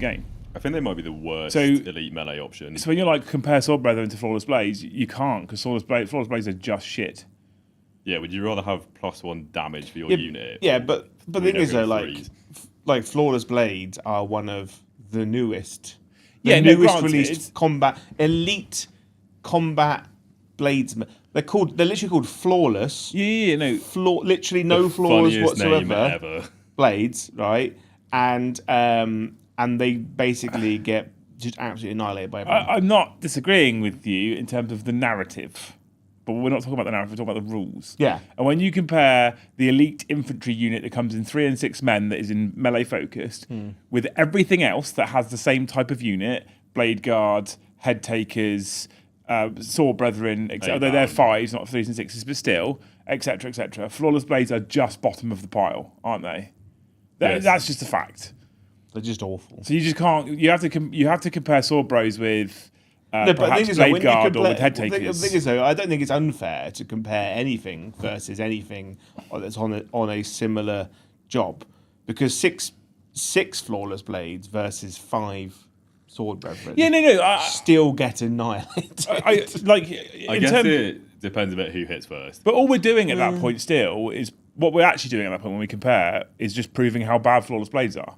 game. I think they might be the worst elite melee option. So when you're like compare Sword Brethren to Flawless Blades, you can't because Flawless Blades are just shit. Yeah, would you rather have +1 damage for your unit? Yeah, but the thing is though, like Flawless Blades are one of the newest. Newest released elite combat blades. They're literally called flawless. Literally no flaws whatsoever. Blades, right? And they basically get just absolutely annihilated by everyone. I'm not disagreeing with you in terms of the narrative, but we're not talking about the narrative, we're talking about the rules. Yeah. And when you compare the elite infantry unit that comes in 3 and 6 men that is in melee focused with everything else that has the same type of unit, blade guards, head takers, sword brethren, although they're 5s, not 3s and 6s, but still, etc., etc. Flawless blades are just bottom of the pile, aren't they? That's just a fact. They're just awful. So you just can't. You have to compare sword bros with perhaps is, blade guard or with head takers. The thing is, though, I don't think it's unfair to compare anything versus anything that's on a similar job, because six flawless blades versus 5 sword brethren. Still get annihilated. I guess it depends a bit who hits first. But all we're doing at that point still is what we're actually doing at that point when we compare is just proving how bad flawless blades are.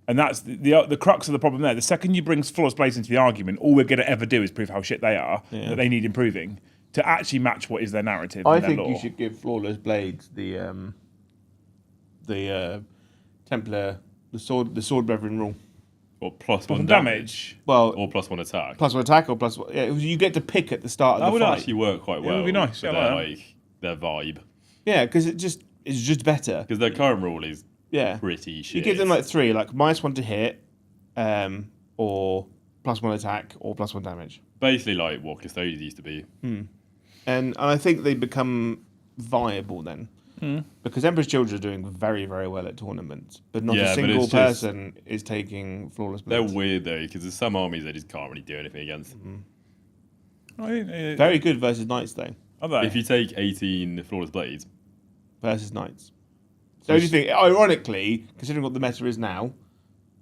And that's the crux of the problem there. The second you bring flawless blades into the argument, all we're going to ever do is prove how shit they are, that they need improving to actually match what is their narrative. I and their think lore. you should give flawless blades the Templar, the sword brethren rule. Or +1 damage. Well, or +1 attack. +1 attack or +1. Yeah, you get to pick at the start of the fight. That would actually work quite well. It would be nice. Their vibe. Yeah, because it's just better. Because their current rule is pretty shit. You give them like 3, like -1 to hit, or +1 attack, or +1 damage. Basically, like what Custodians used to be. And I think they become viable then. Because Emperor's Children are doing very, very well at tournaments, but not a single person is taking flawless blades. They're weird though, because there's some armies that just can't really do anything against. Very good versus knights though. Are they? If you take 18 flawless blades versus knights. So do you think, ironically, considering what the meta is now,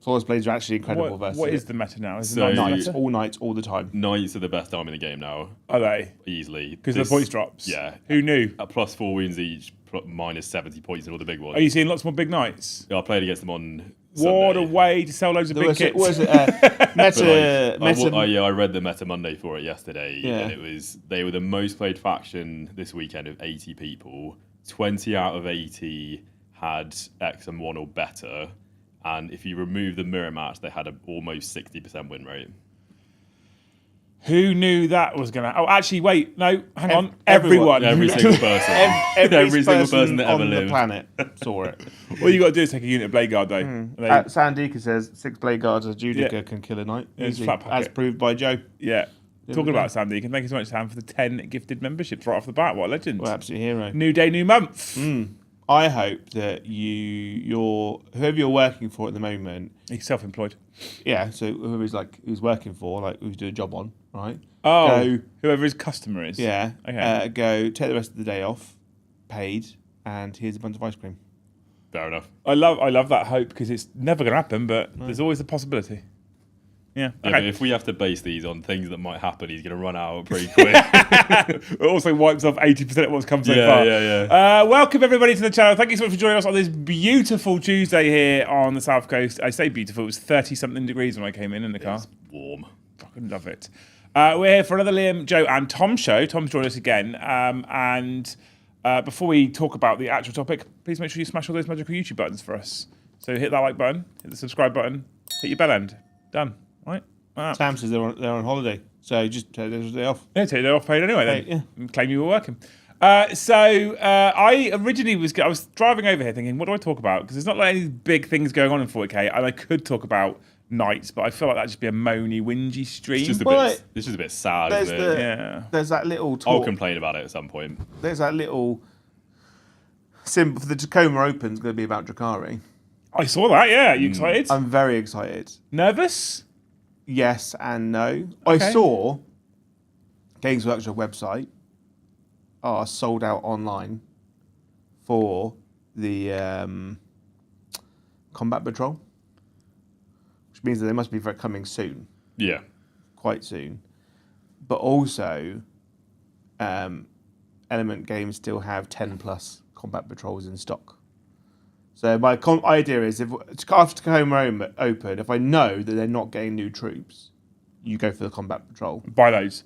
flawless blades are actually incredible versus. What is the meta now? Is it knights, all knights, all the time? Knights are the best army in the game now. Are they? Easily. Because of the points drops? Yeah. Who knew? At +4 wounds each, minus 70 points in all the big ones. Are you seeing lots more big knights? Yeah, I played against them on What Sunday. a way to sell loads of big kits. What was it? Meta. I read the Meta Monday for it yesterday, Yeah. and they were the most played faction this weekend of 80 people. 20 out of 80 had XM1 or better, and if you remove the mirror match, they had an almost 60% win rate. Who knew that was going to... Oh, actually, wait. No, hang on. Everyone. Every single person. Every single person that ever on lived. the planet saw it. All you got to do is take a unit of Blade Guard, though. Sandika says 6 Blade Guards as Judica can kill a knight. It's Easy, flat packet. as proved by Joe. Yeah. Talking about Sam Deacon, thank you so much, Sam, for the 10 gifted memberships right off the bat. What a legend. Well, absolute hero. New day, new month. I hope that whoever you're working for at the moment... He's self-employed. Yeah, so who's working for, like who's doing a job on, right? Oh, whoever his customer is. Yeah. Okay. Go take the rest of the day off, paid, and here's a bunch of ice cream. Fair enough. I love that hope because it's never going to happen, but there's always a possibility. Yeah. Okay. If we have to base these on things that might happen, he's going to run out pretty quick. It also wipes off 80% of what's come so far. Yeah. Welcome everybody to the channel. Thank you so much for joining us on this beautiful Tuesday here on the South Coast. I say beautiful. It was 30-something degrees when I came in the car. It's warm. Fucking love it. We're here for another Liam, Joe, and Tom show. Tom's joined us again. Before we talk about the actual topic, please make sure you smash all those magical YouTube buttons for us. So hit that like button, hit the subscribe button, hit your bell end. Done. Right? Sam says they're on holiday, so just take the day off. Yeah, take the day off paid anyway then. Yeah. And claim you were working. I originally I was driving over here thinking, what do I talk about? Because there's not like any big things going on in 40k, and I could talk about Knights, but I feel like that'd just be a moany, whingy stream. It's just a bit sad, isn't it? Yeah. There's that little talk. I'll complain about it at some point. There's that little symbol for the Tacoma Open's going to be about Drakari. I saw that, yeah. Are you excited? I'm very excited. Nervous? Yes and no. Okay. I saw Games Workshop website are sold out online for the Combat Patrol, which means that they must be coming soon, Yeah. quite soon. But also, Element Games still have 10 plus combat patrols in stock. So my idea is, if after home open, if I know that they're not getting new troops, you go for the combat patrol. Buy those.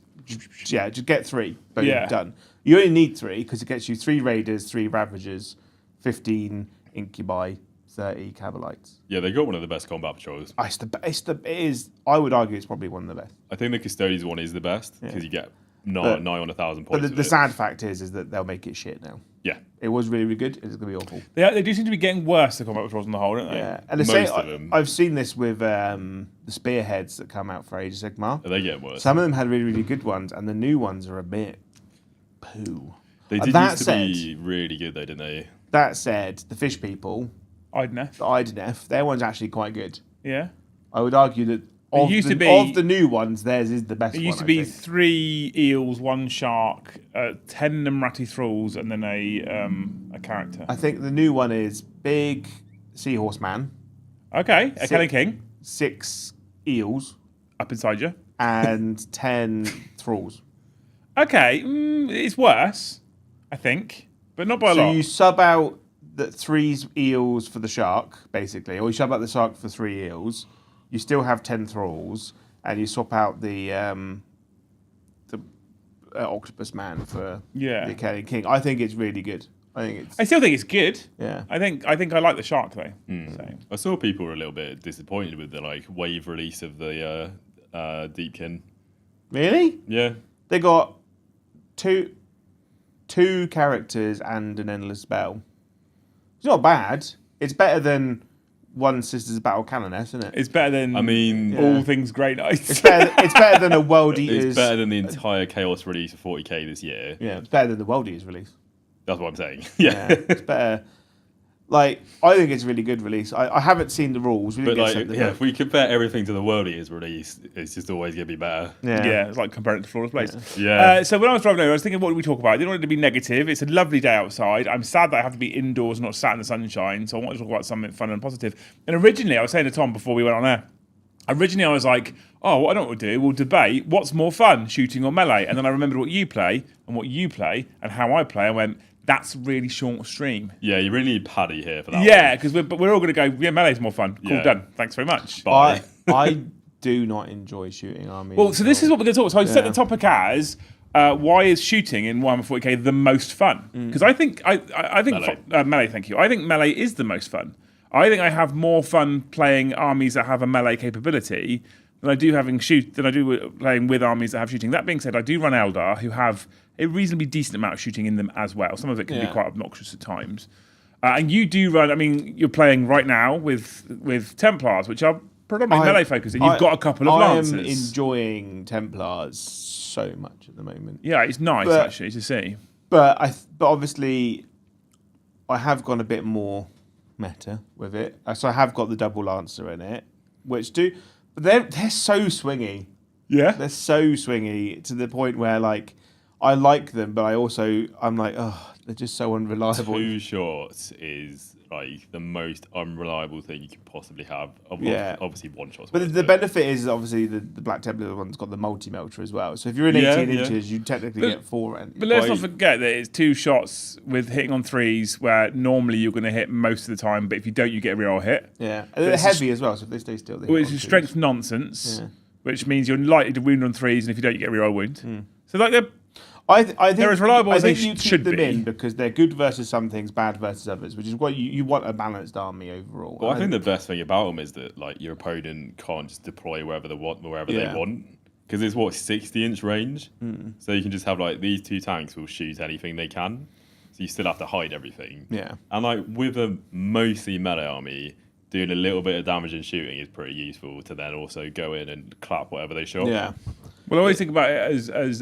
Yeah, just get 3. Boom, Yeah. done. You only need 3 because it gets you 3 raiders, 3 ravagers, 15 incubi, 30 cabalites. Yeah, they got one of the best combat patrols. It is. I would argue it's probably one of the best. I think the Custodians one is the best because you get nigh on 1,000 points. But the sad fact is that they'll make it shit now. Yeah. It was really, really good. It's going to be awful. They do seem to be getting worse, the combat patrols on the whole, don't they? Yeah, and Most of them. I've seen this with the spearheads that come out for Age of Sigmar. Are they getting worse? Some of them had really, really good ones, and the new ones are a bit poo. They did That used to said- be really good, though, didn't they? That said, the fish people, Idnef. the Idenef, their one's actually quite good. Yeah. I would argue that of the new ones, theirs is the best It one. used to I be think. 3 eels, 1 shark, 10 Namrati thralls, and then a character. I think the new one is big seahorse man, Okay, a Kelly King 6 eels, up inside you. and 10 thralls. Okay, it's worse, I think, but not by a So lot. you sub out the 3 eels for the shark, basically, or you sub out the shark for 3 eels. You still have 10 thralls, and you swap out the octopus man for Yeah. the Kelly King. I think it's really good. I still think it's good. Yeah. I think I like the shark though. So. I saw people were a little bit disappointed with the wave release of the Deepkin. Really? Yeah. They got two characters and an endless spell. It's not bad. It's better than one Sisters Battle Canoness, isn't it? It's better than all things Grey Knights. It's better than a World Eaters. It's better than the entire Chaos release for 40k this year. Yeah, it's better than the World Eaters release. That's what I'm saying. Yeah, Yeah. it's better. I think it's a really good release. I haven't seen the rules. We didn't But get sent the book. if we compare everything to the World Eaters release, it's just always going to be better. Yeah, it's like comparing it to Flawless Blaze. Yeah. So when I was driving over, I was thinking, what do we talk about? I didn't want it to be negative. It's a lovely day outside. I'm sad that I have to be indoors, not sat in the sunshine. So I want to talk about something fun and positive. And originally, I was saying to Tom before we went on air, I was like, what I don't want to do, we'll debate what's more fun, shooting or melee. And then I remembered what you play and how I play. I went, that's a really short stream. Yeah, you really need Paddy here for that Yeah, because we're all going to go, melee's more fun. Cool, Yeah. done. Thanks very much. Bye. I do not enjoy shooting armies. Well, so this is what we're going to talk about. So I set the topic as why is shooting in Warhammer 40k the most fun? Because I think Melee. Melee. Thank you. I think melee is the most fun. I think I have more fun playing armies that have a melee capability than I do playing with armies that have shooting. That being said, I do run Eldar who have a reasonably decent amount of shooting in them as well. Some of it can be quite obnoxious at times. And you do run. I mean, you're playing right now with Templars, which are predominantly melee focused, and you've got a couple of Lancers. I am enjoying Templars so much at the moment. Yeah, it's nice actually to see. But obviously, I have gone a bit more meta with it. So I have got the double Lancer in it, but they're so swingy. Yeah, They're so swingy to the point where I like them, but I'm like, they're just so unreliable. 2 shots is the most unreliable thing you could possibly have. Obviously, 1 shot. But the benefit is obviously the Black Templar one's got the multi-melter as well. So if you're in 18 inches, you technically get 4 ends. But let's not forget that it's 2 shots with hitting on 3s, where normally you're going to hit most of the time, but if you don't, you get a reroll hit. Yeah, and they're heavy as well. So if they stay still, Well, it's a strength nonsense, which means you're likely to wound on 3s, and if you don't, you get a reroll wound. So they're I think they're as reliable as they you should keep them be. in because they're good versus some things, bad versus others, which is what you want a balanced army overall. Well, I think the best thing about them is that your opponent can't just deploy wherever they want, because it's 60-inch range. So you can just have these 2 tanks will shoot anything they can. So you still have to hide everything. Yeah, and with a mostly melee army, doing a little bit of damage and shooting is pretty useful to then also go in and clap whatever they shot. yeah. Well, I always think about it as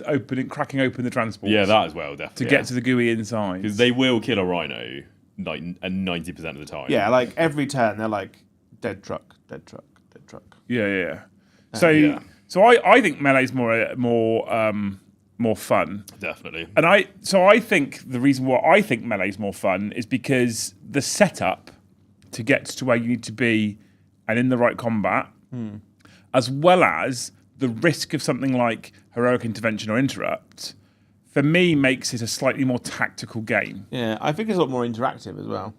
cracking open the transports. Yeah, that as well, definitely. to get to the GUI inside. Because they will kill a rhino 90% of the time. Yeah, every turn they're dead truck, dead truck, dead truck. Yeah. So I think melee's more fun. Definitely. And I think the reason why I think melee's more fun is because the setup to get to where you need to be and in the right combat as well as the risk of something like heroic intervention or interrupt, for me, makes it a slightly more tactical game. Yeah, I think it's a lot more interactive as well.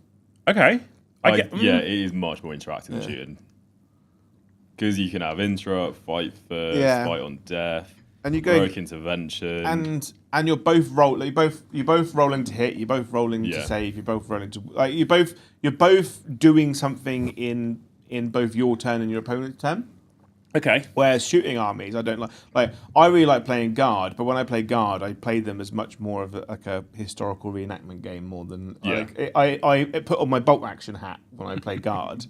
Okay. Yeah, it is much more interactive than shooting. Because you can have interrupt, fight first, fight on death, and you go heroic intervention, and you're both you're both rolling to hit, you're both rolling to save, you're both rolling to you're both doing something in both your turn and your opponent's turn. Okay. Whereas shooting armies, I don't like. I really like playing guard, but when I play guard, I play them as much more of a historical reenactment game more than I put on my bolt action hat when I play guard.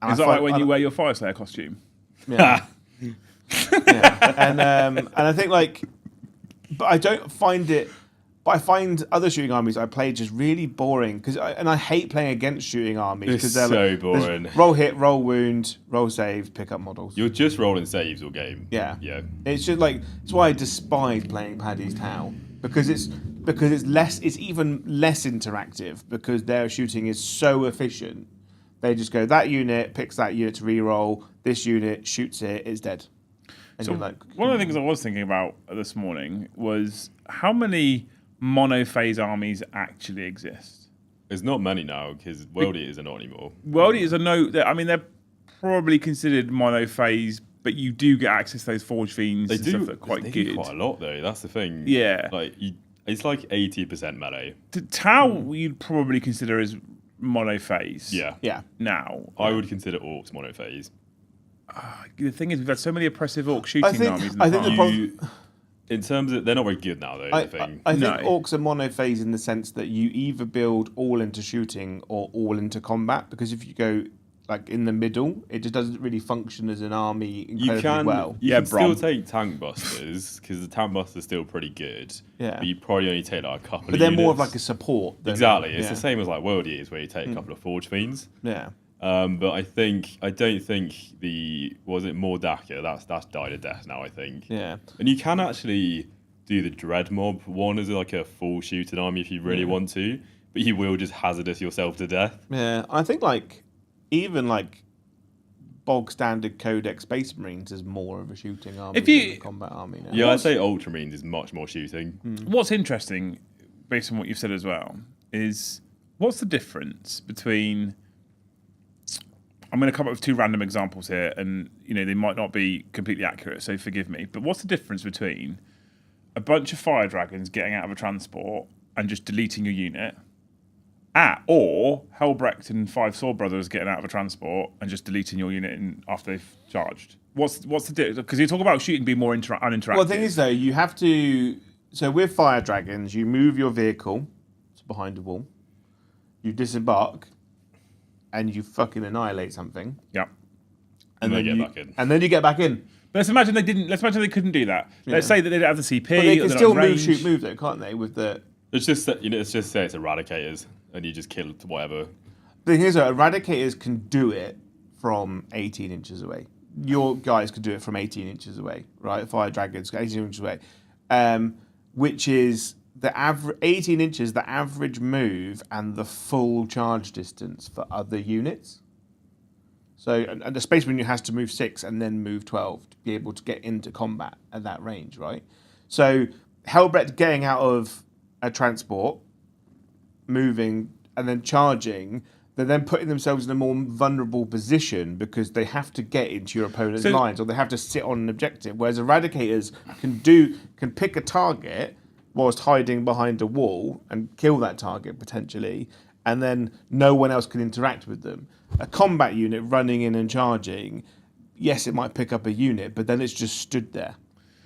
Is that like when you wear your Fire Slayer costume? Yeah. Yeah. And I think but I don't find it. But I find other shooting armies I play just really boring and I hate playing against shooting armies because they're so boring. Roll hit, roll wound, roll save, pick up models. You're just rolling saves all game. Yeah. Yeah. It's just it's why I despise playing Paddy's Tau because it's even less interactive because their shooting is so efficient. They just go that unit picks that unit to reroll. This unit shoots it, it's dead. And so one of the things I was thinking about this morning was how many monophase armies actually exist. There's not many now because World Eaters are not anymore. World Eaters are they're probably considered monophase, but you do get access to those Forge Fiends and stuff that are quite they good. Do quite a lot though, that's the thing. Yeah. It's like 80% melee. Tau you'd probably consider as monophase. Yeah. Now. I would consider Orcs monophase. The thing is, we've had so many oppressive Orc shooting armies in the past. The problem... In terms of, they're not very good now, though. I think Orcs are monophase in the sense that you either build all into shooting or all into combat. Because if you go in the middle, it just doesn't really function as an army incredibly well. You can still take tank busters because the tank busters are still pretty good. Yeah, but you probably only take a couple. But they're more of a support. Exactly, it's the same as World Eaters where you take a couple of Forge Fiends. Yeah. But I don't think was it Mordaka? That's died a death now. I think. Yeah. And you can actually do the Dread Mob one as a full shooting army if you really want to, but you will just hazardous yourself to death. Yeah, I think even bog standard Codex Space Marines is more of a shooting army than a combat army now. Yeah, I'd say Ultramarines is much more shooting. What's interesting, based on what you've said as well, is what's the difference between... I'm going to come up with two random examples here, and they might not be completely accurate, so forgive me. But what's the difference between a bunch of fire dragons getting out of a transport and just deleting your unit, or Helbrecht and 5 Sword Brothers getting out of a transport and just deleting your unit after they've charged? What's the difference? Because you talk about shooting being more uninteractive. Well, the thing is, though, you have to... So with fire dragons, you move your vehicle to behind a wall, you disembark, and you fucking annihilate something. Yeah. And then you get back in. And then you get back in. But let's imagine they didn't. Let's imagine they couldn't do that. Let's say that they don't have the CP. But they can still move, though, can't they? With the... It's just that, it's just say it's Eradicators, and you just kill whatever. The thing is, though, Eradicators can do it from 18 inches away. Your guys could do it from 18 inches away, right? Fire dragons, 18 inches away. Which is... The 18 inches, the average move and the full charge distance for other units. So, and the Space Marine has to move 6 and then move 12 to be able to get into combat at that range, right? So, Helbrecht getting out of a transport, moving, and then charging, they're then putting themselves in a more vulnerable position because they have to get into your opponent's lines or they have to sit on an objective. Whereas Eradicators can pick a target whilst hiding behind a wall and kill that target potentially, and then no one else can interact with them. A combat unit running in and charging, yes, it might pick up a unit, but then it's just stood there.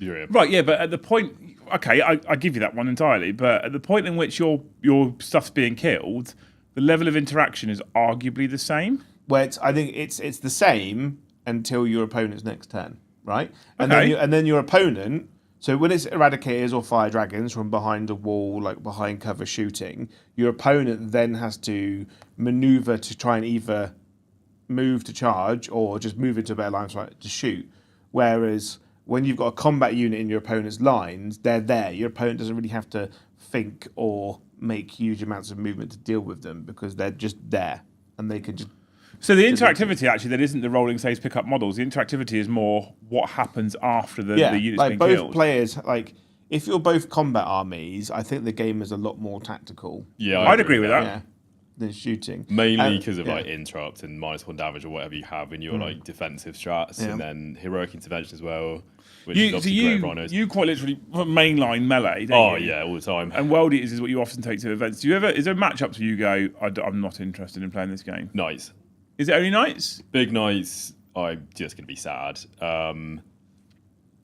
Yeah. Right, yeah, but at the point... Okay, I give you that one entirely, but at the point in which your stuff's being killed, the level of interaction is arguably the same. Where I think it's the same until your opponent's next turn, right? And then your opponent... So when it's Eradicators or Fire Dragons from behind a wall, behind cover shooting, your opponent then has to maneuver to try and either move to charge or just move into a better line to shoot. Whereas when you've got a combat unit in your opponent's lines, they're there. Your opponent doesn't really have to think or make huge amounts of movement to deal with them because they're just there and they can just So the interactivity actually then isn't the rolling saves pick up models. The interactivity is more what happens after the units like being both killed. players, like if you're both combat armies, I think the game is a lot more tactical. Yeah, I'd agree with that. Yeah, than shooting. Mainly because of like interrupt and -1 damage or whatever you have in your like defensive strats, and then heroic intervention as well. Which is obviously great for Rhinos. You quite literally mainline melee, don't you? Yeah, all the time. And World Eaters is what you often take to events. Is there matchups where you go, I'm not interested in playing this game? Knights. Is it only knights? Big knights, I'm just going to be sad.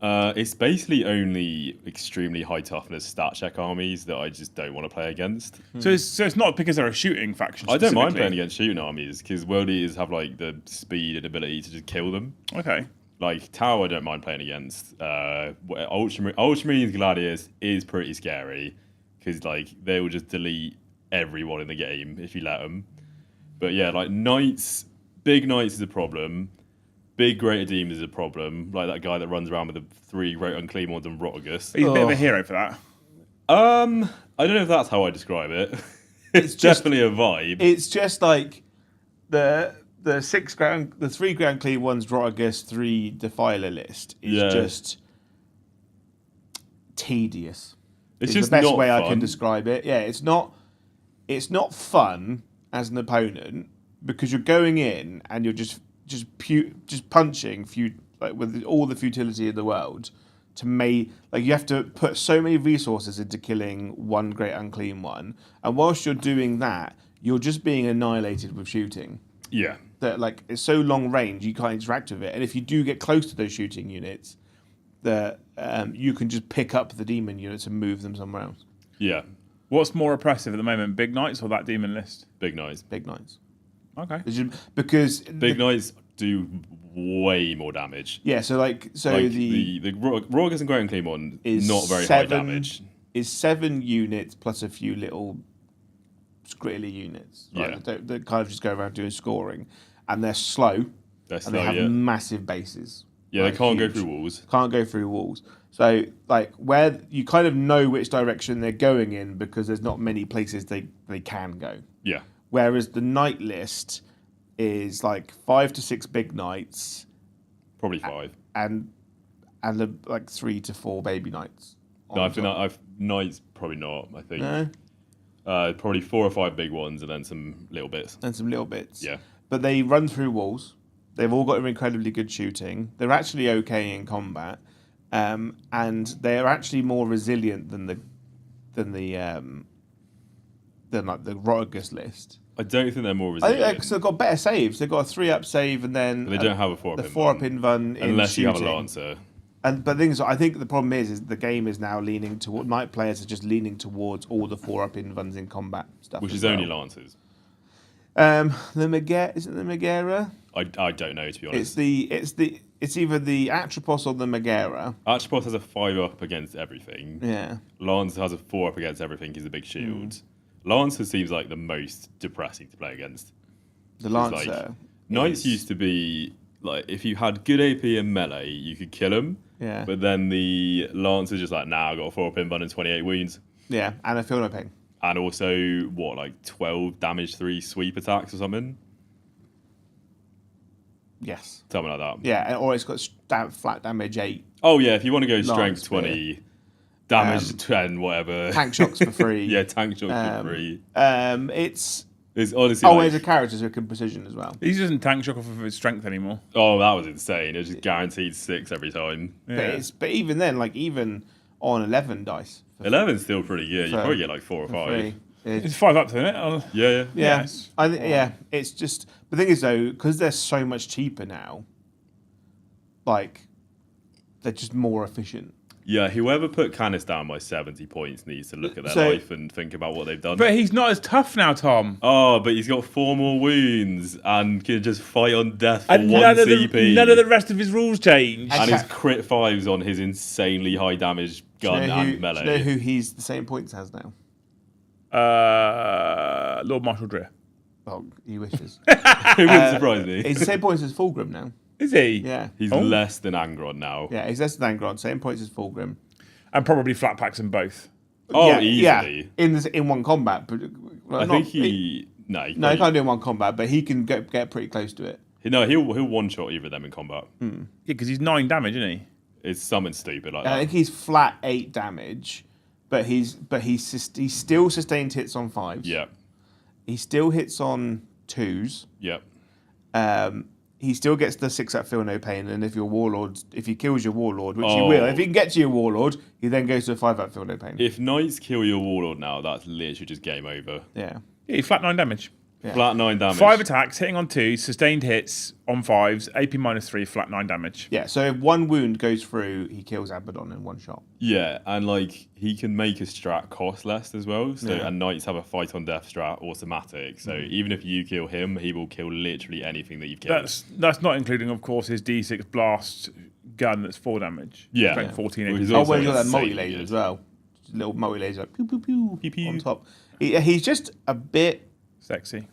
It's basically only extremely high toughness stat check armies that I just don't want to play against. So it's not because they're a shooting faction. I don't mind playing against shooting armies because World Eaters have like the speed and ability to just kill them. Okay. Like Tower, I don't mind playing against. Ultramarines Gladiators is pretty scary because like they will just delete everyone in the game if you let them. But yeah, like Knights, big Knights is a problem. Big Greater Demons is a problem. Like that guy that runs around with the 3 Great Unclean Ones and Rotagus. He's a bit of a hero for that. I don't know if that's how I describe it. It's definitely a vibe. It's just like the 3 Grand Clean Ones, Rotagus, 3 Defiler list is just tedious. It's just the best way fun. I can describe it. Yeah, it's not fun as an opponent because you're going in and you're just punching with all the futility in the world you have to put so many resources into killing one Great Unclean One, and whilst you're doing that, you're just being annihilated with shooting. Yeah. That like it's so long range you can't interact with it, and if you do get close to those shooting units, that you can just pick up the demon units and move them somewhere else. Yeah. What's more oppressive at the moment, Big Knights or that demon list? Big Knights. Big Knights. Okay. Because Big Knights do way more damage. Yeah, so the Rotagus and Great Unclean One is not very high damage. Is 7 units plus a few little scrittly units. Right? Yeah. That kind of just go around doing scoring, and they're slow. And they have massive bases. Yeah, they can't go through walls. Can't go through walls. So, like, where you kind of know which direction they're going in because there's not many places they can go. Yeah. Whereas the knight list is like 5 to 6 big knights. Probably 5. And like 3 to 4 baby knights. No, I think knights probably not. I think probably 4 or 5 big ones and then some little bits. Yeah. But they run through walls. They've all got incredibly good shooting. They're actually okay in combat, and they are actually more resilient than the Rotagus list. I don't think they're more resilient. I think they've got better saves. They've got a 3-up save, and then but they don't have a 4-up. The 4-up invuln unless shooting. You have a Lancer. But the thing is, I think the problem is the game is now leaning toward knight players are just leaning towards all the 4-up invuns in combat stuff, which is only Lancers. The Megara, is it the Megara? I don't know, to be honest. It's either the Atropos or the Megara. Atropos has a 5-up against everything. Yeah. Lancer has a 4-up against everything. He's a big shield. Lancer seems like the most depressing to play against. The Lancer. Knights used to be like if you had good AP and melee, you could kill them. Yeah. But then the Lancer's just like, I got a 4-up invuln and 28 wounds. Yeah, and a feel no pain. And also, 12 damage 3 sweep attacks or something? Yes. Something like that. Yeah, or it's got flat damage 8. Oh, yeah, if you want to go strength 20, damage 10, whatever. Tank shocks for free. Yeah, tank shocks for free. It's honestly. There's a character who can precision as well. He doesn't tank shock off of his strength anymore. Oh, that was insane. It was just guaranteed 6 every time. Yeah. But even then, even on 11 dice. 11's still pretty good. You probably get like 4 or 5. It's 5 up, isn't it? Yeah. Yes. It's just the thing is though, because they're so much cheaper now. They're just more efficient. Yeah, whoever put Canis down by 70 points needs to look at their life and think about what they've done. But he's not as tough now, Tom. Oh, but he's got 4 more wounds and can just fight on death for and 1 CP. None of the rest of his rules change. And his crit 5s on his insanely high damage gun and melee. Do you know who he's the same points as now? Lord Marshal Dreer. Oh, he wishes. It wouldn't surprise me. He's the same points as Fulgrim now. Is he? Yeah. He's less than Angron now. Yeah, he's less than Angron. Same points as Fulgrim. And probably flat packs them both. Oh, easily. Yeah, in one combat. But I think he No, he can't do it in one combat, but he can get pretty close to it. No, he'll one-shot either of them in combat. Yeah, because he's 9 damage, isn't he? It's something stupid like that. I think he's flat 8 damage, but he still sustained hits on 5s. Yeah. He still hits on 2s. Yeah. He still gets the 6 up feel no pain, and if he kills your warlord, which he will, if he can get to your warlord, he then goes to a 5 up feel no pain. If knights kill your warlord now, that's literally just game over. Yeah. Yeah, he's flat 9 damage. Yeah. Flat 9 damage. 5 attacks, hitting on 2, sustained hits on 5s, AP -3, flat 9 damage. Yeah, so if one wound goes through, he kills Abaddon in one shot. Yeah, and like he can make a strat cost less as well. So and knights have a fight on death strat automatic. So even if you kill him, he will kill literally anything that you've killed. That's not including, of course, his D6 blast gun that's 4 damage. Yeah. Strength 14. Well, he's Oh, also well, he's got that insanely multi-laser good. as well. Little multi-laser, like, pew, pew, pew, Pew, pew. on top. He's just a bit Sexy.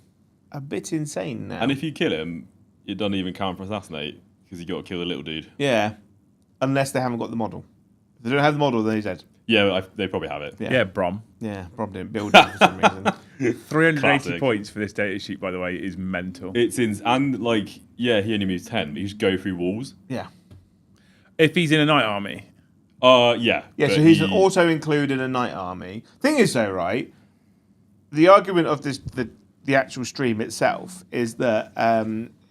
insane now. And if you kill him, it doesn't even count for assassinate because you got to kill the little dude. Yeah, unless they haven't got the model. If they don't have the model, then he's dead. Yeah, they probably have it. Yeah, Brom. Yeah, probably didn't build it for some reason. 380 Classic. points for this data sheet, by the way, is mental. It's and like he only moves 10. But you just go through walls. Yeah. If he's in a knight army. Yeah. Yeah, but so he's also included in a knight army. Thing is, though, right? The argument of the actual stream itself is that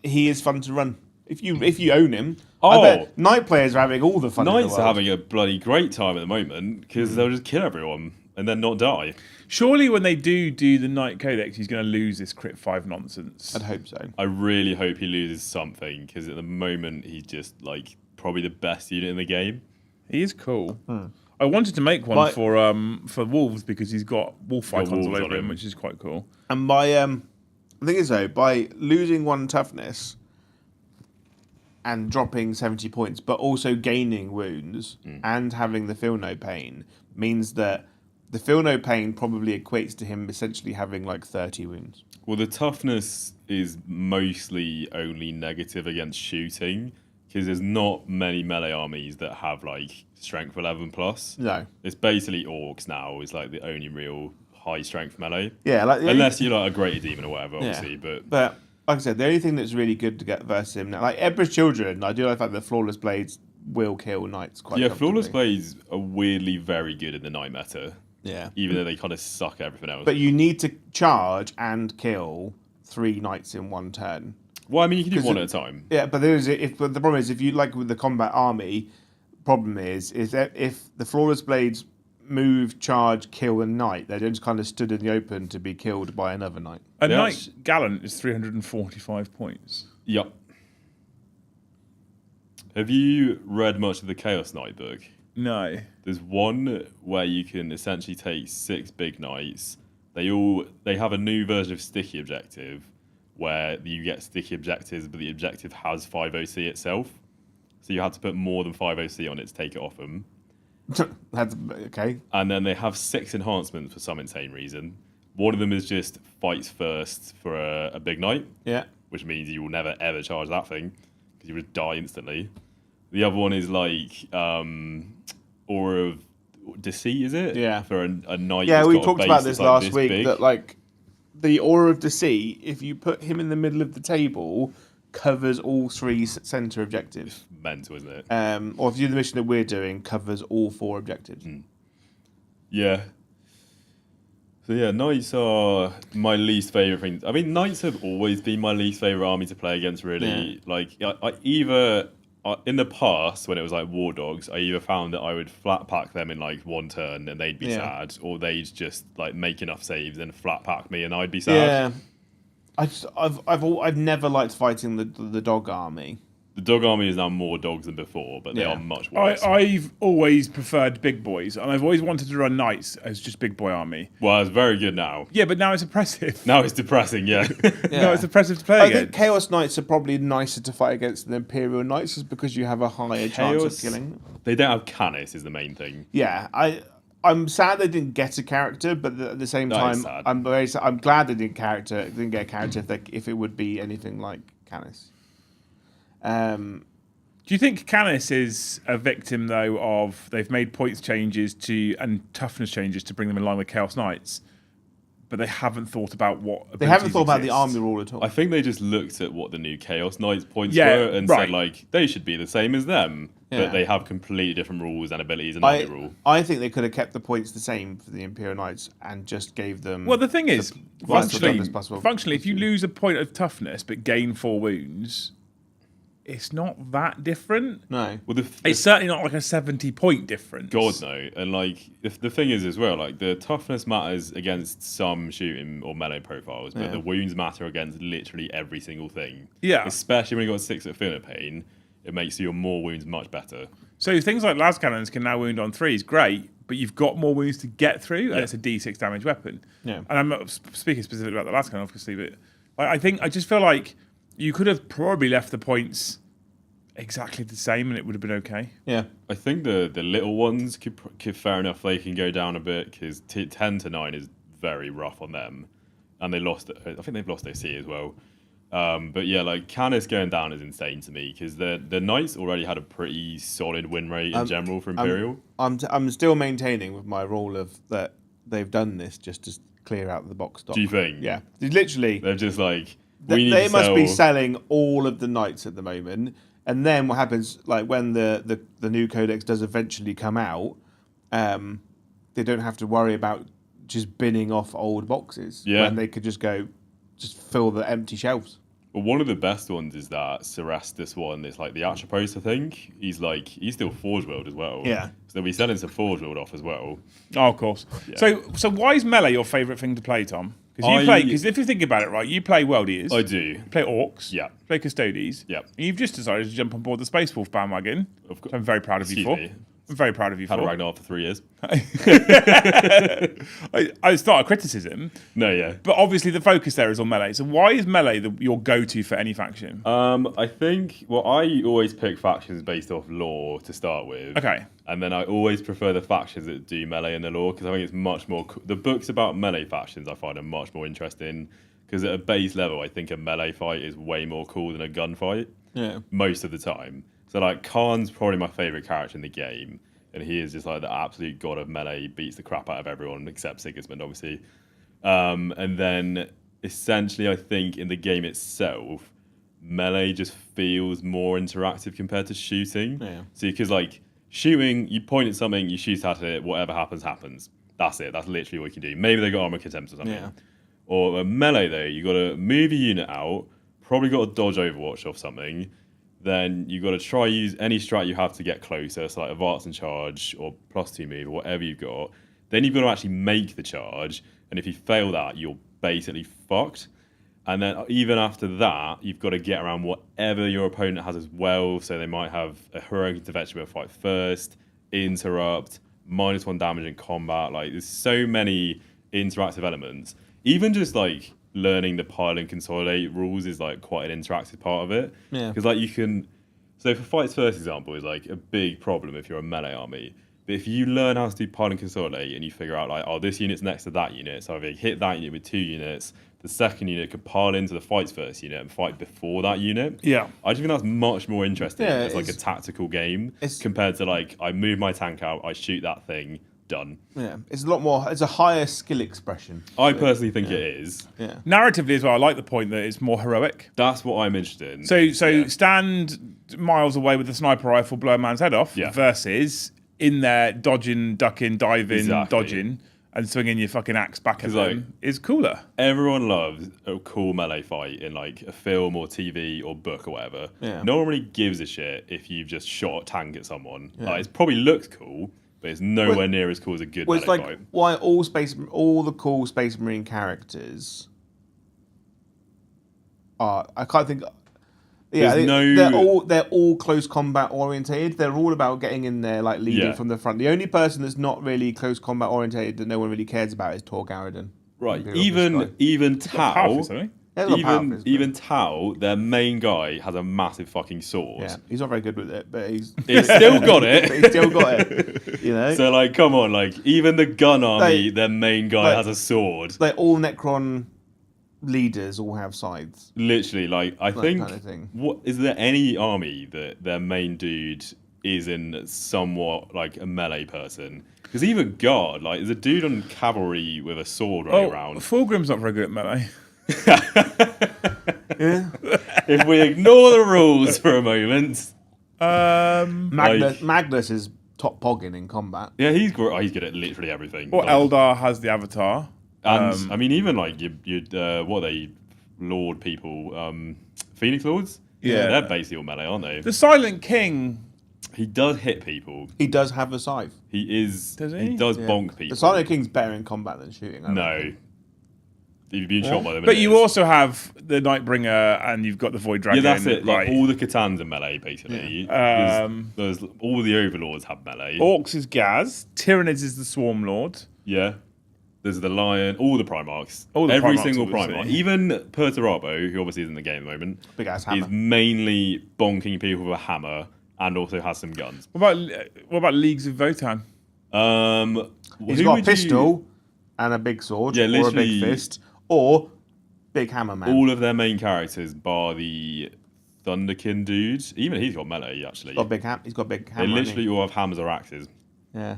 he is fun to run. If you own him, I bet knight players are having all the fun. Knights in the world. are having a bloody great time at the moment because they'll just kill everyone and then not die. Surely when they do the Knight Codex, he's going to lose this crit 5 nonsense. I'd hope so. I really hope he loses something because at the moment he's just like probably the best unit in the game. He is cool. I wanted to make one for Wolves because he's got wolf icons all wolves over on him, him. which is quite cool. And by the thing is though, by losing 1 toughness and dropping 70 points, but also gaining wounds and having the feel no pain, means that the feel no pain probably equates to him essentially having like 30 wounds. Well, the toughness is mostly only negative against shooting because there's not many melee armies that have like strength 11 plus. No. It's basically orcs now is like the only real high strength melee. Yeah, like Unless you're like a greater demon or whatever, obviously. But like I said, the only thing that's really good to get versus him now, like Emperor's Children, I do like the fact that Flawless Blades will kill knights quite comfortably. Flawless Blades are weirdly very good in the knight meta. Yeah. Even though they kind of suck at everything else. But you need to charge and kill 3 knights in one turn. Well, I mean, you can do one at a time. Yeah, but but the problem is if you like with the combat army, problem is that if the Flawless Blades move, charge, kill a knight, they just kind of stood in the open to be killed by another knight. A Knight Gallant is 345 points. Yep. Have you read much of the Chaos Knight book? No. There's one where you can essentially take 6 big knights. They have a new version of Sticky Objective where you get sticky objectives, but the objective has 5 OC itself. So you had to put more than 5 OC on it to take it off them. That's okay. And then they have 6 enhancements for some insane reason. One of them is just fights first for a big knight. Yeah. Which means you will never ever charge that thing because you would die instantly. The other one is like Aura of Deceit, is it? Yeah. For a knight. Yeah, who's we got a talked base about that's this like last this week big. that like the Aura of Deceit, if you put him in the middle of the table, covers all 3 center objectives. Mental, isn't it? Or if you do the mission that we're doing, covers all 4 objectives. Yeah. So yeah, knights are my least favorite thing. I mean, knights have always been my least favorite army to play against. Really, like I either in the past when it was like war dogs, I either found that I would flat pack them in like 1 turn and they'd be sad, or they'd just like make enough saves and flat pack me and I'd be sad. Yeah, I've never liked fighting the dog army. The dog army is now more dogs than before, but they are much worse. I've always preferred big boys, and I've always wanted to run knights as just big boy army. Well, it's very good now. Yeah, but now it's oppressive. Now it's depressing, yeah. No, it's oppressive to play I against. think Chaos Knights are probably nicer to fight against than Imperial Knights, just because you have a higher chance of killing. They don't have Canis is the main thing. Yeah, I'm sad they didn't get a character, but at the same That is time, sad. I'm glad they didn't get a character if it would be anything like Canis. Do you think Canis is a victim, though, of they've made points changes and toughness changes to bring them in line with Chaos Knights, but they haven't thought about what They haven't thought about the exist. army rule at all. I think they just looked at what the new Chaos Knights points Yeah, were and right. said, like, they should be the same as them. Yeah. But they have completely different rules and abilities and army rule. I think they could have kept the points the same for the Imperial Knights and just gave them. Well, the thing is, functionally, functionally, if you lose a point of toughness but gain 4 wounds, it's not that different. No. Well, It's certainly not like a 70-point difference. God, no. And, like, the thing is as well, like, the toughness matters against some shooting or melee profiles, but the wounds matter against literally every single thing. Yeah. Especially when you've got 6 at Fear Pain, it makes your more wounds much better. So things like las cannons can now wound on 3 is great, but you've got more wounds to get through, and it's a D6 damage weapon. Yeah. And I'm not speaking specifically about the las cannon, obviously, but I just feel like you could have probably left the points exactly the same, and it would have been okay. Yeah. I think the little ones could fair enough, they can go down a bit, because 10 to 9 is very rough on them. And they lost, I think they've lost OC as well. But yeah, like Canis going down is insane to me because the Knights already had a pretty solid win rate in general for Imperial. I'm still maintaining with my rule of that they've done this just to clear out the box stock. Do you think? Yeah, literally. They're just like They must be selling all of the Knights at the moment, and then what happens? Like when the new codex does eventually come out, they don't have to worry about just binning off old boxes. Yeah. When they could just fill the empty shelves. Well, one of the best ones is that Cerestus one. It's like the Atropos, I think. He's still Forge World as well. Yeah. So they'll be selling some Forge World off as well. Oh, of course. Yeah. So why is melee your favourite thing to play, Tom? Because if you think about it, right, you play World Eaters. I do. You play Orcs. Yeah. You play Custodes. Yeah. And you've just decided to jump on board the Space Wolf bandwagon. Of course. I'm very proud of you for. Excuse me. I'm very proud of you Had for. a Ragnar for 3 years. It's not a criticism, No, yeah. but obviously the focus there is on melee. So why is melee your go-to for any faction? I think, I always pick factions based off lore to start with. Okay. And then I always prefer the factions that do melee in the lore because I think it's much more... The books about melee factions I find are much more interesting because at a base level, I think a melee fight is way more cool than a gunfight. Yeah. Most of the time. So, like, Khan's probably my favourite character in the game. And he is just, like, the absolute god of melee. Beats the crap out of everyone except Sigismund, obviously. And then, essentially, I think in the game itself, melee just feels more interactive compared to shooting. Yeah. See, because, like, shooting, you point at something, you shoot at it, whatever happens, happens. That's it. That's literally what you can do. Maybe they got armor contempt or something. Yeah. Or a melee, though, you got to move your unit out, probably got to dodge Overwatch off something. Then you got to try use any strat you have to get closer, so like advance and charge or +2 move or whatever you've got. Then you've got to actually make the charge, and if you fail that, you're basically fucked. And then even after that, you've got to get around whatever your opponent has as well. So they might have a heroic intervention with fight first, interrupt, -1 damage in combat. Like there's so many interactive elements. Even just like learning the pile and consolidate rules is like quite an interactive part of it. Yeah. Because like you can, so for fights first example is like a big problem if you're a melee army. But if you learn how to do pile and consolidate and you figure out like, oh, this unit's next to that unit, so if you hit that unit with 2 units, the second unit could pile into the fights first unit and fight before that unit. Yeah. I just think that's much more interesting Yeah, as like a tactical game it's- compared to like I move my tank out, I shoot that thing, done. Yeah. It's a lot more. It's a higher skill expression. I personally think it is. Yeah. Narratively as well, I like the point that it's more heroic. That's what I'm interested in. So Yeah. stand miles away with a sniper rifle, blow a man's head off, Yeah. versus in there dodging, ducking, diving, Exactly. dodging, and swinging your fucking axe back at 'Cause, them like, is cooler. Everyone loves a cool melee fight in like a film or TV or book or whatever. Yeah. No one really gives a shit if you've just shot a tank at someone. Like, it probably looks cool, but it's nowhere near as cool as a good Well, melee it's like fight. why all the cool Space Marine characters are. I can't think. Yeah, they're all close combat orientated. They're all about getting in there, like leading Yeah. from the front. The only person that's not really close combat orientated that no one really cares about is Tor Garridan. Right. Imperial Even Powerful, Tau, something. Yeah, they're not powerful, but- even Tau, their main guy has a massive fucking sword. Yeah, he's not very good with it, but he's Still got it. but he's still got it. You know, So like, come on, like even the gun army, Like- their main guy like- has a sword. like all Necron leaders all have scythes. Literally, like I think. kind of thing. What is there any army that their main dude is in somewhat like a melee person? Because even God, like, there's a dude on cavalry with a sword running around. Fulgrim's not very good at melee. If we ignore the rules for a moment. Magnus is top pogging in combat. Yeah, he's good at literally everything. Or Eldar has the avatar. And I mean, even like what are they, Lord people, Phoenix Lords? Yeah. They're basically all melee, aren't they? The Silent King. He does hit people. He does have a scythe. He is. Does he? He does bonk people. The Silent King's better in combat than shooting. No. You've been shot by them. But you also have the Nightbringer and you've got the Void Dragon. Yeah, that's it. Like, right. all the Catans are melee, basically. There's all the Overlords have melee. Orcs is Gaz. Tyranids is the Swarm Lord. Yeah. There's the Lion, all the Primarchs. Every single Primarch. Even Perturabo, who obviously is in the game at the moment, Big ass hammer. is mainly bonking people with a hammer and also has some guns. What about Leagues of Votan? He's got a pistol and a big sword, or a literally- big fist, or big hammer man. All of their main characters, bar the Thunderkin dude, even he's got melee, actually. He's got big They hammer. literally all have hammers or axes. Yeah.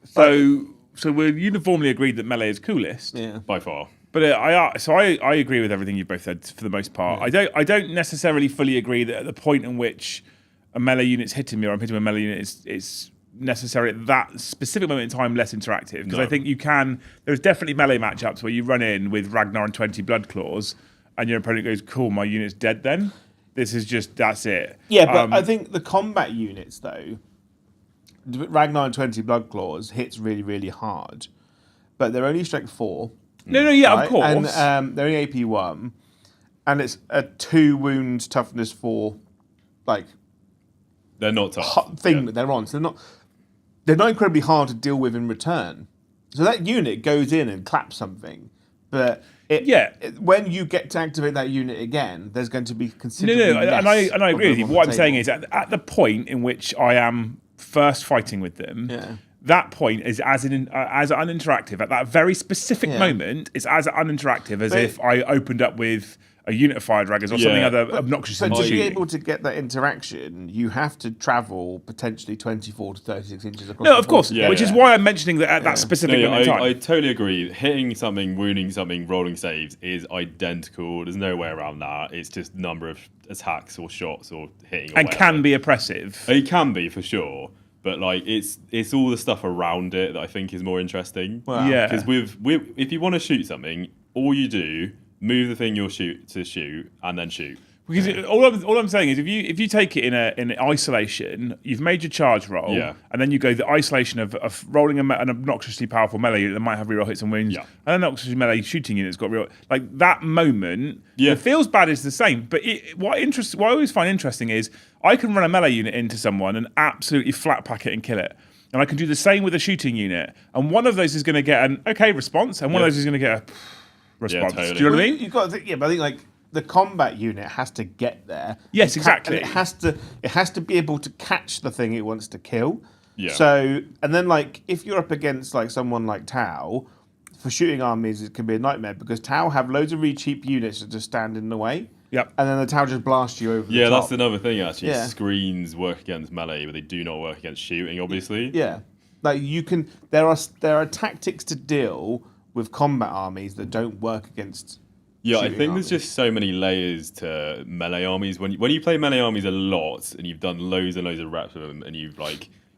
So we're uniformly agreed that melee is coolest. Yeah. By far. But I agree with everything you both said for the most part. Yeah. I don't necessarily fully agree that at the point in which a melee unit's hitting me or I'm hitting a melee unit, it's necessary at that specific moment in time less interactive. Because I think there's definitely melee matchups where you run in with Ragnar and 20 Blood Claws and your opponent goes, cool, my unit's dead then. That's it. Yeah, but I think the combat units, though, Ragnar and 20 Blood Claws hits really, really hard. But they're only strength 4. No, yeah, right? of course. And they're only AP 1. And it's a 2 wounds toughness 4, like, They're not tough. thing that they're on. So they're not incredibly hard to deal with in return. So that unit goes in and claps something. But when you get to activate that unit again, there's going to be considerably less and I agree with you. on What the I'm saying table. is at the point in which I am first fighting with them, that point is as uninteractive. At that very specific moment, it's as uninteractive as if I opened up with a unit of fire dragons or something other obnoxious. So than to be shooting. able to get that interaction, you have to travel potentially 24 to 36 inches across. No, of course, Yeah, which is why I'm mentioning that at that specific moment in time. I totally agree. Hitting something, wounding something, rolling saves is identical. There's no way around that. It's just number of attacks or shots or hitting. Or and whatever. can be oppressive. It can be for sure, but like it's all the stuff around it that I think is more interesting. Wow. Yeah. Because if you want to shoot something, all you do, move the thing you'll shoot, and then shoot. Because all I'm saying is if you take it in isolation, you've made your charge roll, and then you go the isolation of rolling an obnoxiously powerful melee unit that might have reroll hits and wounds, and an obnoxiously melee shooting unit that's got real like that moment. It feels bad is the same, but what I always find interesting is I can run a melee unit into someone and absolutely flat pack it and kill it. And I can do the same with a shooting unit, and one of those is going to get an okay response, and one of those is going to get a response. Totally. Do you know what I mean? You've got to think, but I think like the combat unit has to get there. Yes, exactly. And it has to be able to catch the thing it wants to kill. Yeah. So and then like if you're up against like someone like Tau, for shooting armies it can be a nightmare because Tau have loads of really cheap units that just stand in the way. Yep. And then the Tau just blasts you over the top. That's another thing actually. Screens work against melee, but they do not work against shooting, obviously. Yeah. Like you can there are tactics to deal with combat armies that don't work against Yeah, I shooting think armies. there's just so many layers to melee armies. When you play melee armies a lot and you've done loads and loads of reps with them and you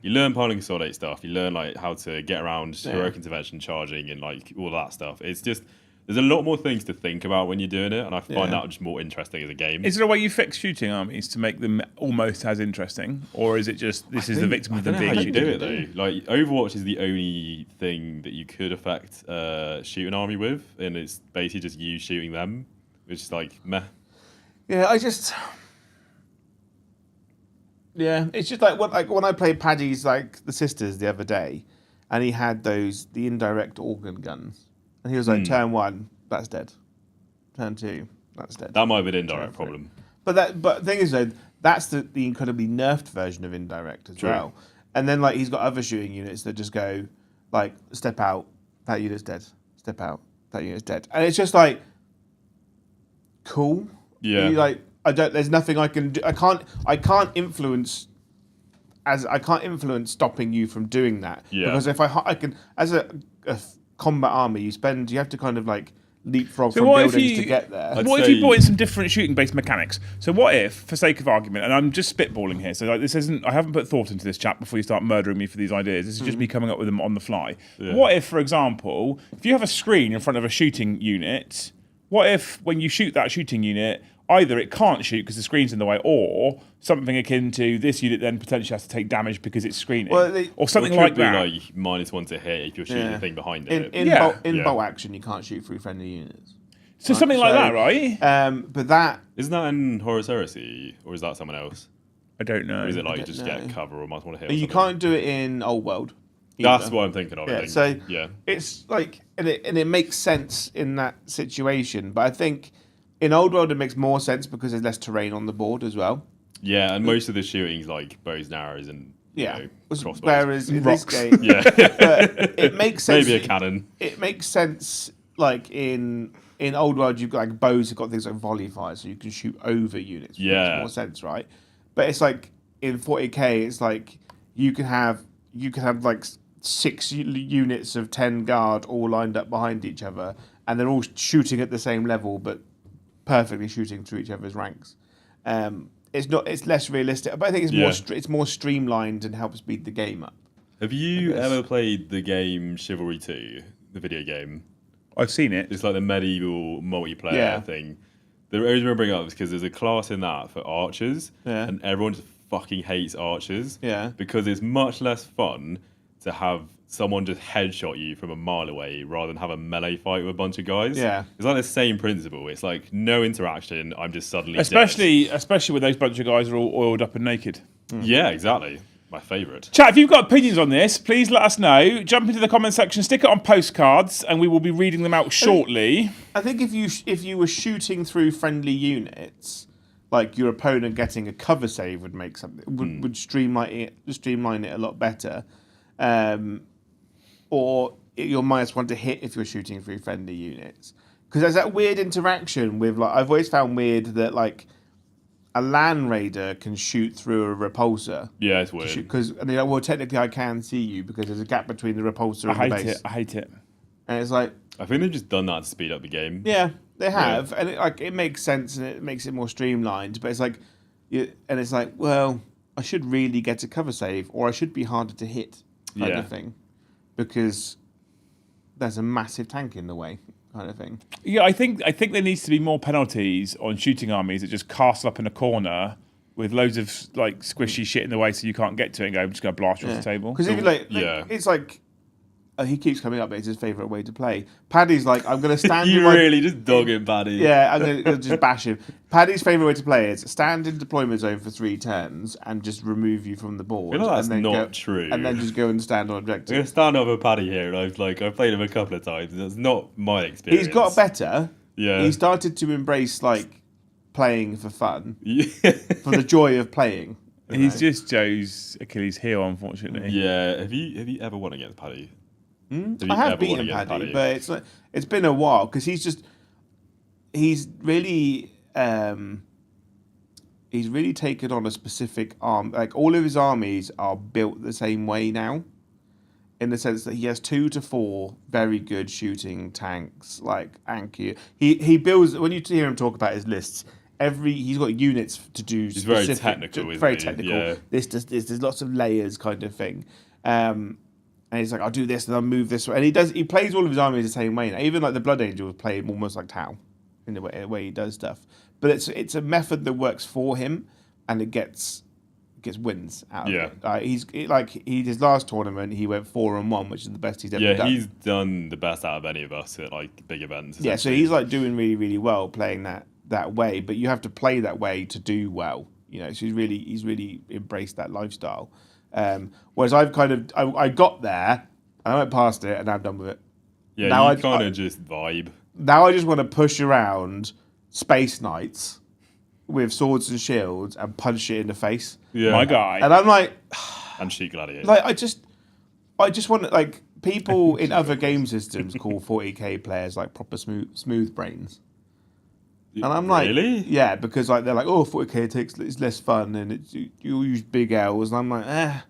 learn pile and consolidate stuff, you learn like how to get around heroic intervention, charging and like all that stuff. It's just there's a lot more things to think about when you're doing it, and I find that just more interesting as a game. Is there a way you fix shooting armies to make them almost as interesting, or is it just this is the victim of them being how you shooting? do it though. Like Overwatch is the only thing that you could affect shoot an army with, and it's basically just you shooting them, which is like meh. Yeah, it's just like when I played Paddy's like the sisters the other day, and he had the indirect organ guns, and he was like, turn 1, that's dead. Turn 2, that's dead. That might have been an indirect problem. But the thing is though, that's the incredibly nerfed version of indirect as well. And then like he's got other shooting units that just go like step out, that unit's dead. Step out, that unit's dead. And it's just like cool. Yeah. Like there's nothing I can do. I can't influence I can't influence stopping you from doing that. Yeah. Because if I can, as a combat army, you have to kind of like leapfrog So from what if buildings to you- get there. I'd What if say- you brought in some different shooting-based mechanics? So what if, for sake of argument, and I'm just spitballing here, so like this isn't, I haven't put thought into this chat before you start murdering me for these ideas. This is just me coming up with them on the fly. Yeah. What if, for example, if you have a screen in front of a shooting unit, what if when you shoot that shooting unit, either it can't shoot because the screen's in the way, or something akin to this unit then potentially has to take damage because it's screening, or something It could like be that. like -1 to hit if you're shooting the thing behind it. In Yeah. bolt action, you can't shoot through friendly units. So something like that, right? But that Isn't that in Horus Heresy, or is that someone else? I don't know. Or is it like don't just know. get cover or might want to hit? Or you something? can't do it in Old World. That's either. what I'm thinking of. I Yeah, think. so yeah, it's like, and it makes sense in that situation. But I think in Old World it makes more sense because there's less terrain on the board as well. yeah, and most of the shooting's like bows and arrows and Yeah. crossbows. Whereas in Rocks. this game, Yeah, but it makes sense. maybe a cannon. It makes sense. Like in Old World, you've got like bows. You've got things like volley fire, so you can shoot over units. Which Yeah. makes more sense, right? But it's like in 40k, it's like you can have like 6 units of 10 guard all lined up behind each other, and they're all shooting at the same level, but perfectly shooting through each other's ranks. It's less realistic, but I think it's more streamlined and helps speed the game up. Have you ever played the game Chivalry 2, the video game? I've seen it. It's like the medieval multiplayer thing. The reason I bring it up is because there's a class in that for archers, and everyone just fucking hates archers. Yeah. Because it's much less fun to have someone just headshot you from a mile away rather than have a melee fight with a bunch of guys. Yeah. It's like the same principle. It's like no interaction. I'm just suddenly Especially when those bunch of guys are all oiled up and naked. dead. Yeah, exactly. My favourite. Chat, if you've got opinions on this, please let us know. Jump into the comment section, stick it on postcards, and we will be reading them out shortly. I think if you were shooting through friendly units, like your opponent getting a cover save would make something would streamline it a lot better. Or you're -1 to hit if you're shooting through friendly units, because there's that weird interaction with, like, I've always found weird that like a land raider can shoot through a repulsor. Yeah, it's weird. Because well, technically I can see you because there's a gap between the repulsor and the base. I hate it. And it's like, I think they've just done that to speed up the game. yeah, they have, and it makes sense and it makes it more streamlined. But it's like, well, I should really get a cover save, or I should be harder to hit, kind of thing, because there's a massive tank in the way, kind of thing. Yeah, I think there needs to be more penalties on shooting armies that just castle up in a corner with loads of like squishy shit in the way, so you can't get to it and go, I'm just going to blast you off the table. Because if you it's like. He keeps coming up, but it's his favourite way to play. Paddy's like, I'm going to stand You in my... really just dog him, Paddy. Yeah, I'm going to just bash him. Paddy's favourite way to play is stand in deployment zone for 3 turns and just remove you from the board. I feel like that's and then not true. And then just go and stand on I'm going objective. to stand over Paddy here, and I've played him a couple of times, and that's not my experience. He's got better. Yeah. He started to embrace, like, playing for fun, Yeah. for the joy of playing. He's just Joe's Achilles heel, unfortunately. Yeah. Have you ever won against Paddy? I have beaten Paddy, but it's been a while because he's really taken on a specific arm. Like, all of his armies are built the same way now, in the sense that he has 2 to 4 very good shooting tanks, like Anki. He builds, when you hear him talk about his lists, he's got units to do. He's very technical, isn't very he? technical. Yeah. This does this. There's lots of layers, kind of thing. And he's like, I'll do this and I'll move this way. And he plays all of his armies the same way now. Even like the Blood Angels play him almost like Tau in the way he does stuff. But it's a method that works for him, and it gets wins out of it. His last tournament, he went 4-1, which is the best he's ever done. Yeah, he's done the best out of any of us at like big events. Yeah, so he's like doing really, really well playing that way. But you have to play that way to do well. You know, so he's really embraced that lifestyle. Whereas I've I got there and I went past it and I'm done with it. Yeah, now you kind of just vibe. Now I just want to push around Space Knights with swords and shields and punch it in the face. Yeah, My guy. And I'm like, and shoot gladiators. like I just want to, like, people in other game systems call 40k players like proper smooth brains. And I'm like, really? yeah, because like they're like, oh, 40k it's less fun and you use big L's, and I'm like,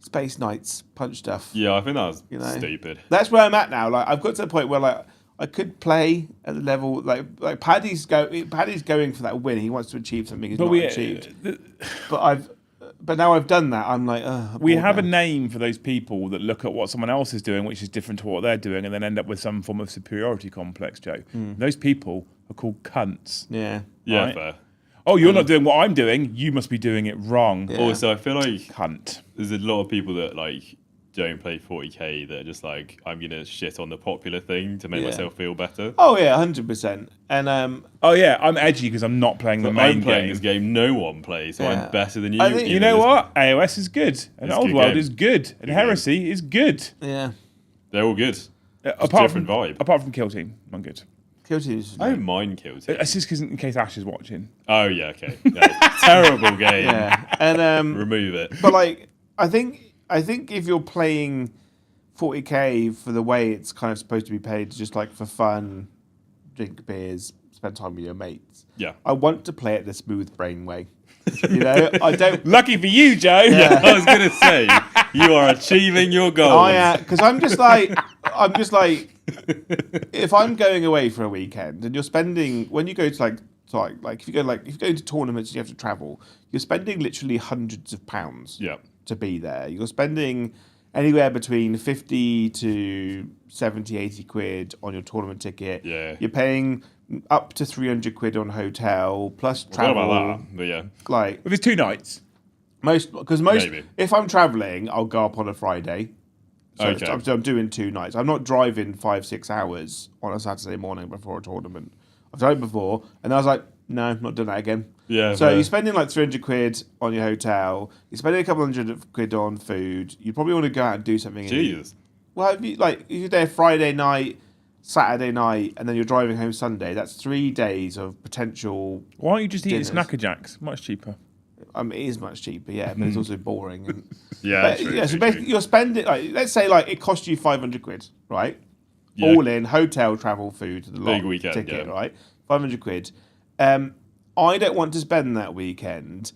Space Knights, punch stuff. Yeah, I think that's You know? stupid. That's where I'm at now. Like I've got to the point where like I could play at the level like Paddy's going for that win. He wants to achieve something he's not achieved. But now I've done that. I'm like, we have a name for those people that look at what someone else is doing, which is different to what they're doing, and then end up with some form of superiority complex, Joe. Those people are called cunts. Yeah. Yeah, Right? fair. Oh, you're not doing what I'm doing. You must be doing it wrong. Yeah. Also, I feel like Cunt. there's a lot of people that like don't play 40k that are just like, I'm gonna shit on the popular thing to make myself feel better. Oh yeah, 100%. And Oh yeah, I'm edgy because I'm not playing the But main I'm playing game. this game no one plays, so Yeah. I'm better than you. I think- You know what? AOS is good, and It's a Old good World game. is good, and Good Heresy is good. yeah, They're all good. Apart different vibe. Apart from Kill Team, I'm good. Kill Team's I don't mind Kill Team. It's just because in case Ash is watching. Oh yeah, okay. Yeah. Terrible game. yeah. And Remove it. but like I think if you're playing 40k for the way it's kind of supposed to be played, just like for fun, drink beers, spend time with your mates. Yeah. I want to play it the smooth brain way. You know, I don't. Lucky for you, Joe. Yeah, I was gonna say you are achieving your goals. Because I'm just like, if I'm going away for a weekend and you're spending, when you go to if you go to tournaments and you have to travel, you're spending literally hundreds of pounds Yeah. to be there. You're spending anywhere between 50 to 70, 80 quid on your tournament ticket. Yeah. You're paying up to 300 quid on hotel plus What travel. about that? But yeah. Like If it's 2 nights, most Maybe. if I'm traveling, I'll go up on a Friday. So Okay. I'm doing 2 nights. I'm not driving 5-6 hours on a Saturday morning before a tournament. I've done it before, and I was like, no, not doing that again. Yeah. So fair. you're spending like 300 quid on your hotel. You're spending a couple hundred quid on food. You probably want to go out and do something. Jesus. Well, if you're there Friday night, Saturday night, and then you're driving home Sunday, that's 3 days of potential. why don't you just eat at Dinners. Snacker Jacks? Much cheaper. It is much cheaper, yeah, but it's also boring. And, Yeah. but, True, yeah, so true, basically true. you're spending let's say it cost you 500 quid, right? Yeah. All in hotel, travel, food, the lot, Big weekend, ticket, yeah. right? 500 quid. I don't want to spend that weekend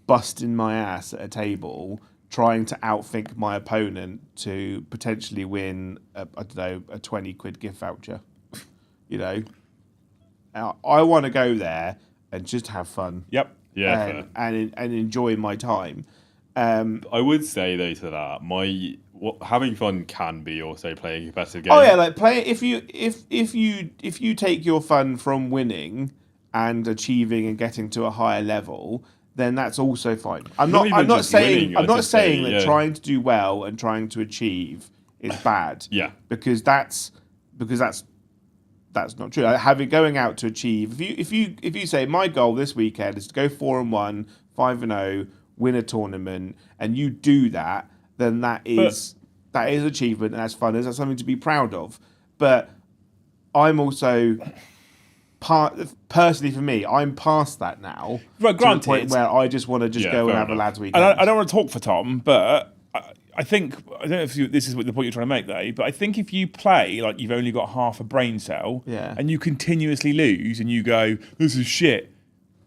busting my ass at a table trying to outthink my opponent to potentially win a 20 quid gift voucher. You know, I want to go there and just have fun. Yep. Yeah. fair. and enjoy my time. I would say though to that, having fun can be also playing a competitive game. Oh yeah, like play if you take your fun from winning and achieving and getting to a higher level, then that's also fine. I'm Not not even just saying winning, I'd just say, that yeah. trying to do well and trying to achieve is bad. Yeah. because that's not true. Like, going out to achieve. If you say my goal this weekend is to go 4-1, 5-0, win a tournament, and you do that, then that is achievement and that's fun. That's something to be proud of. But I'm also personally for me, I'm past that now. Right, to granted. the point where I just want to just Yeah, go and fair have a enough. lads weekend. And I don't want to talk for Tom, but I think, I don't know if this is the point you're trying to make, though, but I think if you play like you've only got half a brain cell Yeah. and you continuously lose and you go, this is shit,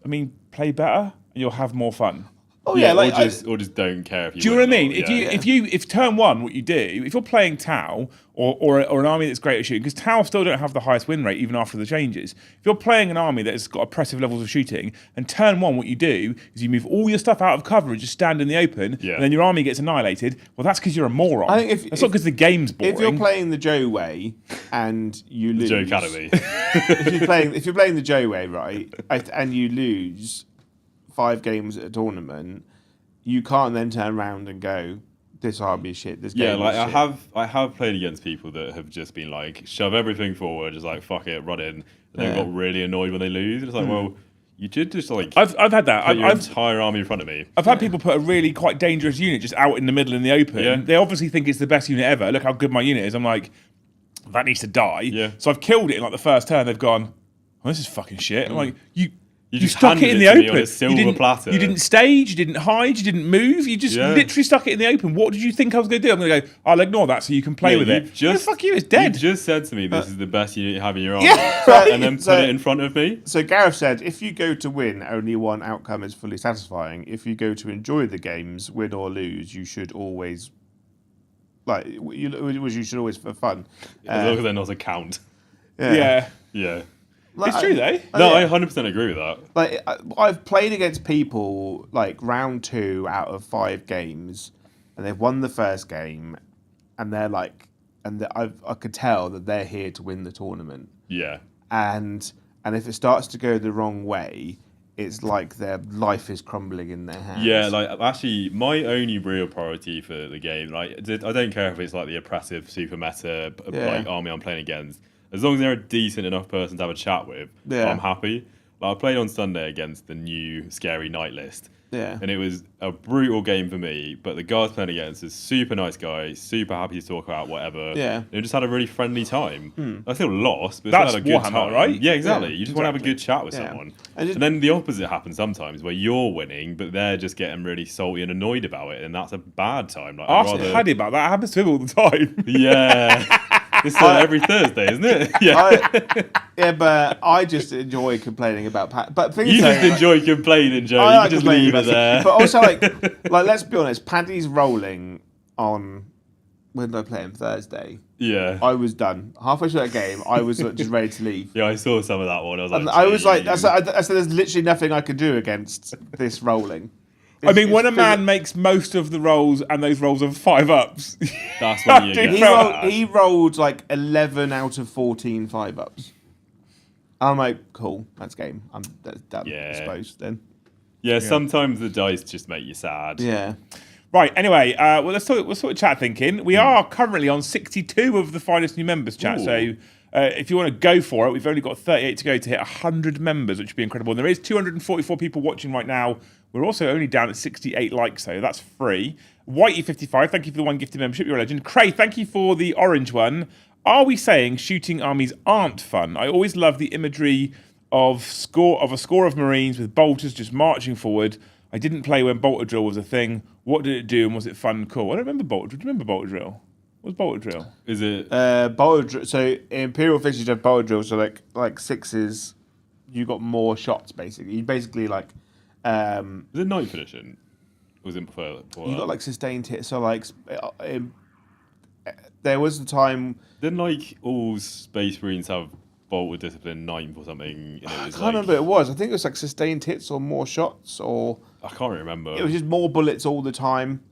I mean, play better and you'll have more fun. Oh yeah, like or just don't care if you. Do you know what I win or mean? not. If turn one, what you do, if you're playing Tau or an army that's great at shooting, because Tau still don't have the highest win rate even after the changes. If you're playing an army that's got oppressive levels of shooting, and turn one, what you do is you move all your stuff out of cover and just stand in the open, Yeah. and then your army gets annihilated. Well, that's because you're a moron. I think that's not because the game's boring. if you're playing the Joe way and you lose, Joe Academy. if you're playing the Joe way, right, and you lose 5 games at a tournament, you can't then turn around and go, "This army is shit." This Yeah, game like is I shit. have played against people that have just been like, shove everything forward, just like fuck it, run in. And then got really annoyed when they lose. It's like, well, you did just like I've had that. put your I've entire army in front of me. I've had people put a really quite dangerous unit just out in the middle in the open. Yeah. They obviously think it's the best unit ever. Look how good my unit is. I'm like, that needs to die. Yeah. So I've killed it in like the first turn. They've gone, oh, this is fucking shit. I'm like, you You stuck it in the open. On a silver platter. You didn't stage, you didn't hide, you didn't move. You just literally stuck it in the open. What did you think I was going to do? I'm going to go, I'll ignore that so you can play with it. Fuck you, it's dead. You just said to me, this is the best unit you have in your army. Yeah, and then put it in front of me. So Gareth said, if you go to win, only one outcome is fully satisfying. If you go to enjoy the games, win or lose, you should always... you should always for fun. As long as they're not a count. Yeah. Like, it's true though. No, I 100% agree with that. Like I've played against people like round 2 out of 5 games, and they've won the first game, and they're like, I could tell that they're here to win the tournament. Yeah. And if it starts to go the wrong way, it's like their life is crumbling in their hands. Yeah, like actually, my only real priority for the game, like I don't care if it's like the oppressive super meta like army I'm playing against. As long as they're a decent enough person to have a chat with, I'm happy. Like I played on Sunday against the new scary night list. Yeah. And it was a brutal game for me, but the guys playing against is super nice guy, super happy to talk about whatever. Yeah. They just had a really friendly time. I still lost, but That's still had a good Warhammer, time. right? Yeah, exactly. Yeah, you just want to have a good chat with someone. And then the opposite happens sometimes where you're winning, but they're just getting really salty and annoyed about it, and that's a bad time. Like, Ask Paddy about that. It happens to him all the time. Yeah. It's every Thursday, isn't it? Yeah. But I just enjoy complaining about Pat. But you just enjoy complaining, Joe. You can just leave it there. But also, like, let's be honest. Paddy's rolling on. When did I play him? Thursday. Yeah. I was done halfway through that game. I was just ready to leave. Yeah, I saw some of that one. I was like, I said, there's literally nothing I could do against this rolling. I mean, when a man makes most of the rolls and those rolls are 5-ups, that's when you get he rolled like 11 out of 14 5-ups. I'm like, cool, that's game. That's done, I suppose, then. Yeah, sometimes the dice just make you sad. Yeah. Right, anyway, well, let's sort of chat thinking. We are currently on 62 of the finest new members chat, so if you want to go for it, we've only got 38 to go to hit 100 members, which would be incredible. And there is 244 people watching right now. We're also only down at 68 likes, so that's free. Whitey55, thank you for the 1 gifted membership. You're a legend. Cray, thank you for the orange one. Are we saying shooting armies aren't fun? I always love the imagery of a score of Marines with bolters just marching forward. I didn't play when bolter drill was a thing. What did it do, and was it fun and cool? I don't remember bolter drill. Do you remember bolter drill? What's bolter drill? Is it bolter drill? So in Imperial Fixtures, you have bolter drill. So like 6s, you got more shots basically. You basically like. Was it 9th edition? Or was it before you got like sustained hits. So like, there was a time. Didn't like all Space Marines have bolt with discipline 9th or something? I can't remember what it was. I think it was like sustained hits or more shots, or I can't remember. It was just more bullets all the time.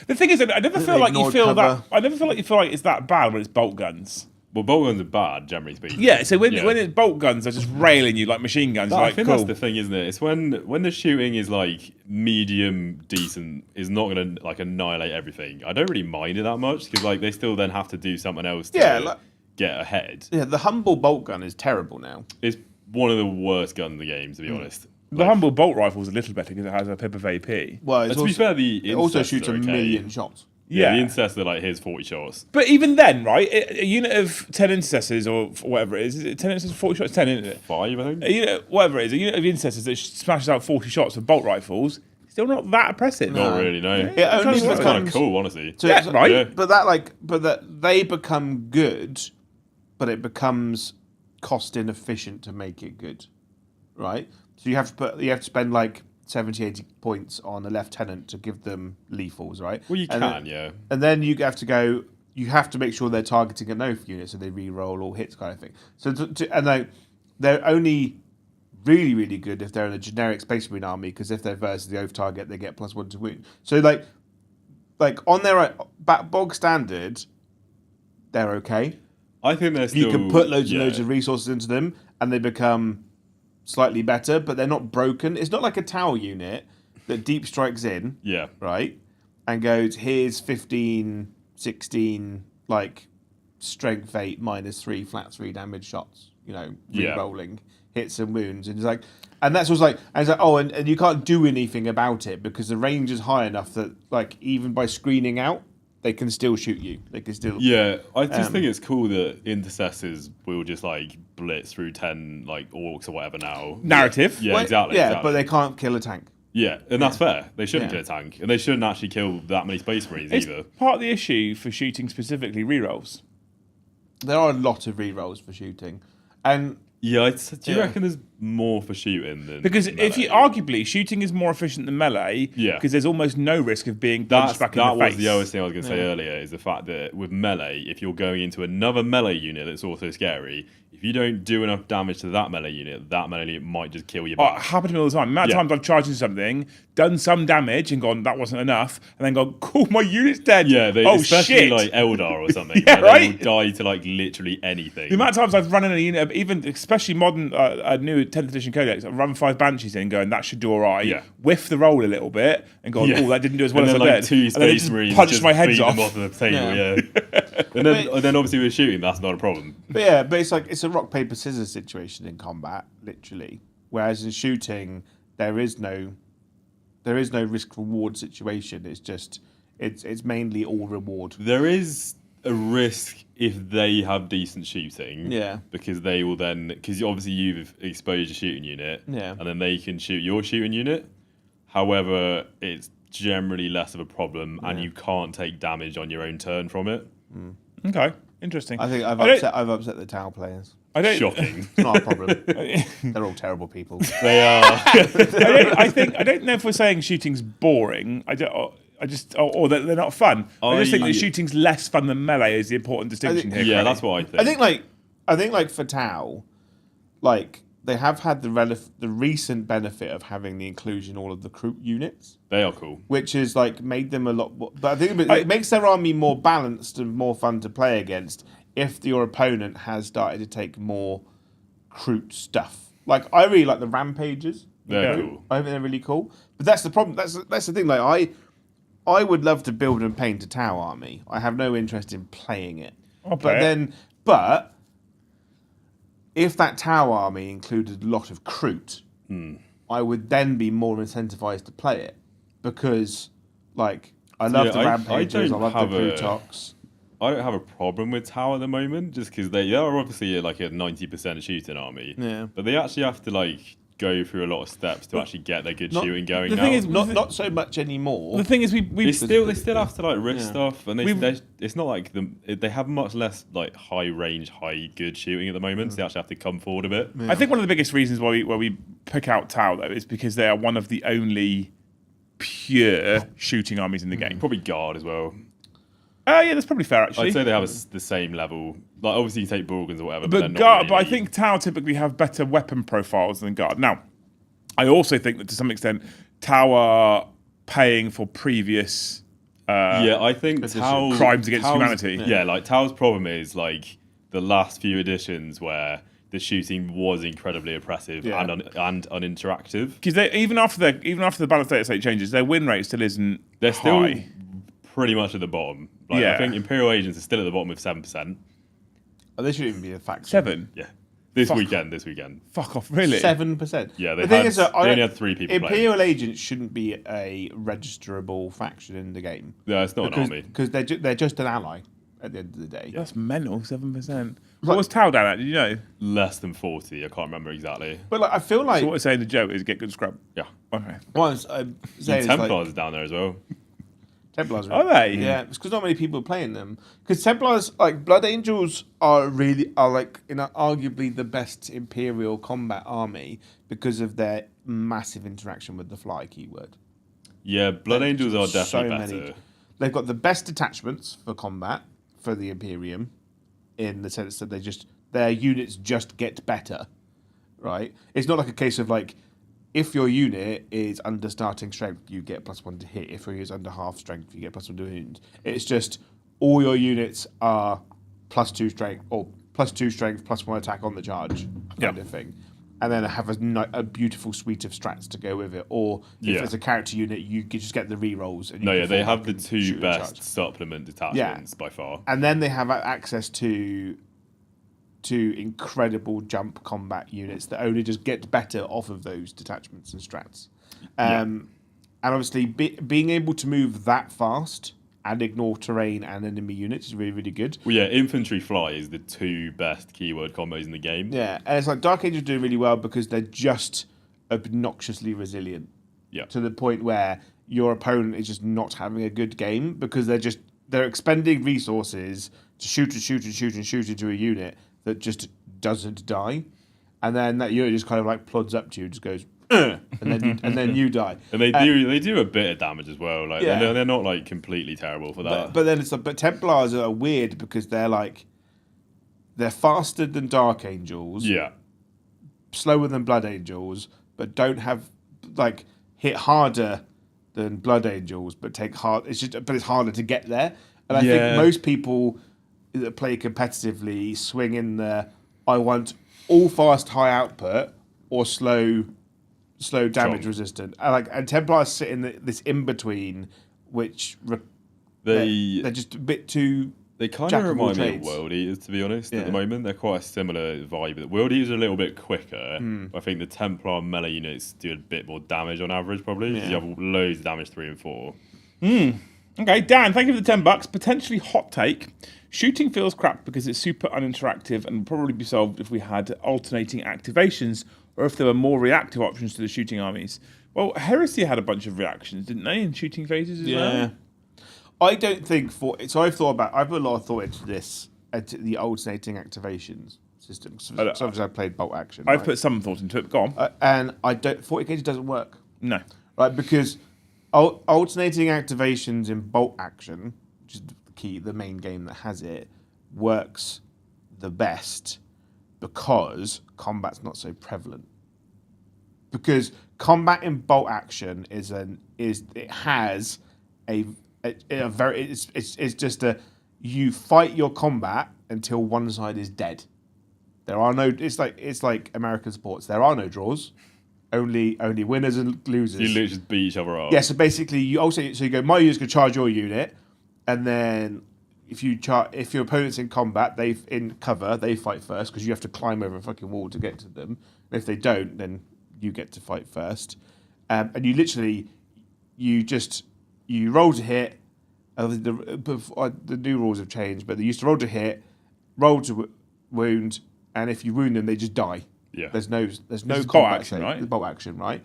The thing is, I never feel like you feel that. I never feel like you feel like it's that bad when it's bolt guns. Well, bolt guns are bad, generally speaking. Yeah, so when it's bolt guns, they're just railing you like machine guns. I think that's the thing, isn't it? It's when the shooting is like medium decent, is not going to like annihilate everything. I don't really mind it that much because like they still then have to do something else to get ahead. Yeah, the humble bolt gun is terrible now. It's one of the worst guns in the game, to be honest. The humble bolt rifle is a little better because it has a pip of AP. Well, to be fair, it also shoots a million shots. Yeah, the intercessors are like, here's 40 shots. But even then, right, a unit of 10 intercessors or whatever it is it 10 intercessors, 40 shots? 10, isn't it? 5, I think. A unit, whatever it is, a unit of intercessors that smashes out 40 shots with bolt rifles, still not that impressive. Not really, no. It's kind of cool, honestly. So right? Yeah. But that they become good, but it becomes cost inefficient to make it good, right? So you have to spend like 70, 80 points on a lieutenant to give them lethals, right? Well, you can, yeah. And then you have to make sure they're targeting an oath unit so they re-roll all hits kind of thing. So they're only really, really good if they're in a generic Space Marine army, because if they're versus the oath target, they get +1 to wound. So like on their bog standard, they're okay. I think they're still... You can put loads and loads of resources into them and they become slightly better, but they're not broken. It's not like a tower unit that deep strikes in, right, and goes, here's 15, 16, like, strength 8 -3, flat 3 damage shots, re-rolling hits and wounds. And it's like, and that's what's like, and it's like, oh, and you can't do anything about it because the range is high enough that, like, even by screening out, they can still shoot you. They can still. Yeah, I just think it's cool that intercessors will just like blitz through 10 like orcs or whatever now. Narrative. Yeah, Well, exactly. Yeah, exactly. but they can't kill a tank. Yeah, and that's fair. They shouldn't Yeah. kill a tank, and they shouldn't actually kill that many Space Marines It's either. part of the issue for shooting specifically rerolls. There are a lot of rerolls for shooting, and Yeah, do you Yeah. reckon there's more for shooting than Because if you melee? arguably shooting is more efficient than melee, Yeah. because there's almost no risk of being punched back in that the was face. the other thing I was going to say earlier is the fact that with melee, if you're going into another melee unit that's also scary, if you don't do enough damage to that melee unit might just kill you Oh, it back. happened to me all the time. The amount of Yeah. times I've charged into something, done some damage, and gone, that wasn't enough, and then gone, cool, my unit's dead. Yeah, oh especially shit. like Eldar or something. Yeah, where they right? will die to like literally anything. The amount of times I've run in a unit, even especially modern, new 10th edition codex, I've run 5 banshees in, going that should do all right. Yeah. Whiff the roll a little bit, and gone, Yeah. oh, that didn't do as well and as then I like did. 2 And then they Space just Marines punch just my heads beat off. them off the table. Yeah. Yeah, and then obviously with shooting, that's not a problem. but it's like it's a rock paper scissors situation in combat, literally. Whereas in shooting, there is no risk reward situation. It's just it's mainly all reward. There is a risk if they have decent shooting. Yeah. Because they will then, because obviously you've exposed your shooting unit. Yeah. And then they can shoot your shooting unit. However, it's generally less of a problem, and you can't take damage on your own turn from it. Okay, interesting. I think I've I don't- upset the Tau players. I don't, Shocking. It's not a problem. They're all terrible people. They are. I don't know if we're saying shooting's boring. I just or that they're not fun. I just think that shooting's less fun than melee is the important distinction here. Yeah, Craig. that's what I think. I think like for Tau, like they have had the recent benefit of having the inclusion of all of the crew units, They are cool. which has like made them a lot more, but I think it makes their army more balanced and more fun to play against if your opponent has started to take more Kroot stuff. Like I really like the rampages. They're cool. I think they're really cool. But that's the problem. That's the thing. Like I would love to build and paint a Tau army. I have no interest in playing it. I'll play it. But if that Tau army included a lot of Kroot, I would then be more incentivized to play it because, like, I love the rampages. I love the Krootoks. I don't have a problem with Tau at the moment, just because they are obviously like a 90% shooting army. Yeah. But they actually have to like go through a lot of steps to actually get their good shooting going the now. thing is, Not so much anymore. the thing is, we they still have to like risk stuff, and it's not like they have much less like high range, high good shooting at the moment. So they actually have to come forward a bit. I think one of the biggest reasons why we pick out Tau though is because they are one of the only pure shooting armies in the game. Probably guard as well. Yeah, that's probably fair actually. I'd say they have the same level. Like obviously you take Borgans or whatever, But they're not guard, but I really- think Tau typically have better weapon profiles than guard. Now, I also think that to some extent, Tau are paying for previous. I think Tau, crimes against Tau's- humanity. Yeah, like Tau's problem is like the last few editions where the shooting was incredibly oppressive Yeah. and uninteractive. Because even after the balanced data state changes, their win rate still isn't They're still high. pretty much at the bottom. Like, Yeah. I think Imperial Agents are still at the bottom with 7%. They shouldn't even be a faction. 7. Yeah, this Fuck. weekend. Fuck off, really? 7%. Yeah, the thing is that they only had 3 people playing. Imperial Agents shouldn't be a registerable faction in the game. No, it's not an army. Because they're just an ally at the end of the day. That's mental. 7%. What was Tau down at? Did you know? Less than 40. I can't remember exactly. But like, I feel like So what we're saying the joke is get good scrub. Yeah, Okay. once I'm saying Templars is down there as well. Templars Are they? Yeah, it's because not many people are playing them. Because Templars, like Blood Angels, are like arguably the best Imperial combat army because of their massive interaction with the fly keyword. Yeah, Blood Angels are definitely better. They've got the best detachments for combat for the Imperium, in the sense that their units just get better, right? It's not like a case of like, if your unit is under starting strength, you get +1 to hit. If your unit is under half strength, you get +1 to wound. It's just all your units are +2 strength or +2 strength, +1 attack on the charge kind of thing. And then have a beautiful suite of strats to go with it. Or if it's a character unit, you can just get the rerolls. And They have the 2 shoot and best charge. supplement detachments by far. And then they have access to incredible jump combat units that only just get better off of those detachments and strats. And obviously, being able to move that fast and ignore terrain and enemy units is really, really good. Well, yeah, infantry fly is the 2 best keyword combos in the game. Yeah, and it's like Dark Angels do really well because they're just obnoxiously resilient. Yeah. To the point where your opponent is just not having a good game because they're expending resources to shoot into a unit that just doesn't die, and then that unit just kind of like plods up to you, just goes, and then you die. And they do a bit of damage as well. Like they're not like completely terrible for that. But then but Templars are weird because they're faster than Dark Angels, Yeah. slower than Blood Angels, but don't have hit harder than Blood Angels, but take hard. It's harder to get there. And I think most people that play competitively swing in I want all fast high output or slow damage resistant. And Templars sit in this in between, which they're just a bit too. They kind of remind me of World Eaters, to be honest. At the moment, they're quite a similar vibe. World Eaters are a little bit quicker. But I think the Templar melee units do a bit more damage on average, probably. Because you have loads of damage 3 and 4. Okay, Dan, thank you for the $10. Potentially hot take. Shooting feels crap because it's super uninteractive and would probably be solved if we had alternating activations or if there were more reactive options to the shooting armies. Well, Heresy had a bunch of reactions, didn't they, in shooting phases as well? I don't think I've put a lot of thought into this, the alternating activations system. So obviously I played bolt action. I've put some thought into it, but go on. And 40 gauge doesn't work. No. Right, because alternating activations in bolt action, which is the main game that has it, works the best because combat's not so prevalent. Because combat in bolt action it's just you fight your combat until one side is dead. There are no. It's like American sports. There are no draws. Only winners and losers. You literally just beat each other up. Yeah. So basically, you go. My unit's gonna charge your unit, and then if your opponent's in combat, in cover, they fight first because you have to climb over a fucking wall to get to them. And if they don't, then you get to fight first. And you literally, you roll to hit. The new rules have changed, but they used to roll to hit, roll to wound, and if you wound them, they just die. Yeah. There's no combat bolt action, right? Bolt action, right?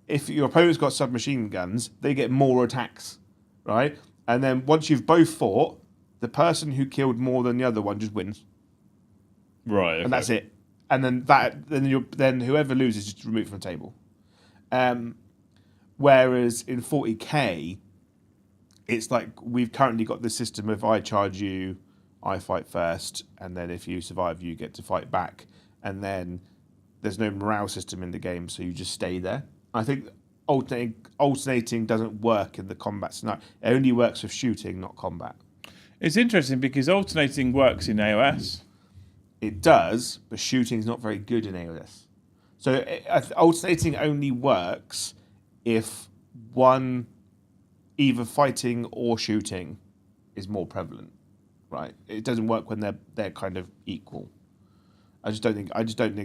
If your opponent's got submachine guns, they get more attacks, right? And then once you've both fought, the person who killed more than the other one just wins. Right. Okay. And that's it. And then whoever loses is just removed from the table. Whereas in 40k, it's like we've currently got this system of I charge you, I fight first, and then if you survive, you get to fight back. And then there's no morale system in the game, so you just stay there. I think alternating doesn't work in the combat scenario. It only works with shooting, not combat. It's interesting because alternating works in AOS. It does, but shooting is not very good in AOS. So alternating only works if one, either fighting or shooting, is more prevalent, right? It doesn't work when they're kind of equal. I just don't think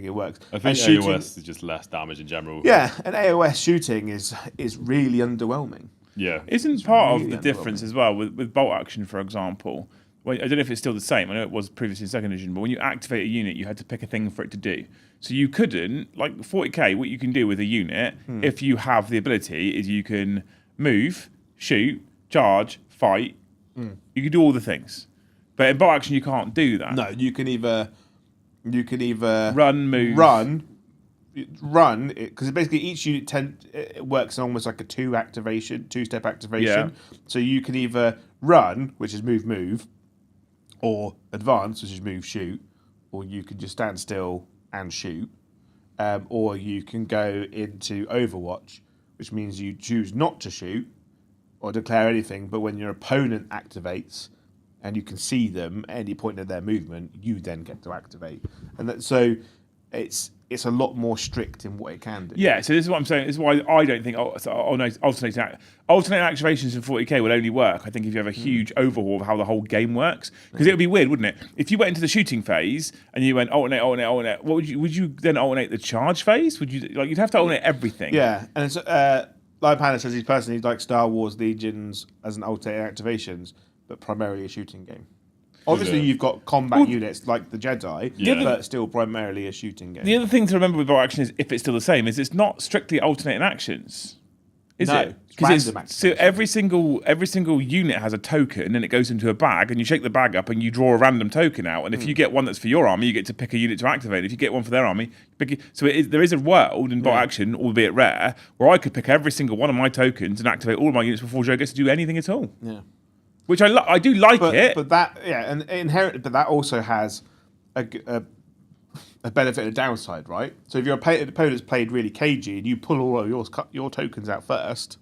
it works. I think AOS is just less damage in general. Yeah, and AOS shooting is really underwhelming. Yeah. Isn't part of the difference as well with bolt action, for example? Well, I don't know if it's still the same. I know it was previously in second edition, but when you activate a unit, you had to pick a thing for it to do. So you couldn't, like 40k, what you can do with a unit, if you have the ability, is you can move, shoot, charge, fight. You can do all the things. But in bolt action, you can't do that. No, you can either run, move, run, because basically each unit it works almost like a two-step activation. Yeah. So you can either run, which is move, or advance, which is move, shoot, or you can just stand still and shoot, or you can go into Overwatch, which means you choose not to shoot or declare anything, but when your opponent activates and you can see them at any point in their movement, you then get to activate. And so it's a lot more strict in what it can do. Yeah, so this is what I'm saying. This is why I don't think alternating activations in 40k would only work, I think, if you have a huge overhaul of how the whole game works. Because it would be weird, wouldn't it? If you went into the shooting phase and you went alternate, what would you then alternate the charge phase? Would you you'd have to alternate everything? Yeah, and it's Lion Panda says he's personally like Star Wars Legions as an alternating activations, but primarily a shooting game. Obviously, you've got combat units like the Jedi, but still primarily a shooting game. The other thing to remember with bolt action is, if it's still the same, is it's not strictly alternating actions. Is it? Because so every single unit has a token, and it goes into a bag, and you shake the bag up, and you draw a random token out. And if you get one that's for your army, you get to pick a unit to activate. If you get one for their army, pick it. So there is a world in bolt action, albeit rare, where I could pick every single one of my tokens and activate all of my units before Joe gets to do anything at all. Yeah. Which I do like it, but that and inherently, but that also has a benefit and a downside, right? So if your opponent's played really cagey and you pull all of your tokens out first,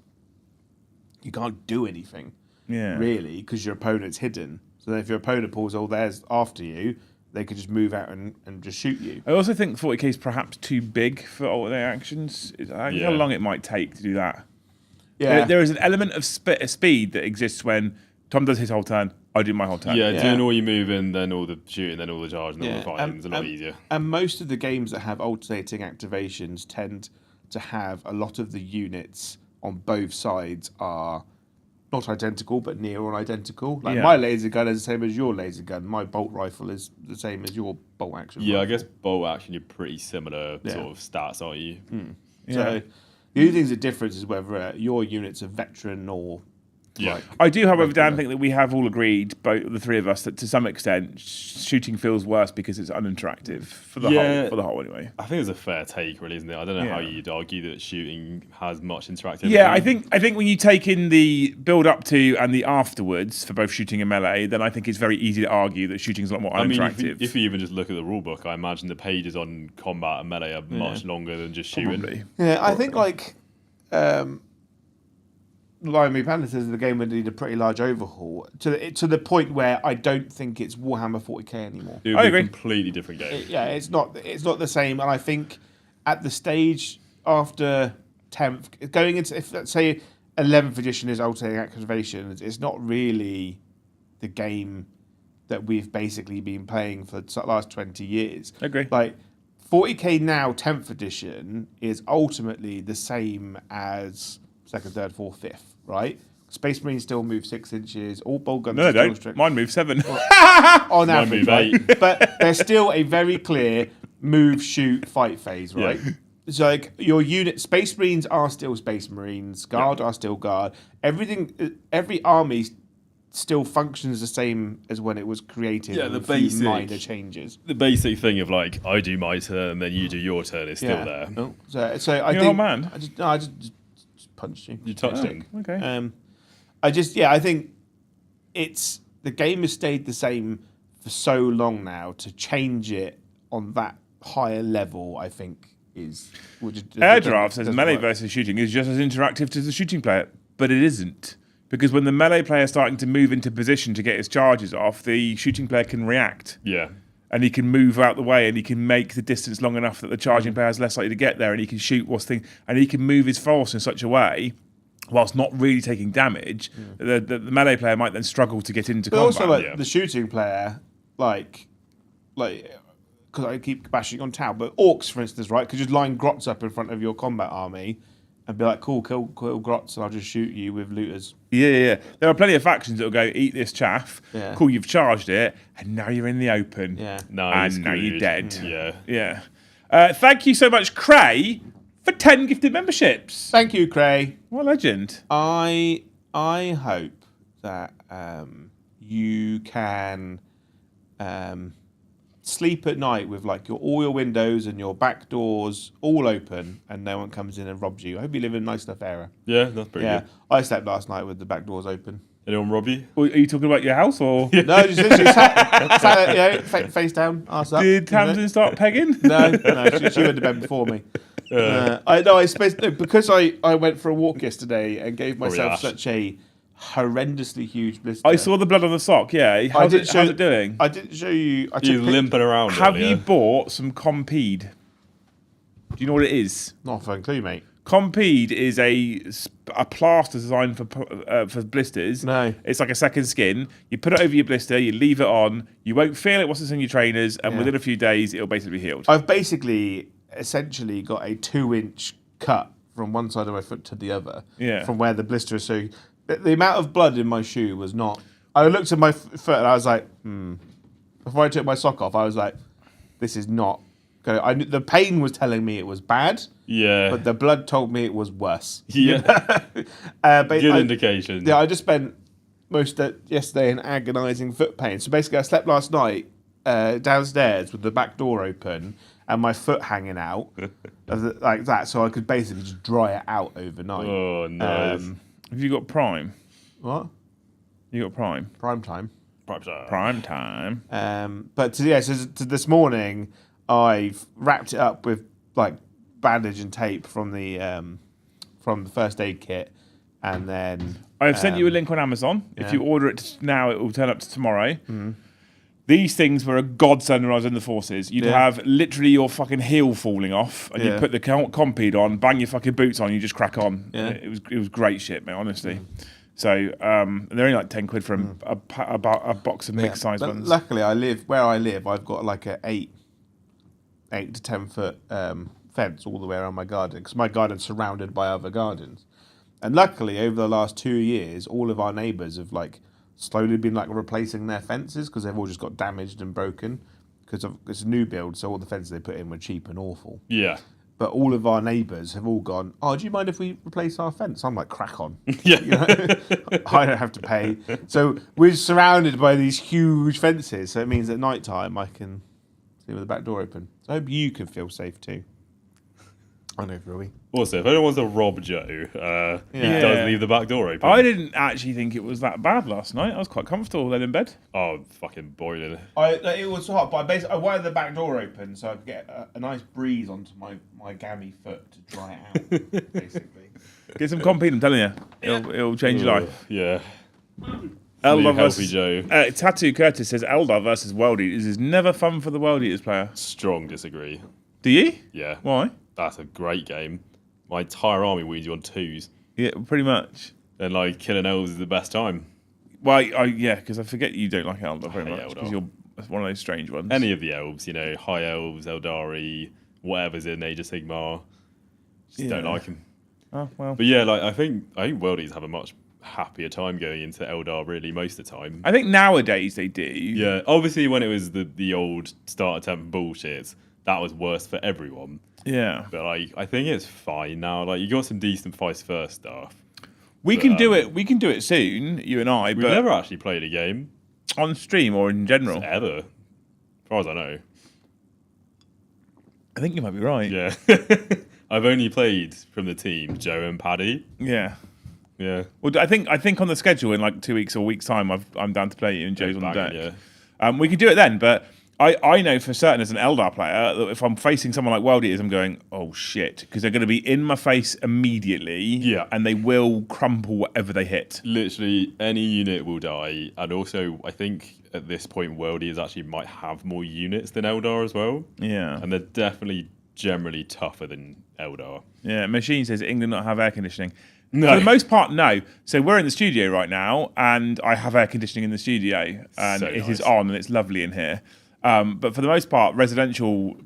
you can't do anything, really, because your opponent's hidden. So then if your opponent pulls all theirs after you, they could just move out and just shoot you. I also think 40k is perhaps too big for all their actions. How long it might take to do that. Yeah, there is an element of speed that exists when Tom does his whole turn, I do my whole turn. Yeah, doing all your moving, then all the shooting, then all the charge, and all the fighting is a lot easier. And most of the games that have alternating activations tend to have a lot of the units on both sides are not identical, but near on identical. Like my laser gun is the same as your laser gun. My bolt rifle is the same as your bolt action rifle. I guess bolt action, you're pretty similar sort of stats, aren't you? So the only thing that difference is whether your unit's a veteran or... Yeah, I do, however, Dan, think that we have all agreed, both the three of us, that to some extent shooting feels worse because it's uninteractive for the whole anyway. I think it's a fair take, really, isn't it? I don't know how you'd argue that shooting has much interactivity. Yeah, I think when you take in the build up to and the afterwards for both shooting and melee, then I think it's very easy to argue that shooting's a lot more uninteractive. If you even just look at the rulebook, I imagine the pages on combat and melee are much longer than just shooting. Probably. Yeah, I think Lion Panda says the game would need a pretty large overhaul to the point where I don't think it's Warhammer 40k anymore. It would be a completely different game. It's not the same, and I think at the stage after 10th, going into, if let's say 11th edition is alternating activations, it's not really the game that we've basically been playing for the last 20 years. I agree. Like 40k now, 10th edition is ultimately the same as 2nd, 3rd, 4th, 5th, right? Space Marines still move 6 inches. All bolt guns No, are they still don't. strict. Mine moves 7. On average, move 8. right? But there's still a very clear move, shoot, fight phase, right? Yeah. It's like your unit, Space Marines are still Space Marines, Guard are still Guard. Every army still functions the same as when it was created. Yeah, the with a few basic minor changes. The basic thing of like, I do my turn and then you do your turn is still there. Oh, so I You're think an old man. I just punched you. You touched him. Okay. I think it's the game has stayed the same for so long now. To change it on that higher level, I think is Air Draft says doesn't melee work. versus shooting is just as interactive as the shooting player, but it isn't. Because when the melee player is starting to move into position to get his charges off, the shooting player can react. Yeah. And he can move out the way, and he can make the distance long enough that the charging player is less likely to get there, and he can shoot and he can move his force in such a way, whilst not really taking damage, the melee player might then struggle to get into combat. Also, the shooting player, like, because I keep bashing on Tau, but orcs, for instance, right, could just line grots up in front of your combat army and be like, cool, kill grots, and I'll just shoot you with looters. Yeah. There are plenty of factions that will go, eat this chaff, cool, you've charged it, and now you're in the open. Yeah. Now you're dead. Yeah. Thank you so much, Cray, for 10 gifted memberships. Thank you, Cray. What a legend. I hope that you can sleep at night with like all your windows and your back doors all open and no one comes in and robs you. I hope you live in a nice enough area. Yeah, that's pretty good. I slept last night with the back doors open. Anyone rob you? Are you talking about your house, or No, just literally sat face down, arse up. did Tamsin start pegging? No, she went to bed before me. Because I went for a walk yesterday and gave myself such a horrendously huge blister. I saw the blood on the sock, yeah. How's it doing? I didn't show you. You're limping around. Have you bought some Compede? Do you know what it is? Not for a clue, mate. Compede is a plaster designed for blisters. No. It's like a second skin. You put it over your blister, you leave it on, you won't feel it once it's in your trainers, and within a few days, it'll basically be healed. I've basically essentially got a 2-inch cut from one side of my foot to the other. Yeah. From where the blister is so. The amount of blood in my shoe was not. I looked at my foot and I was like, Before I took my sock off, I was like, this is not. The pain was telling me it was bad. Yeah. But the blood told me it was worse. Yeah. Good indication. Yeah, I just spent most of yesterday in agonising foot pain. So basically, I slept last night downstairs with the back door open and my foot hanging out like that, so I could basically just dry it out overnight. Oh, nice. Have you got Prime? What? You got Prime? Prime time. Prime time. But so this morning, I've wrapped it up with like bandage and tape from the first aid kit, and then I've sent you a link on Amazon. If you order it now, it will turn up to tomorrow. Mm-hmm. These things were a godsend when I was in the forces. You'd have literally your fucking heel falling off, and you put the compede on, bang your fucking boots on, you just crack on. Yeah. It was great shit, mate. Honestly. So they're only like £10 for a box of mixed size ones. Luckily, where I live. I've got like a 8 to 10 foot fence all the way around my garden, because my garden's surrounded by other gardens. And luckily, over the last 2 years, all of our neighbours have like slowly been like replacing their fences, because they've all just got damaged and broken because it's a new build, so all the fences they put in were cheap and awful. Yeah. But all of our neighbours have all gone, do you mind if we replace our fence? I'm like, crack on. Yeah. You know? I don't have to pay. So we're surrounded by these huge fences, so it means at night time I can see with the back door open. So I hope you can feel safe too. I know, Rui. Also, if anyone wants to rob Joe, he does leave the back door open. I didn't actually think it was that bad last night. I was quite comfortable then in bed. Oh, fucking boiling. It was hot, but I wanted the back door open so I could get a nice breeze onto my gammy foot to dry it out, basically. Get some compete, I'm telling you. It'll change your life. Yeah. Eldar Healthy Joe. Tattoo Curtis says Eldar versus World Eaters is never fun for the World Eaters player. Strong disagree. Do you? Yeah. Why? That's a great game. My entire army wins you on 2s. Yeah, pretty much. And like killing elves is the best time. Well, because I forget you don't like Eldar very hate much, Eldar. because you're one of those strange ones. Any of the elves, high elves, Eldari, whatever's in Age of Sigmar, just don't like them. Oh well. But yeah, I think World Eaters have a much happier time going into Eldar really most of the time. I think nowadays they do. Yeah, obviously when it was the old starter temp bullshit, that was worse for everyone. Yeah. But I think it's fine now. You got some decent vice first stuff. We can do it. We can do it soon, you and I. We've but never actually played a game on stream or in general. Ever, as far as I know. I think you might be right. Yeah. I've only played from the team Joe and Paddy. Yeah. Yeah. Well, I think on the schedule in like 2 weeks or a week's time, I'm down to play you and Joe's on the deck. Yeah. We could do it then, but I know for certain as an Eldar player that if I'm facing someone like World Eaters, I'm going, oh shit, because they're going to be in my face immediately. Yeah. And they will crumple whatever they hit. Literally any unit will die. And also, I think at this point, World Eaters actually might have more units than Eldar as well. Yeah. And they're definitely generally tougher than Eldar. Yeah. Machine says England not have air conditioning. No. For the most part, no. So we're in the studio right now, and I have air conditioning in the studio, and So it nice. is on, and it's lovely in here. But for the most part, residential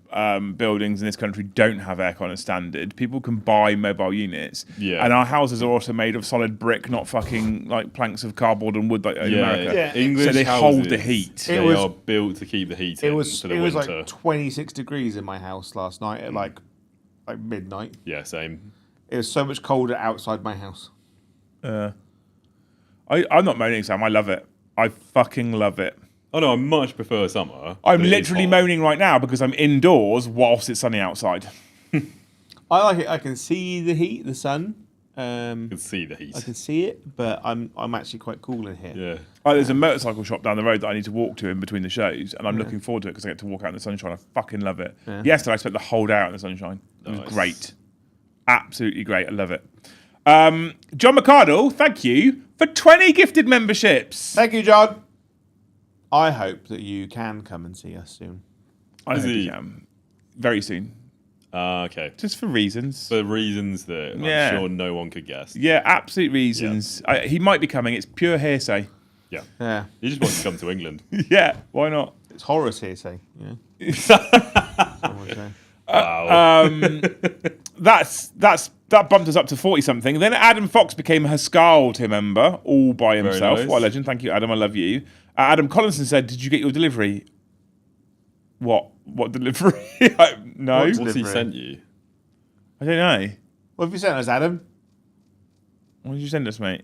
buildings in this country don't have aircon as standard. People can buy mobile units. Yeah. And our houses are also made of solid brick, not fucking like planks of cardboard and wood like in America. Yeah. English So they houses, hold the heat. They are built to keep the heat in for the It was winter. like 26 degrees in my house last night at like midnight. Yeah, same. It was so much colder outside my house. I'm not moaning, Sam. I love it. I fucking love it. Oh no, I much prefer summer. I'm but it is literally hot. moaning right now because I'm indoors whilst it's sunny outside. I like it. I can see the heat, the sun. You can see the heat. I can see it, but I'm actually quite cool in here. Yeah. There's a motorcycle shop down the road that I need to walk to in between the shows, and I'm looking forward to it because I get to walk out in the sunshine. I fucking love it. Yeah. Yesterday, I spent the whole day out in the sunshine. It was Nice. great. Absolutely great. I love it. John McCardle, thank you for 20 gifted memberships. Thank you, John. I hope that you can come and see us soon. I Is hope he? you can. Very soon. Okay. Just for reasons. For reasons that Yeah. I'm sure no one could guess. Yeah, absolute reasons. He might be coming. It's pure hearsay. Yeah. Yeah, He just wants to come to England. Yeah, why not? it's Horace hearsay. Yeah. Wow. that bumped us up to 40 something. Then Adam Fox became a Haskell team member all by himself. nice. What a legend! Thank you, Adam. I love you. Adam Collinson said, "Did you get your delivery?" What delivery? No. What What's he delivery? sent you? I don't know. What have you sent us, Adam? What did you send us, mate?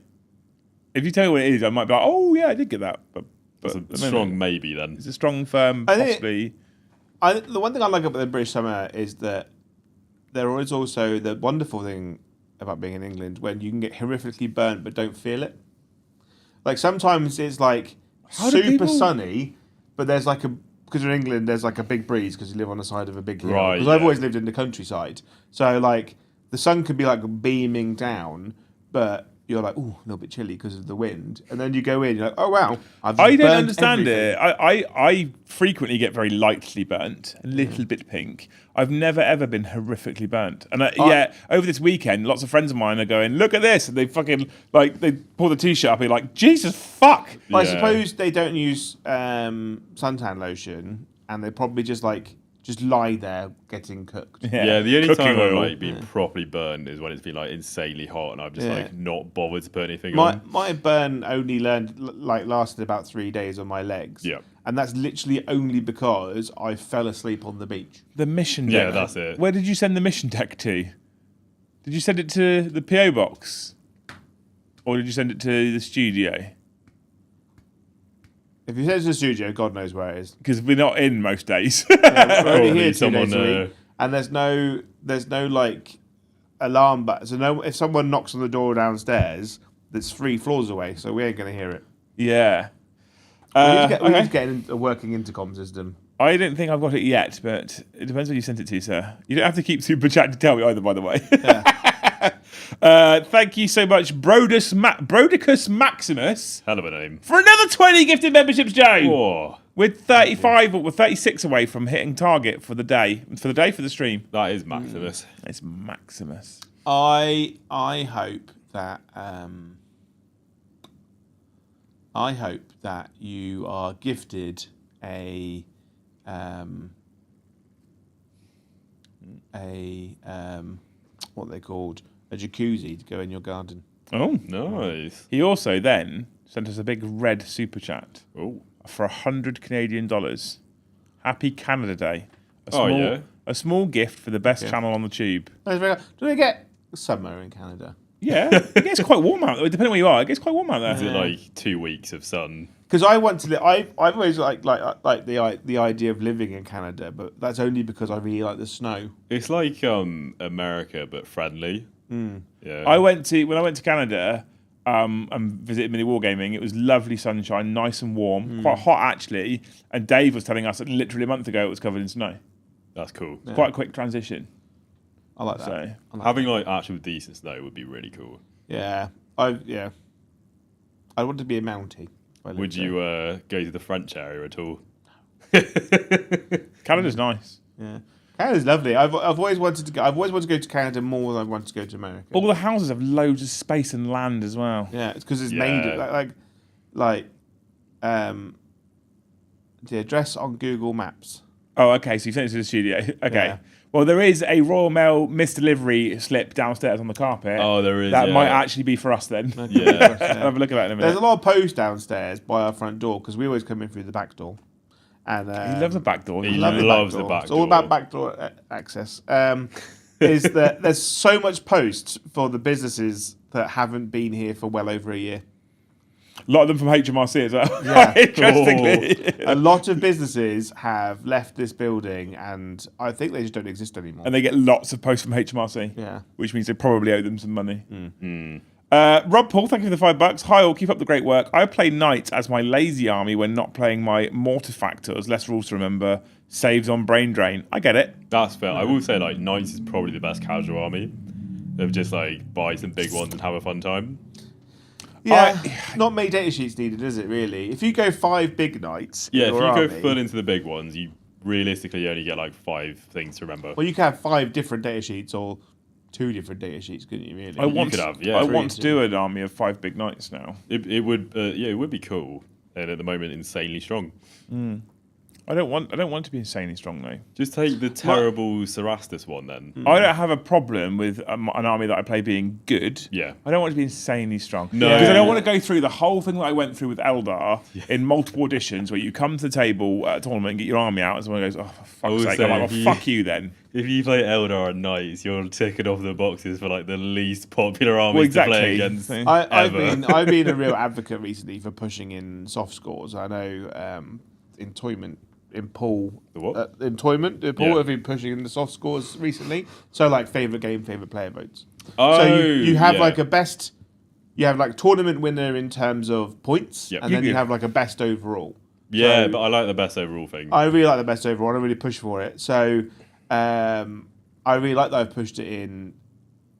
If you tell me what it is, I might be like, "Oh yeah, I did get that." But It's I a don't strong know. maybe then. It's a strong, firm, I think- possibly. The one thing I like about the British summer is that there is also the wonderful thing about being in England when you can get horrifically burnt but don't feel it. Like sometimes it's like How do super people- sunny, but there's like because in England there's like a big breeze because you live on the side of a big hill. Right, Because I've yeah. always lived in the countryside, so like the sun could be like beaming down, but you're like, ooh, a little bit chilly because of the wind. And then you go in, you're like, oh wow, I've just I don't burnt understand everything. it. I frequently get very lightly burnt, a little bit pink. I've never ever been horrifically burnt. And yeah, over this weekend, lots of friends of mine are going, look at this, and they fucking they pull the t-shirt up and you're like, Jesus fuck. Well, I Yeah. suppose they don't use suntan lotion, and they probably just lie there getting cooked. Yeah, the only Cooking time I've oil. like been properly burned is when it's been like insanely hot and I've just Yeah. like not bothered to put anything My on. my burn only lasted about 3 days on my legs. Yeah. and that's literally only because I fell asleep on the beach. The mission deck. Yeah, that's it. Where did you send the mission deck to? Did you send it to the PO box? Or did you send it to the studio? If you send it to the studio, God knows where it is. Because we're not in most days. We're only Probably here 2 days someone, a week, and there's no like alarm button. So no, if someone knocks on the door downstairs, that's 3 floors away, so we ain't gonna hear it. Yeah. We need to Okay. get a working intercom system. I don't think I've got it yet, but it depends where you sent it to, sir. You don't have to keep super chat to tell me either, by the way. Thank you so much, Brodicus Maximus, Hell of a name. for another 20 gifted memberships, Joe. Whoa, We're 35 or we're 36 away from hitting target for the day. For the stream. that is Maximus. It's Maximus. I hope that you are gifted a what are they called? A jacuzzi to go in your garden. Oh. Nice. He also then sent us a big red super chat Oh, for $100 Canadian. Happy Canada Day. yeah. A small gift for the best channel on the tube. Do they get summer in Canada? Yeah, it gets quite warm out. Depending where you are, it gets quite warm out Is there. it like 2 weeks of sun? Because I want to. I've always liked the idea of living in Canada, but that's only because I really like the snow. It's like America but friendly. Yeah. When I went to Canada and visited Mini Wargaming, it was lovely sunshine, nice and warm, quite hot actually. And Dave was telling us that literally a month ago it was covered in snow. That's cool. Quite a quick transition. I like that. So I like Having like actual decent snow would be really cool. that. Yeah. I want to be a Mountie. if I lived Would there. you go to the French area at all? Canada's nice. Yeah. Canada's lovely. I've always wanted to go. I've always wanted to go to Canada more than I wanted to go to America. All the houses have loads of space and land as well. Yeah, it's because it's Yeah. made the address on Google Maps. Oh, okay. So you sent it to the studio. Okay. Yeah. Well, there is a Royal Mail misdelivery slip downstairs on the carpet. Oh, there is. That yeah. might actually be for us then. Yeah. I'll have a look at that in a There's minute. a lot of posts downstairs by our front door because we always come in through the back door. And He loves a back door. He doesn't he? loves the back It's all door. about backdoor access. Is that there's so much posts for the businesses that haven't been here for well over a year. A lot of them from HMRC as well. Yeah. Interestingly. A lot of businesses have left this building, and I think they just don't exist anymore. And they get lots of posts from HMRC. Yeah. Which means they probably owe them some money. Rob Paul, thank you for the $5. Hi all, keep up the great work. I play Knight as my lazy army when not playing my Mortifactors. Less rules to remember. Saves on brain drain. I get it. That's fair. I will say like Knights is probably the best casual army. Of just like buy some big ones and have a fun time. Yeah, not many data sheets needed, is it? Really, if you go 5 big knights, Yeah, in if your you go army, full into the big ones, you realistically only get like 5 things to remember. well, you could have 5 different data sheets or 2 different data sheets, couldn't you? Really? I want could to, have, yeah. I Three want to do an army of 5 big knights now. It would, yeah, it would be cool. And at the moment, insanely strong. I don't want to be insanely strong though. Just take the terrible Cerastus one then. I don't have a problem with an army that I play being good. Yeah. I don't want to be insanely strong. No. Because I don't want to go through the whole thing that I went through with Eldar in multiple editions where you come to the table at a tournament and get your army out and someone goes, oh, for fuck's sake. I'm like, well, fuck you then. If you play Eldar and Knights, you're ticking off the boxes for like the least popular armies to play against. I've been a real advocate recently for pushing in soft scores. I know Entoyment in Pool. The what? Entoyment in Pool have been pushing in the soft scores recently. So like favourite game, favourite player votes. Oh, so you have like a best. You have like tournament winner in terms of points, and then you have like a best overall. Yeah, so but I like the best overall thing. I really like the best overall. I really push for it. So I really like that I've pushed it in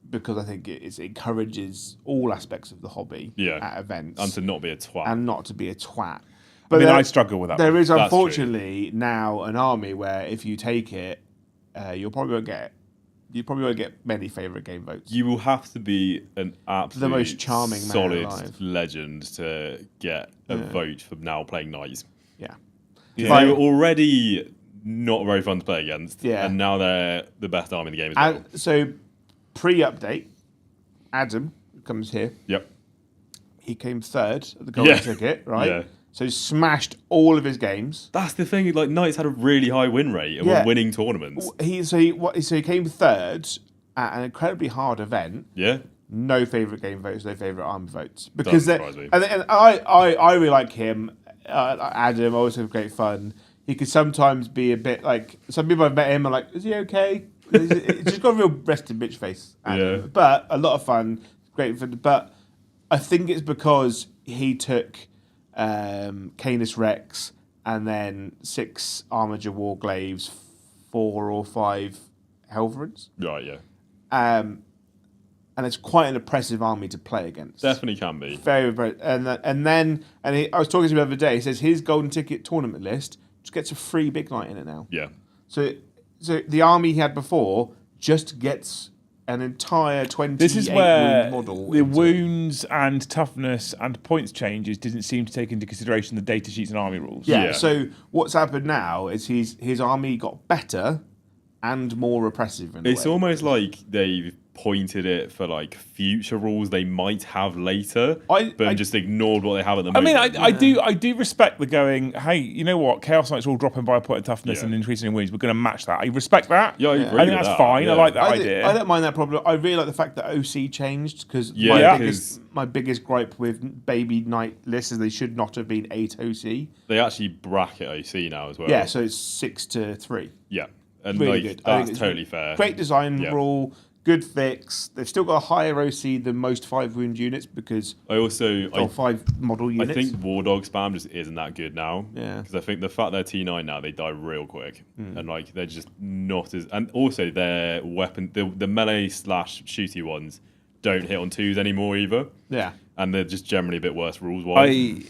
because I think it encourages all aspects of the hobby at events. And to not be a twat. And not to be a twat. But I struggle with that. There is unfortunately now an army where if you take it, you probably won't get many favourite game votes. You will have to be an absolute the most charming solid legend to get a vote for now playing Knights. Yeah. They were already not very fun to play against. Yeah. And now they're the best army in the game as well. So pre-update, Adam comes here. Yep. He came third at the golden ticket, right? Yeah. So he smashed all of his games. That's the thing. Like Knights had a really high win rate and were winning tournaments. So he came third at an incredibly hard event. Yeah. No favourite game votes, no favourite army votes. Because Doesn't surprise me. And I really like him. Adam, always have great fun. He could sometimes be a bit like some people I've met him are like, is he okay? He's just got a real rested bitch face. Adam. Yeah. But a lot of fun, great fun. But I think it's because he took Canis Rex and then 6 Armiger Warglaves, 4 or 5 Helverins. Right, yeah. And it's quite an oppressive army to play against. Definitely can be. Very, very. I was talking to him the other day. He says his golden ticket tournament list just gets a free big knight in it now. Yeah. So the army he had before just gets an entire 28 This is where wound model. the wounds and toughness and points changes didn't seem to take into consideration the data sheets and army rules. Yeah. So what's happened now is his army got better and more oppressive in a It's way. almost like they've pointed it for like future rules they might have later, but just ignored what they have at the moment. I do respect the going, hey, you know what? Chaos Knights are all dropping by a point of toughness and increasing in wounds. We're going to match that. I respect that. Yeah, I I agree think with that's that. fine. Yeah. I like that idea. I don't mind that problem. I really like the fact that OC changed because my biggest gripe with Baby Knight lists is they should not have been 8 OC. They actually bracket OC now as well. Yeah, so it's 6-3. Yeah. And Really like good. I think that's it's totally fair. Great design rule, good fix. They've still got a higher OC than most 5 wound units because I 5 model units. I think War Dog spam just isn't that good now. Yeah. Because I think the fact they're T9 now, they die real quick. And like they're just not as, and also their weapon, the melee / shooty ones don't hit on 2s anymore either. Yeah. And they're just generally a bit worse rules wise.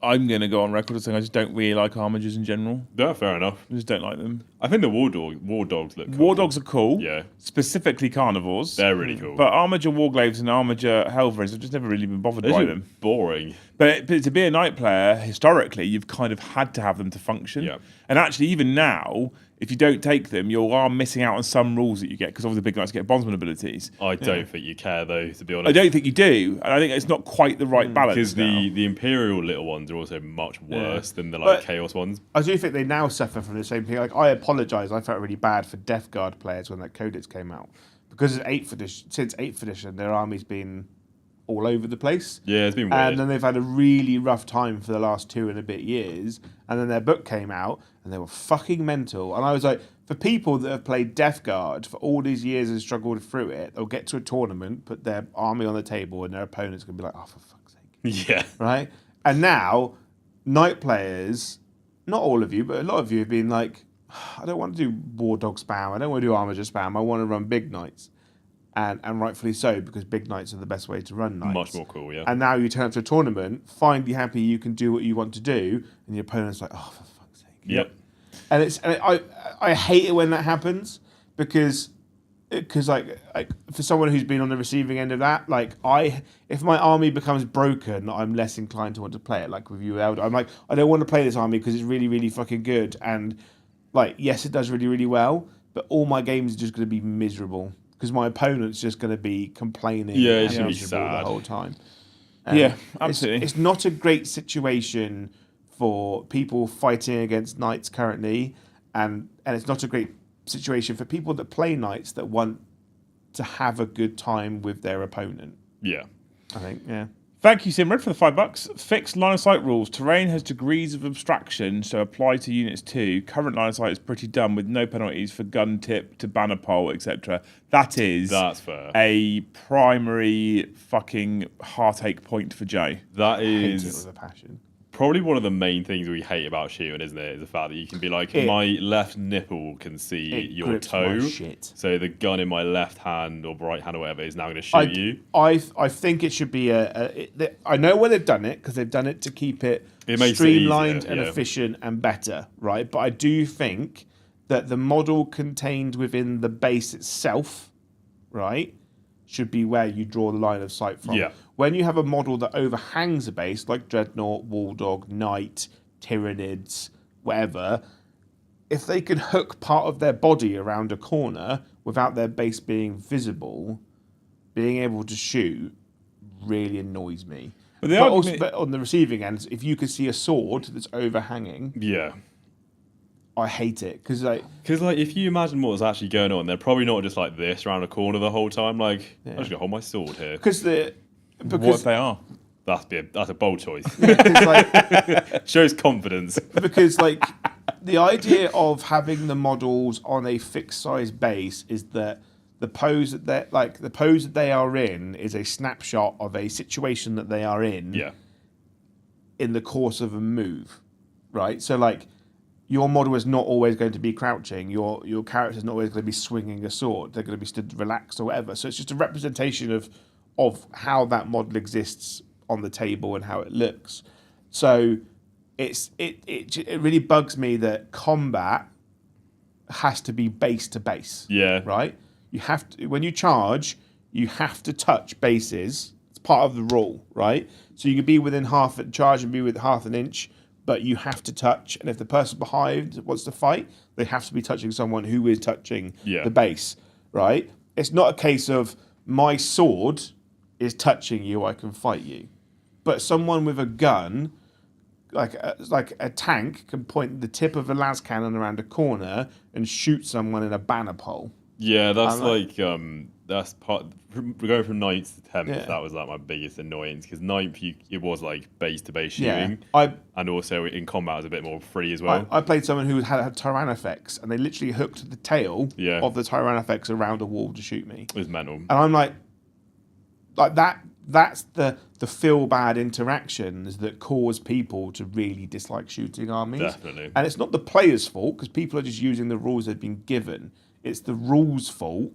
I'm going to go on record as saying I just don't really like armigers in general. Yeah, fair enough. I just don't like them. I think the War Dogs look cool. War Dogs are cool. Yeah. Specifically carnivores. They're really cool. But Armiger Warglaves and Armiger Helverins, I've just never really been bothered They're by just them. boring. But to be a knight player, historically, you've kind of had to have them to function. Yeah. And actually, even now, if you don't take them, you are missing out on some rules that you get, because obviously big knights get bondsman abilities. I don't think you care though, to be honest. I don't think you do, and I think it's not quite the right balance. Because now. the Imperial little ones are also much worse than the But- Chaos ones. I do think they now suffer from the same thing. Like, I apologise. I felt really bad for Death Guard players when that Codex came out. Because since 8th edition, their army's been all over the place. Yeah, it's been weird. And then they've had a really rough time for the last 2 and a bit years. And then their book came out, and they were fucking mental. And I was like, for people that have played Death Guard for all these years and struggled through it, they'll get to a tournament, put their army on the table, and their opponent's going to be like, oh, for fuck's sake. Yeah. Right? And now, Knight players, not all of you, but a lot of you have been like, I don't want to do War Dog spam. I don't want to do Armiger spam. I want to run Big Knights. And rightfully so, because Big Knights are the best way to run Knights. Much more cool, yeah. And now you turn up to a tournament, finally happy you can do what you want to do, and your opponent's like, oh, for fuck's sake. Yep. And I hate it when that happens, because because like for someone who's been on the receiving end of that, like if my army becomes broken, I'm less inclined to want to play it. Like with you, I'm like, I don't want to play this army because it's really, really fucking good, and like yes, it does really, really well, but all my games are just going to be miserable because my opponent's just going to be complaining. Yeah, and it's gonna be miserable sad the whole time. Yeah, absolutely. It's not a great situation for people fighting against knights currently, and it's not a great situation for people that play knights that want to have a good time with their opponent. Yeah. I think, yeah. Thank you, Simran, for the $5. Fixed line of sight rules. Terrain has degrees of abstraction, so apply to units too. Current line of sight is pretty dumb with no penalties for gun tip to banner pole, etc. That's fair. A primary fucking heartache point for Joe. That I hate it is with a passion. probably one of the main things we hate about shooting, isn't it? Is the fact that you can be like, my left nipple can see your grips toe, my shit. so the gun in my left hand or right hand or whatever is now going to shoot you. I think it should be I know where they've done it because they've done it to keep it makes it streamlined easier, and yeah. efficient and better, right? But I do think that the model contained within the base itself, right, should be where you draw the line of sight from. Yeah. When you have a model that overhangs a base, like Dreadnought, Walldog, Knight, Tyranids, whatever, if they could hook part of their body around a corner without their base being visible, being able to shoot really annoys me. But on the receiving end, if you could see a sword that's overhanging, Yeah. I hate it because if you imagine what was actually going on, they're probably not just like this around a corner the whole time. Like, I'm just gonna hold my sword here. because What if they are? That's a bold choice. like, Shows confidence. because like the idea of having the models on a fixed size base is that the pose that they are in is a snapshot of a situation that they are in Yeah. in the course of a move, right? So like your model is not always going to be crouching. Your character is not always going to be swinging a sword. They're going to be stood relaxed or whatever. So it's just a representation of how that model exists on the table and how it looks. So it really bugs me that combat has to be base to base. Yeah. Right? You have to, when you charge, you have to touch bases. It's part of the rule, right? So you can be within charge and be with half an inch, but you have to touch. And if the person behind wants to fight, they have to be touching someone who is touching the base, right? It's not a case of my sword is touching you, I can fight you. But someone with a gun, like a tank, can point the tip of a las cannon around a corner and shoot someone in a banner pole. Yeah, that's part. Going from 9th to 10th, Yeah. that was like my biggest annoyance because 9th it was like base to base shooting, and also in combat it was a bit more free as well. I played someone who had Tyrannofex, and they literally hooked the tail of the Tyrannofex around a wall to shoot me. It was mental. And I'm like that. That's the feel bad interactions that cause people to really dislike shooting armies. Definitely. And it's not the player's fault because people are just using the rules they've been given. It's the rules' fault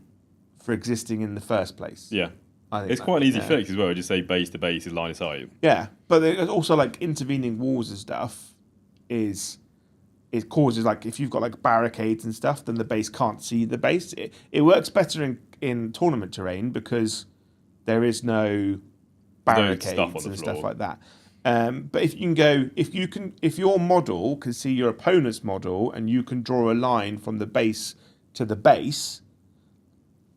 for existing in the first place. Yeah. I think It's quite an easy fix as well. Just say base to base is line of sight. Yeah, but there's also like intervening walls and stuff it causes like if you've got like barricades and stuff, then the base can't see the base. It works better in tournament terrain because there is no barricades and stuff like that. But if your model can see your opponent's model and you can draw a line from the base to the base,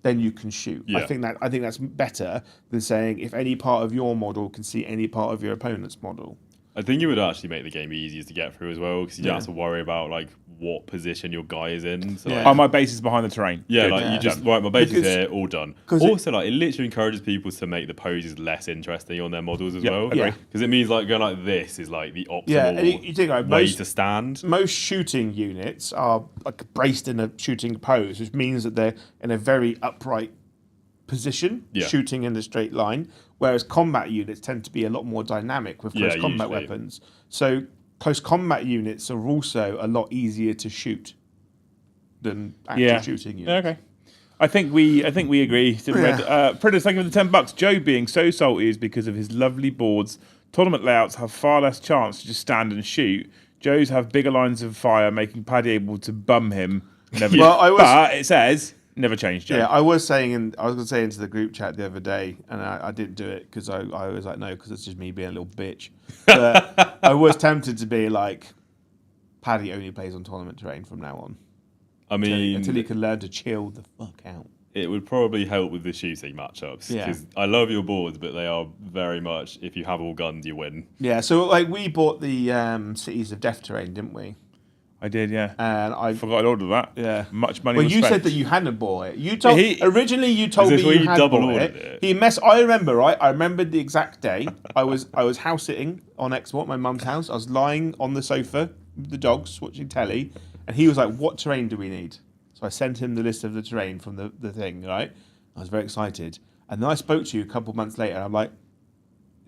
then you can shoot. Yeah. I think that's better than saying if any part of your model can see any part of your opponent's model. I think it would actually make the game easier to get through as well because you don't have to worry about like what position your guy is in. So, like, my base is behind the terrain. Yeah, Good. like you just my base is here, all done. Also, like it literally encourages people to make the poses less interesting on their models as well. agree. Because it means like going like this is like the optimal And you think like way to stand. Most shooting units are like braced in a shooting pose, which means that they're in a very upright position, shooting in a straight line. Whereas combat units tend to be a lot more dynamic with close combat weapons. So close combat units are also a lot easier to shoot than actual shooting units. Okay. I think we agree. Pridders, thank you for the $10. Joe being so salty is because of his lovely boards. Tournament layouts have far less chance to just stand and shoot. Joe's have bigger lines of fire, making Paddy able to bum him. But it says Never changed, Joe. Yeah, I was going to say into the group chat the other day, and I didn't do it because I was like, no, because it's just me being a little bitch. But I was tempted to be like, Paddy only plays on tournament terrain from now on. I mean, until he can learn to chill the fuck out. It would probably help with the shooting matchups. Because I love your boards, but they are very much, if you have all guns, you win. Yeah, so like we bought the Cities of Death terrain, didn't we? I did, yeah. And I forgot I'd ordered that. Yeah, much money. Well, was you spent. said that you hadn't bought it. You told originally you told me you had double bought it. He I remember, right? I remembered the exact day. I was house sitting on Export, my mum's house. I was lying on the sofa with the dogs watching telly, and he was like, "What terrain do we need?" So I sent him the list of the terrain from the thing, right? I was very excited, and then I spoke to you a couple of months later. And I'm like,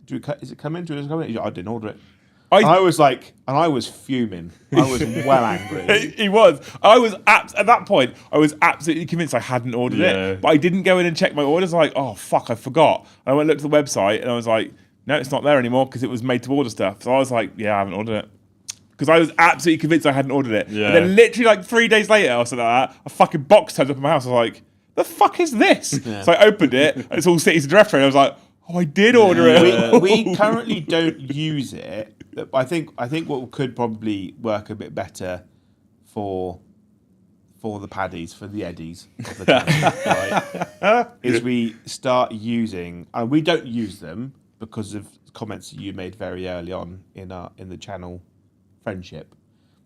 "Is it coming? Do it come in?" I didn't order it. I was like, and I was fuming. I was well angry. He was. I was at that point. I was absolutely convinced I hadn't ordered it, but I didn't go in and check my orders. Like, oh fuck, I forgot. And I went and looked at the website, and I was like, no, it's not there anymore because it was made to order stuff. So I was like, yeah, I haven't ordered it because I was absolutely convinced I hadn't ordered it. Yeah. And then literally like 3 days later, or something like that, a fucking box turned up in my house. I was like, the fuck is this? Yeah. So I opened it, and it's all Cities of Death. And I was like, oh, I did order it. We currently don't use it. I think what could probably work a bit better for the paddies, for the eddies of the channel, right, is we start using, and we don't use them because of comments that you made very early on in the channel friendship.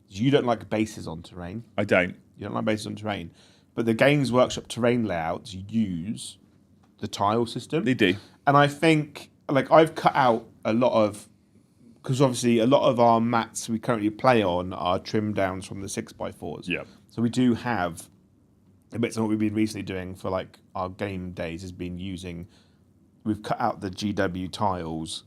You don't like bases on terrain. I don't. You don't like bases on terrain. But the Games Workshop terrain layouts use the tile system. They do. And I think, like, I've cut out a lot of, because obviously a lot of our mats we currently play on are trimmed downs from the 6x4s. Yeah. So we do have a bit of what we've been recently doing for like our game days has been using, we've cut out the GW tiles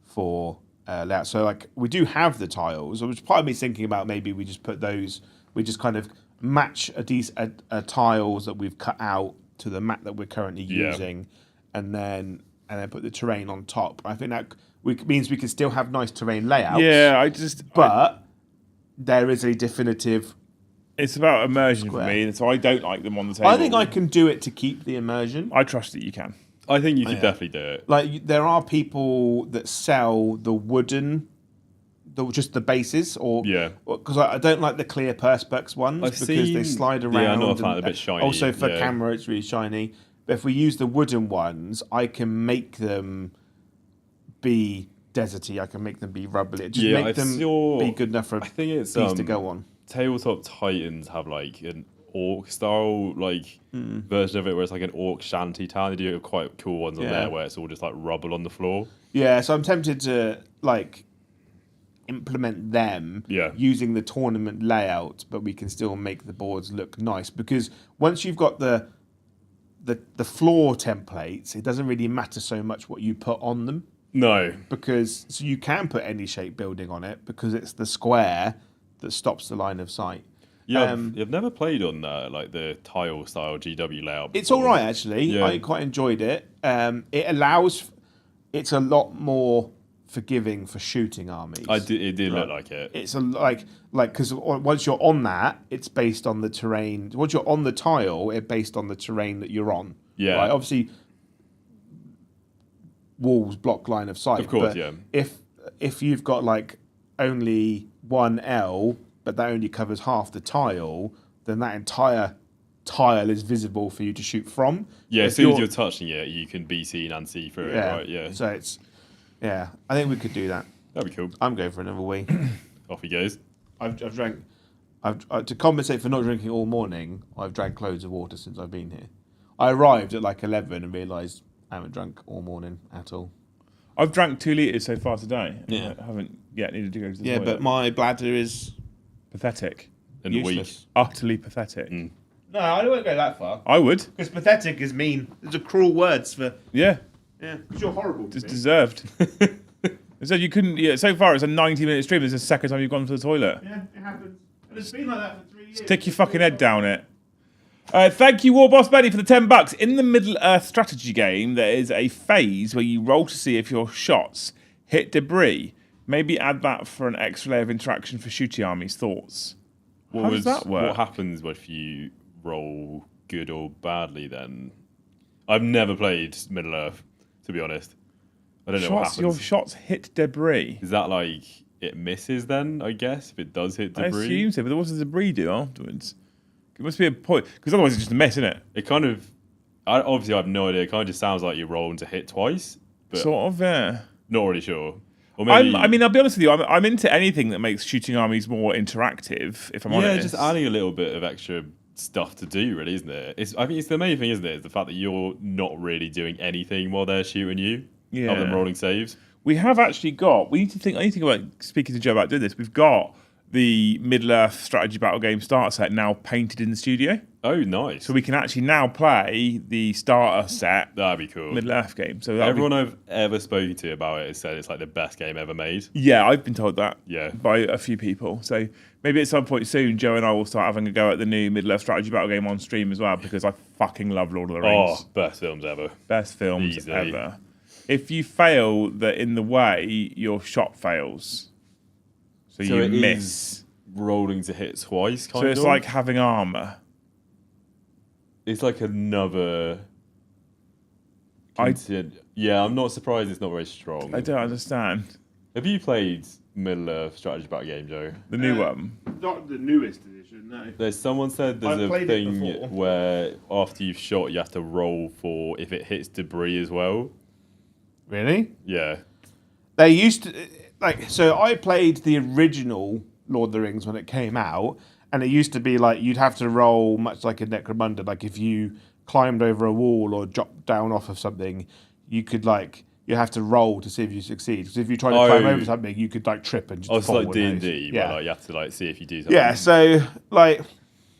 for layout. So like we do have the tiles, which part of me thinking about maybe we just put those, we just kind of match a tiles that we've cut out to the mat that we're currently using, and then put the terrain on top. I think that means we can still have nice terrain layouts. Yeah, but there is a definitive. It's about immersion for me, so I don't like them on the table. I think I can do it to keep the immersion. I trust that you can. I think you could definitely do it. Like there are people that sell the wooden, just the bases, or because I don't like the clear Perspex ones because they slide around. Yeah, I know, I find it a bit shiny. Also for camera, it's really shiny. But if we use the wooden ones, I can make them be deserty. I can make them be rubbly. Just make them be good enough for a piece to go on. Tabletop Titans have like an orc style version of it where it's like an orc shanty town. They do quite cool ones on there where it's all just like rubble on the floor. Yeah, so I'm tempted to like implement them using the tournament layout, but we can still make the boards look nice because once you've got the floor templates, it doesn't really matter so much what you put on them. No, because so you can put any shape building on it because it's the square that stops the line of sight. Yeah, I've never played on like the tile style GW layout before. It's all right actually. Yeah. I quite enjoyed it. It's a lot more forgiving for shooting armies. It did look like it. It's because once you're on that, it's based on the terrain. Once you're on the tile, it's based on the terrain that you're on. Yeah. Right? Obviously, walls block line of sight. Of course, but if you've got like only one L, but that only covers half the tile, then that entire tile is visible for you to shoot from. Yeah, as soon as you're touching it, you can be seen and see through it, right? Yeah. So it's, I think we could do that. That'd be cool. I'm going for another wee. Off he goes. I've drank, to compensate for not drinking all morning, I've drank loads of water since I've been here. I arrived at like 11 and realised I haven't drunk all morning at all. I've drank 2 litres so far today. Yeah. I haven't yet needed to go to the toilet. But my bladder is pathetic. In the week. Utterly pathetic. No, I won't go that far. I would. Because pathetic is mean. Those are cruel words for... Yeah. Yeah, because you're horrible. It's deserved. So you couldn't... Yeah, so far it's a 90-minute stream. This is the second time you've gone to the toilet. Yeah, it happens. And it's been like that for 3 years. Stick your fucking head down it. Thank you, War Boss Benny, for the $10. In the Middle-earth strategy game, there is a phase where you roll to see if your shots hit debris. Maybe add that for an extra layer of interaction for shooting armies. Thoughts? How does that work? What happens if you roll good or badly then? I've never played Middle Earth, to be honest. I don't know what happens. Your shots hit debris. Is that like it misses then, I guess, if it does hit debris? I assume so, but what does the debris do afterwards? It must be a point, because otherwise it's just a miss, isn't it? It kind of... obviously, I have no idea. It kind of just sounds like you're rolling to hit twice. But Sort of, yeah. not really sure. Or maybe, I mean, I'll be honest with you. I'm into anything that makes shooting armies more interactive, if I'm honest. Yeah, just adding a little bit of extra stuff to do, really, isn't it? I think it's the main thing, isn't it? Is the fact that you're not really doing anything while they're shooting you, other than rolling saves. We have actually got. I need to think about speaking to Joe about doing this. We've got the Middle-earth strategy battle game starter set now painted in the studio. Oh, nice. So we can actually now play the starter set. That'd be cool. Middle-earth game. So everyone I've ever spoken to about it has said it's like the best game ever made. Yeah, I've been told that. Yeah. By a few people. So maybe at some point soon, Joe and I will start having a go at the new Middle-earth strategy battle game on stream as well, because I fucking love Lord of the Rings. Oh, best films ever. Best films Easily. ever. If you fail that in the way, your shot fails. So you miss. Rolling to hit twice, kind So of. it's like having armor. It's like another. Yeah, I'm not surprised it's not very strong. I don't understand. Have you played Middle Earth strategy battle game, Joe? The new one. Not the newest edition, no. There's someone said there's I've a played it thing before. where after you've shot, you have to roll for if it hits debris as well. Really? Yeah. They used to so I played the original Lord of the Rings when it came out, and it used to be like you'd have to roll much like a Necromunda. Like if you climbed over a wall or dropped down off of something, you could you have to roll to see if you succeed. Because if you try to climb over something, you could trip and just it's fall. like D&D, yeah. where you have to see if you do something. Yeah, so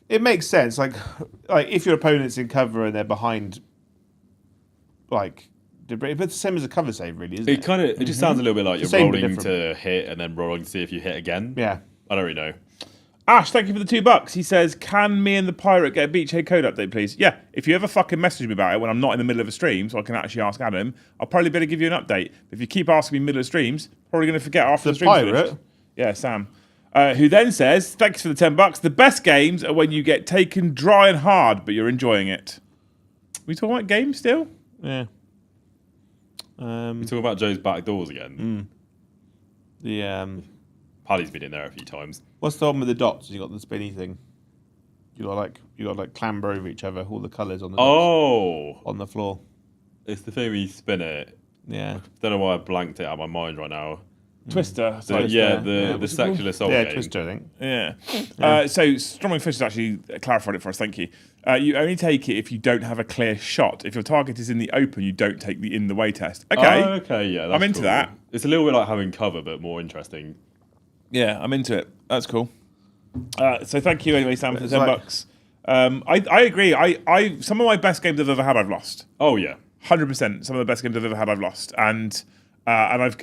it makes sense. Like if your opponent's in cover and they're behind debris, but the same as a cover save, really, isn't it? It just sounds a little bit like you're Same but rolling different. to hit and then rolling to see if you hit again. Yeah. I don't really know. Ash, thank you for the $2. He says, can me and the pirate get a Beachhead code update, please? Yeah, if you ever fucking message me about it when I'm not in the middle of a stream, so I can actually ask Adam, I'll probably better give you an update. If you keep asking me middle of streams, probably going to forget after the stream's pirate? finished. Yeah, Sam. Who then says, thanks for the $10. The best games are when you get taken dry and hard, but you're enjoying it. We talking about games still? Yeah. We're talking about Joe's back doors again. Paddy's been in there a few times. What's the one with the dots? You got the spinny thing. You got clamber over each other, all the colours on the dots on the floor. It's the thing where you spin it. Yeah. Don't know why I blanked it out of my mind right now. Twister. The secular soul game. Twister, I think. Yeah. So Stroming Fish has actually clarified it for us. Thank you. You only take it if you don't have a clear shot. If your target is in the open, you don't take the in the way test. Okay. Oh, okay. Yeah. That's I'm into cool. that. It's a little bit like having cover, but more interesting. Yeah, I'm into it. That's cool. So thank you anyway, Sam, for the $10. I agree. I some of my best games I've ever had, I've lost. Oh yeah. 100%. Some of the best games I've ever had, I've lost, and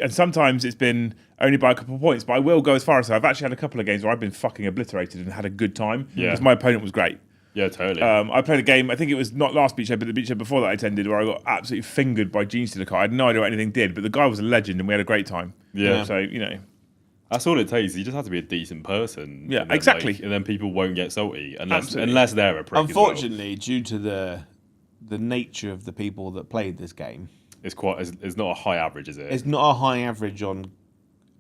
sometimes it's been only by a couple of points. But I will go as far as I've actually had a couple of games where I've been fucking obliterated and had a good time because my opponent was great. Yeah, totally. I played a game. I think it was not last beach show, but the beach show before that I attended, where I got absolutely fingered by Gene Stilicott. I had no idea what anything did, but the guy was a legend, and we had a great time. Yeah. So you know, that's all it takes. You just have to be a decent person. Yeah, and then, exactly. And then people won't get salty unless they're a prick. Unfortunately, due to the nature of the people that played this game, it's not a high average, is it? it's not a high average on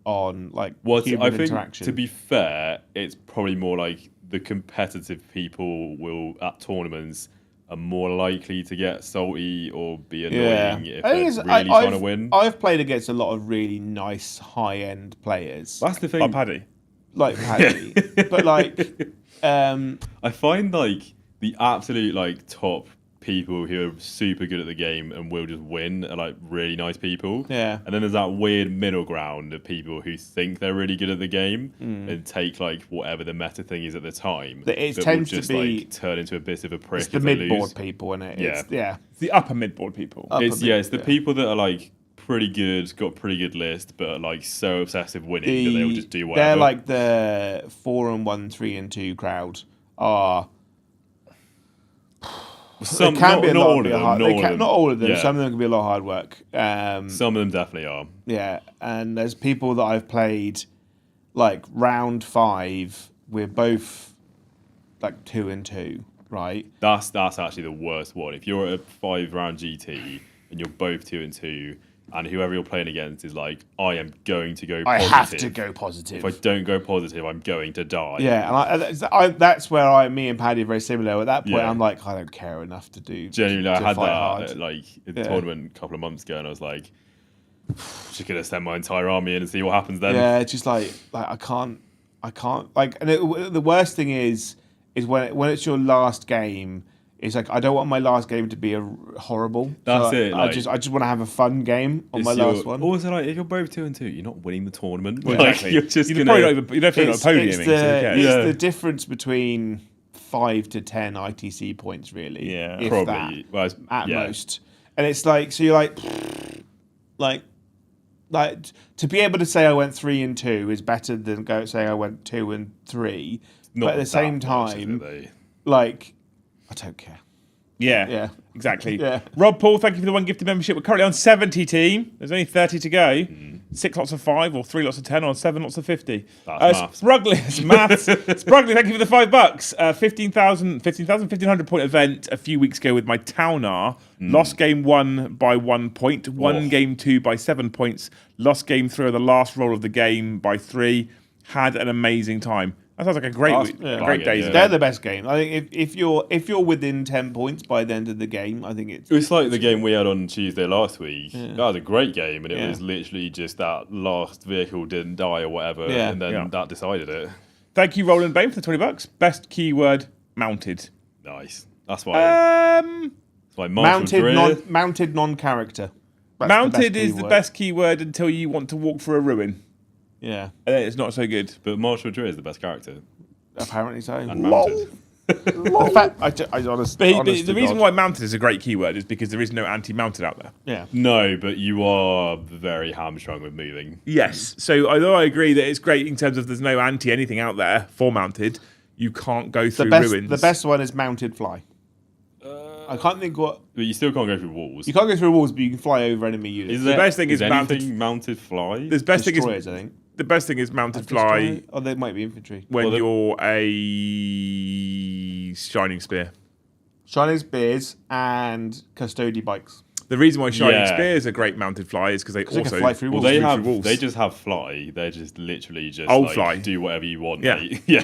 human interaction. To be fair, it's probably more like the competitive people at tournaments are more likely to get salty or be annoying if they're really trying to win. I've played against a lot of really nice high-end players. That's the thing. like Paddy. But I find the absolute top people who are super good at the game and will just win are really nice people. Yeah. And then there's that weird middle ground of people who think they're really good at the game and take whatever the meta thing is at the time. It but tends will just, to be turn into a bit of a prick. It's the mid-board people, isn't it? Yeah. It's the upper mid-board people. It's the people that are pretty good, got pretty good list, but are so obsessive winning that they'll just do whatever. They're like the 4-1, 3-2 crowd are. Some, it can be a not lot all of them. Not all of them. Yeah. Some of them can be a lot of hard work. Some of them definitely are. Yeah, and there's people that I've played round 5. We're both 2-2, right? That's actually the worst one. If you're at a 5-round GT and you're both 2-2, and whoever you're playing against is like, I am going to go positive. I have to go positive. If I don't go positive, I'm going to die. Yeah, and that's where me and Paddy are very similar. At that point, Yeah. I'm like, I don't care enough to do. Genuinely, I had fight that hard. like in the tournament a couple of months ago, and I was like, just gonna send my entire army in and see what happens then. Yeah, it's just like I can't like. And the worst thing is when it's your last game. It's like I don't want my last game to be horrible. That's it. I just want to have a fun game on my last one. Also, like if you're both 2-2, you're not winning the tournament. Well, Like, exactly. you're just You're gonna. probably not podiuming. It's the difference between 5 to 10 ITC points, really. Yeah. if Probably. that, Well, it's- at yeah. most. And it's like, so you're like to be able to say I went 3-2 is better than saying I went 2-3. Not But at the that same much, is time, it, like, I don't care. Yeah, exactly. Yeah. Rob Paul, thank you for the 1 gifted membership. We're currently on 70 team. There's only 30 to go. 6 lots of 5 or 3 lots of 10 or 7 lots of 50. That's maths. Sprugly, maths. Sprugly, thank you for the $5. 1500 point event a few weeks ago with my Townar. Lost game 1 by 1 point. Won game 2 by 7 points. Lost game 3 of the last roll of the game by 3. Had an amazing time. That sounds like a great day. Yeah. They're the best game. I think if you're within 10 points by the end of the game, I think It's like the game we had on Tuesday last week. That was a great game, and it was literally just that last vehicle didn't die or whatever, and then that decided it. Thank you, Roland Bain, for the $20. Best keyword, mounted. Nice. That's why. mounted non-character. That's Mounted the is the best keyword until you want to walk through a ruin. Yeah, And then it's not so good. But Marshall Drew is the best character. apparently so. And mounted. In fact, I honestly, The reason why mounted is a great keyword is because there is no anti-mounted out there. yeah. No, but you are very hamstrung with moving. Yes. So although I agree that it's great in terms of there's no anti-anything out there for mounted, you can't go through ruins. The best one is mounted fly. I can't think what. But you still can't go through walls. You can't go through walls, but you can fly over enemy units. The best thing is anything mounted fly? The best thing Destroyers, is I think. the best thing is mounted fly Oh, they might be infantry. when you're a shining spear. Shining spears and custody bikes. The reason why shining Yeah. spears are great mounted fly is because they they can also fly through Well, walls. they just have fly. They're just literally just Old like, fly. do whatever you want. Yeah. Mate. Yeah.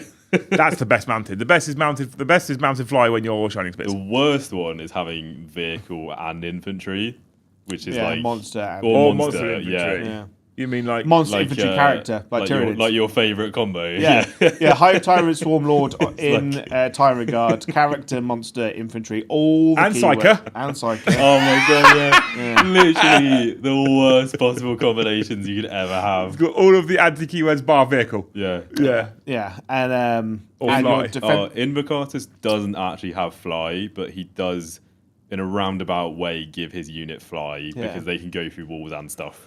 That's the best mounted. The best is mounted fly when you're shining spears. The worst one is having vehicle and infantry, which is like monster and or monster monster. infantry. yeah. You mean like Monster infantry character, like Tyranids. your favorite combo. Yeah, yeah. High Tyrant Swarm Lord in Tyrant Guard, character, monster, infantry, all the And keywords. Psyker. And Psyker. Oh my god, yeah. Literally the worst possible combinations you could ever have. got all of the anti keywords bar vehicle. Yeah. Yeah. Yeah, and Or and fly. your defense. Invocatus doesn't actually have fly, but he does, in a roundabout way, give his unit fly because they can go through walls and stuff.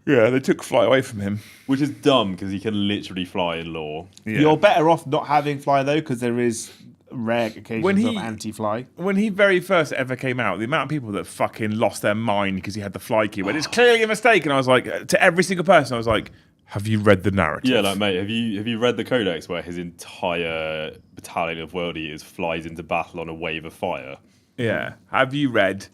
Yeah, they took fly away from him. Which is dumb because he can literally fly in lore. Yeah. You're better off not having fly though, because there is rare occasions of anti-fly. When he very first ever came out, the amount of people that fucking lost their mind because he had the fly keyword, it's clearly a mistake. And I was like, to every single person, I was like, have you read the narrative? Yeah, like mate, have you read the Codex where his entire battalion of world eaters flies into battle on a wave of fire? Yeah. Have you read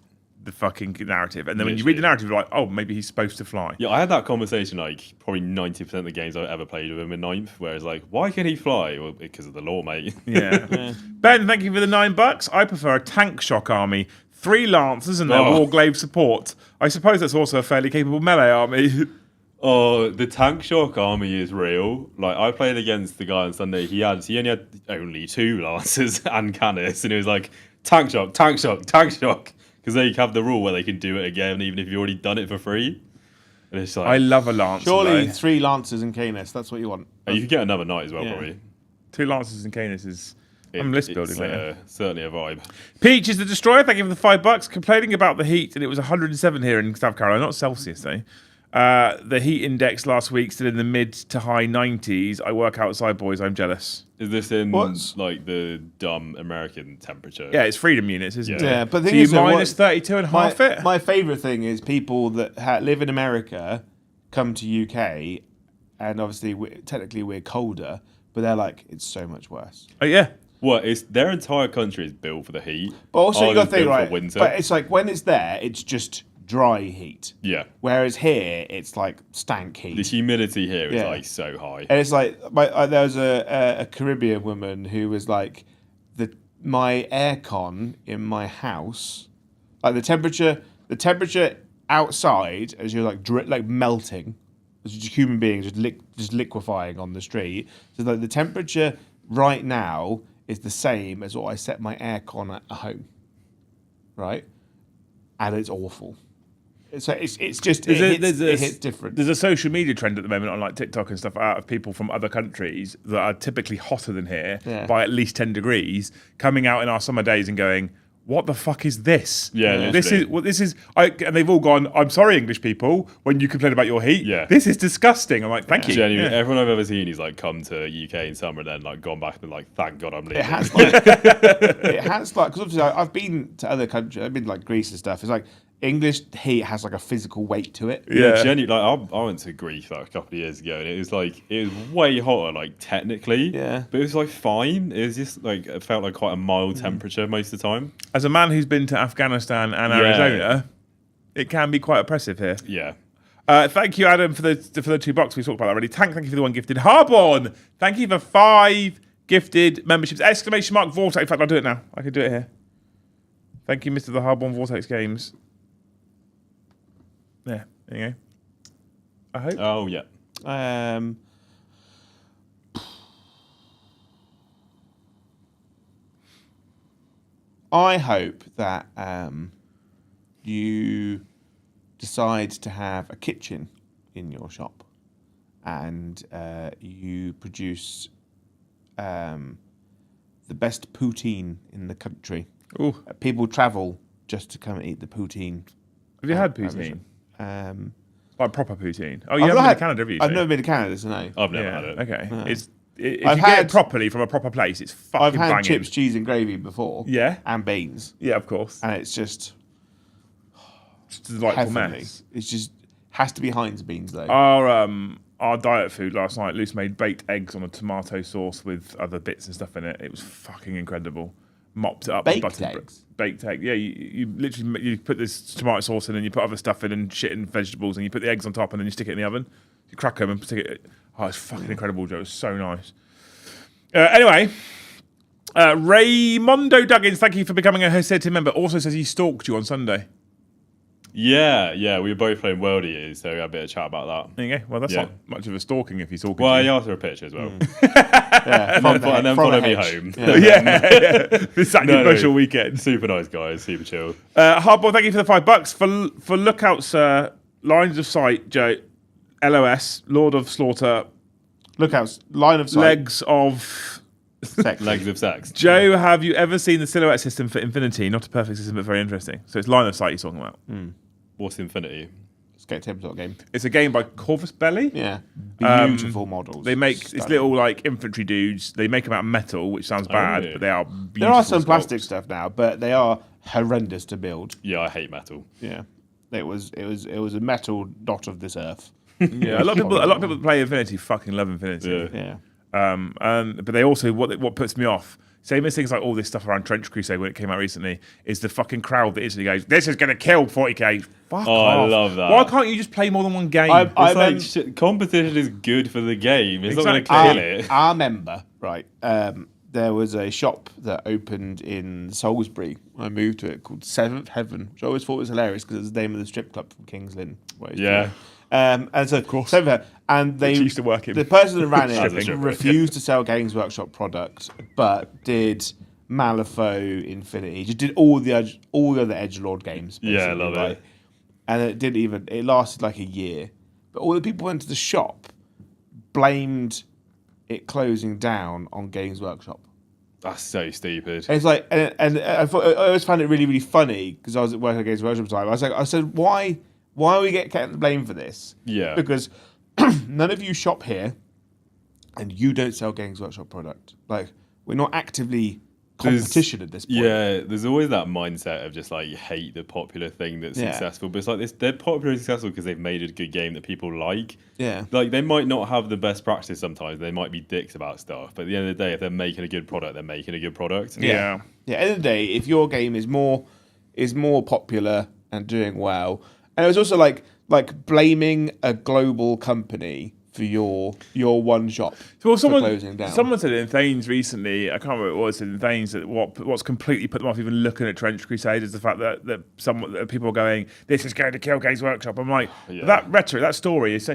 the fucking narrative? And then when you read the narrative, you're like, oh, maybe he's supposed to fly. Yeah, I had that conversation like probably 90% of the games I've ever played with him in 9th, where it's like, why can he fly? Well, because of the lore, mate. Yeah. Ben, thank you for the $9. I prefer a tank shock army. 3 lancers and their warglaive support. I suppose that's also a fairly capable melee army. Oh, the tank shock army is real. Like I played against the guy on Sunday. He only had only 2 lancers and cannons, and it was like tank shock, tank shock, tank shock. Because they have the rule where they can do it again, even if you've already done it for free. And it's like, I love a lancer. Surely though. 3 lancers and Canis, that's what you want. you could get another knight as well, Yeah. probably. 2 lancers and Canis is... I'm list building later. Certainly a vibe. Peach is the destroyer. Thank you for the $5. Complaining about the heat, and it was 107 here in South Carolina, not Celsius, though. The heat index last week still in the mid to high 90s. I work outside, boys. I'm jealous. Is this in What's- like the dumb American temperature? Yeah, it's freedom units, isn't it? Yeah, but the so thing you is, though, minus 32 and half it? My favourite thing is people that live in America come to UK, and obviously technically we're colder, but they're like, it's so much worse. Oh, yeah. What is their entire country is built for the heat. But also you got to Ours is think, built for right? winter. But it's like when it's there, it's just dry heat. Yeah. Whereas here, it's like stank heat. The humidity here is Yeah. like so high. And it's like there was a Caribbean woman who was like, my aircon in my house, like the temperature outside as you're like melting, as just human beings just liquefying on the street. So like the temperature right now is the same as what I set my aircon at home, right? And it's awful. So it's just it hits different. There's a social media trend at the moment on like TikTok and stuff out of people from other countries that are typically hotter than here by at least 10 degrees coming out in our summer days and going, what the fuck is this? Yeah, this is. And they've all gone, I'm sorry, English people, when you complain about your heat. Yeah. This is disgusting. I'm like, thank you. Genuinely, Yeah. everyone I've ever seen who's like come to UK in summer and then like gone back and been like, thank God I'm leaving. It has because obviously I've been to other countries. I've been to like Greece and stuff. It's like English heat has like a physical weight to it. Yeah, genuinely. Like I went to Greece like a couple of years ago, and it was way hotter, like technically. Yeah. But it was like fine. It was just like it felt like quite a mild temperature most of the time. As a man who's been to Afghanistan and Arizona, it can be quite oppressive here. Yeah. Thank you, Adam, for the $2 we talked about that already. Thank you for the one gifted. Harborn, thank you for 5 gifted memberships. ! Vortex. In fact, I'll do it now. I can do it here. Thank you, Mr. the Harborn Vortex Games. There you go. I hope. Oh yeah. I hope that you decide to have a kitchen in your shop, and you produce the best poutine in the country. Ooh. People travel just to come and eat the poutine. Have you had poutine? Like proper poutine? Oh, you haven't been to Canada, have you? I've never been to Canada, so no. I've never had it. Okay. No. If I've you get had- it properly from a proper place, it's fucking I've had banging. chips, cheese, and gravy before. Yeah? And beans. Yeah, of course. And it's just It's a delightful heavenly. mess. It's just has to be Heinz beans though. Our diet food last night, Luce made baked eggs on a tomato sauce with other bits and stuff in it. It was fucking incredible. Mopped it up. Baked with buttered eggs? Baked egg. Yeah, you literally you put this tomato sauce in and you put other stuff in and shit and vegetables and you put the eggs on top and then you stick it in the oven. You crack them and stick it. Oh, it's fucking incredible, Joe. It was so nice. Anyway, Raymondo Duggins, thank you for becoming a Hosted member. Also says he stalked you on Sunday. Yeah. We were both playing World Years, so we had a bit of chat about that. There you go. Well, that's not much of a stalking if he's talking Well, to he you. asked for a picture as well. Yeah, and then followed me hedge. home. Yeah. Yeah. Exactly. Bush all weekend. Super nice guys, super chill. Hardball, thank you for the $5 for lookouts. Lines of sight, Joe. LOS, Lord of Slaughter, Lookouts, line of sight. legs of. Sex. Legs of sex. Joe, have you ever seen the silhouette system for Infinity? Not a perfect system, but very interesting. So it's line of sight you're talking about. What's Infinity? Skate tabletop game. It's a game by Corvus Belli. Yeah. Beautiful models. They make it's little like infantry dudes. They make them out of metal, which sounds bad, yeah. but they are beautiful. There are some sculpts. plastic stuff now, but they are horrendous to build. Yeah, I hate metal. Yeah. It was a metal dot of this earth. Yeah, a lot of people that play Infinity fucking love Infinity. Yeah. Yeah. But they also what puts me off. Same as things like all this stuff around Trench Crusade when it came out recently, is the fucking crowd that instantly goes, "This is going to kill 40k." Fuck off. I love that. Why can't you just play more than one game? I- It's like competition is good for the game. It's not going to kill it. Our member, right? There was a shop that opened in Salisbury when I moved to it called Seventh Heaven, which I always thought was hilarious because it was the name of the strip club from King's Lynn. where it's Yeah. And so, of course. Seventh Heaven, and they used to work in. the person that ran As a it strip. refused to sell Games Workshop product, but did Malifaux, Infinity, just did all the other edgelord games. Yeah, I basically, love right? it. And it lasted like a year. But all the people went to the shop blamed it closing down on Games Workshop. That's so stupid. And it's like, and I always found it really, really funny because I was at work at Games Workshop time. I said, why are we getting the blame for this? Yeah. Because none of you shop here, and you don't sell Games Workshop product. Like, we're not actively competition at this point. Yeah, there's always that mindset of just like you hate the popular thing that's successful, but it's like this, they're popular and successful because they've made a good game that people like. Yeah. Like they might not have the best practice sometimes, they might be dicks about stuff, but at the end of the day, if they're making a good product, they're making a good product. Yeah. Yeah. At the end of the day, if your game is more popular and doing well, and it was also like blaming a global company for your one shop closing down. Someone said in Thanes recently, I can't remember what it was in Thanes, that what's completely put them off even looking at Trench Crusade is the fact that people are going, this is going to kill Games Workshop. I'm like, that rhetoric, that story is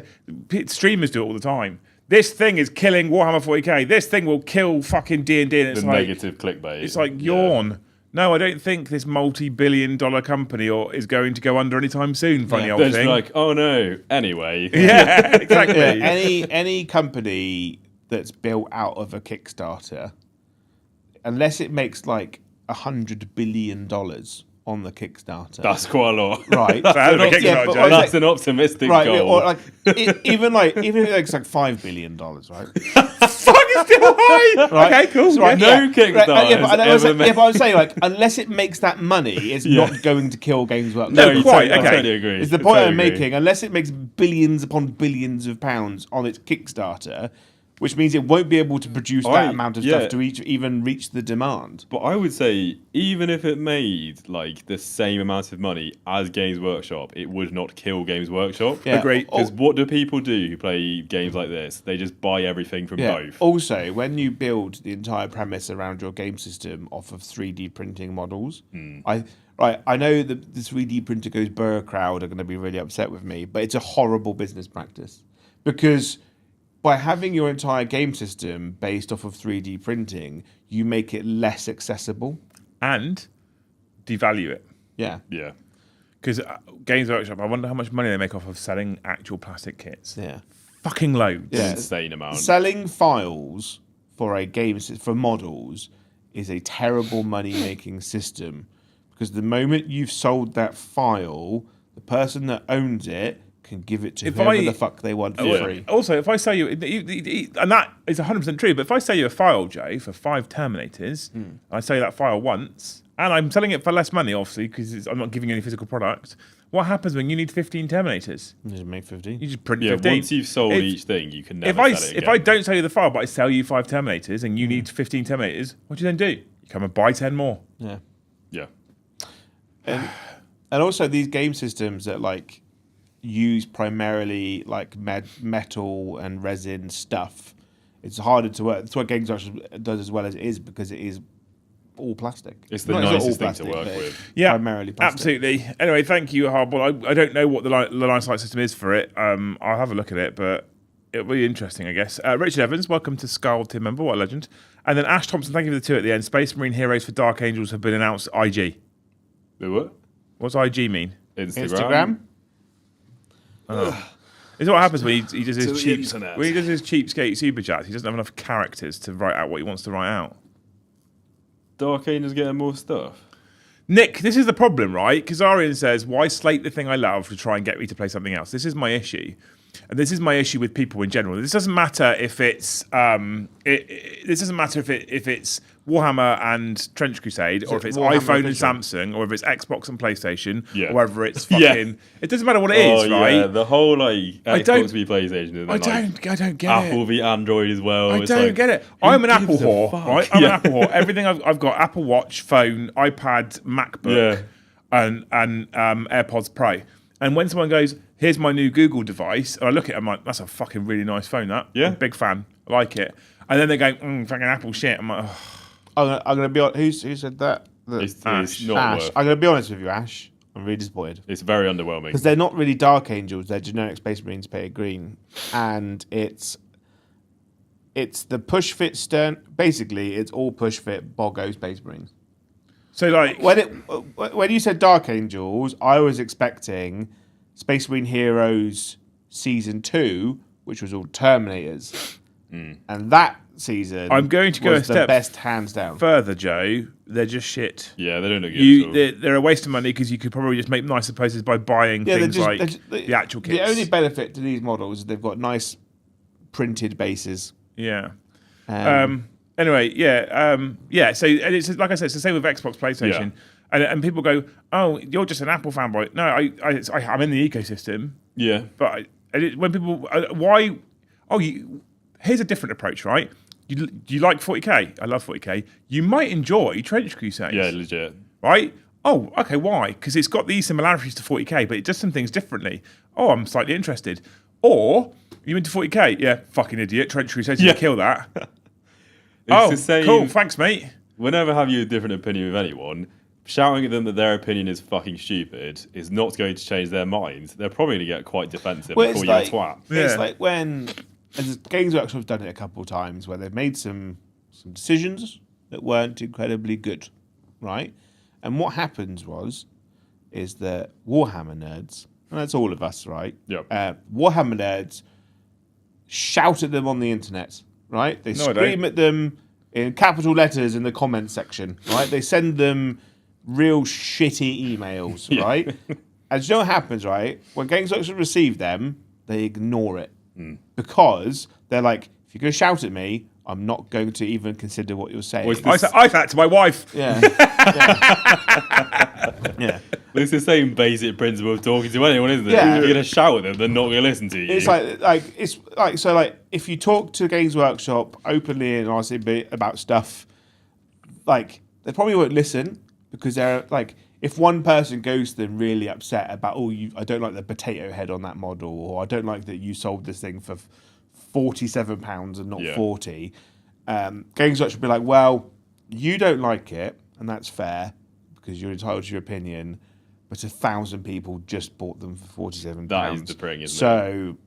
streamers do it all the time. This thing is killing Warhammer 40k. This thing will kill fucking D&D. And it's the like negative clickbait. It's like yawn. No, I don't think this multi-billion-dollar company is going to go under anytime soon. Funny old they're thing. Like, oh no. Anyway. Yeah, exactly. Any company that's built out of a Kickstarter, unless it makes like $100 billion on the Kickstarter, That's quite a lot. right? That's an optimistic goal. Or like even if it's like $5 billion, right? Fuck, it's still high. Right? Okay, cool. So, right, No Kickstarter. but I was saying, like, unless it makes that money, it's not going to kill Games Workshop. No, quite. I Okay. totally agree. It's the point I'm making. Unless it makes billions upon billions of pounds on its Kickstarter, which means it won't be able to produce that amount of stuff to even reach the demand. But I would say, even if it made like the same amount of money as Games Workshop, it would not kill Games Workshop. Yeah. Agreed. Because what do people do who play games like this? They just buy everything from both. Also, when you build the entire premise around your game system off of 3D printing models, I know that the 3D printer goes burr crowd are going to be really upset with me, but it's a horrible business practice because by having your entire game system based off of 3D printing, you make it less accessible And devalue it. Yeah. Yeah. Because Games Workshop, I wonder how much money they make off of selling actual plastic kits. Yeah. Fucking loads. Yeah. Insane amount. Selling files for a game for models is a terrible money-making system because the moment you've sold that file, the person that owns it can give it to whoever the fuck they want for free. Also, if I sell you, and that is 100% true, but if I sell you a file, Joe, for 5 Terminators, I sell you that file once, and I'm selling it for less money, obviously, because I'm not giving you any physical product, what happens when you need 15 Terminators? You just make 15. You just print 15. Once you've sold each thing, you can never sell it again. If I don't sell you the file, but I sell you 5 Terminators, and you need 15 Terminators, what do you then do? You come and buy 10 more. Yeah. Yeah. And also these game systems that like use primarily like metal and resin stuff, it's harder to work. That's what Games Workshop does as well as it is because it is all plastic. It's the nicest thing to work with. Yeah, primarily plastic. Absolutely. Anyway, thank you, Hardball. I don't know what the line sight system is for it. I'll have a look at it, but it'll be interesting, I guess. Richard Evans, welcome to Skull Team Member. What a legend. And then Ash Thompson, thank you for the 2 at the end. Space Marine Heroes for Dark Angels have been announced IG. The what? What's IG mean? Instagram? It's what happens when he does his the cheap internet. when he does his cheapskate super chats. He doesn't have enough characters to write out what he wants to write out. Dark Angels getting more stuff. Nick, this is the problem, right? Kazarian says, why slate the thing I love to try and get me to play something else? This is my issue. And this is my issue with people in general. This doesn't matter if it's this doesn't matter if it's Warhammer and Trench Crusade, or if it's Warhammer iPhone and official? Samsung, or if it's Xbox and PlayStation, Yeah. or whether it's fucking. It doesn't matter what it is, right? Yeah, the whole like I don't- Xbox v PlayStation. And I then, don't get Apple it. v Android as well. I It's don't like, get it. who I'm an Apple gives a whore, fuck? right? I'm Yeah. an Apple whore. Everything I've got: Apple Watch, phone, iPad, MacBook, and AirPods Pro. And when someone goes, "Here's my new Google device," and I look at it, I'm like, "That's a fucking really nice phone." That, Yeah. I'm a big fan. I like it. And then they go, "Fucking Apple shit." I'm like, oh. I'm gonna be honest. Who said that? It's Ash. not Ash. worth. I'm gonna be honest with you, Ash. I'm really disappointed It's very underwhelming. because they're not really Dark Angels. They're generic Space Marines painted green, and it's the push fit stern. Basically, it's all push fit Bogo Space Marines. So like, When you said Dark Angels, I was expecting Space Marine Heroes Season 2, which was all Terminators, and that season I'm going to go was a the step best hands down. further, Joe, they're just shit. Yeah, they don't look good. at all. They're a waste of money because you could probably just make nicer posters by buying things like the actual kits. The only benefit to these models is they've got nice printed bases. Yeah. Anyway, yeah. So, and it's like I said, it's the same with Xbox, PlayStation, and people go, "Oh, you're just an Apple fanboy." No, I'm in the ecosystem. Yeah. But when people, why? Oh, here's a different approach, right? You like 40k? I love 40k. You might enjoy Trench Crusades. Yeah, legit. Right? Oh, okay. Why? Because it's got these similarities to 40k, but it does some things differently. Oh, I'm slightly interested. Or you into 40k? Yeah, fucking idiot. Trench Crusades, you kill that. It's the same. Cool. Thanks, mate. Whenever have you a different opinion with anyone, shouting at them that their opinion is fucking stupid is not going to change their minds. They're probably going to get quite defensive and call you a twat. It's like when Games Workshop have done it a couple of times where they've made some decisions that weren't incredibly good, right? And what happens is that Warhammer nerds, and that's all of us, right? Yep. Warhammer nerds shout at them on the internet, right? They scream at them in capital letters in the comments section, right? They send them real shitty emails, right? And you know what happens, right? When Games Workshop receive them, they ignore it because they're like, if you're going to shout at me, I'm not going to even consider what you're saying. I said that to my wife. Yeah. Yeah. But it's the same basic principle of talking to anyone, isn't it? Yeah. If you're going to shout at them, they're not going to listen to you. It's like if you talk to Games Workshop openly and honestly about stuff, like they probably won't listen because they're like, if one person goes to them really upset about, I don't like the potato head on that model, or I don't like that you sold this thing for £47 and not 40. Games Workshop will be like, well, you don't like it, and that's fair because you're entitled to your opinion. But 1,000 people just bought them for £47. That is the pring, isn't it? So,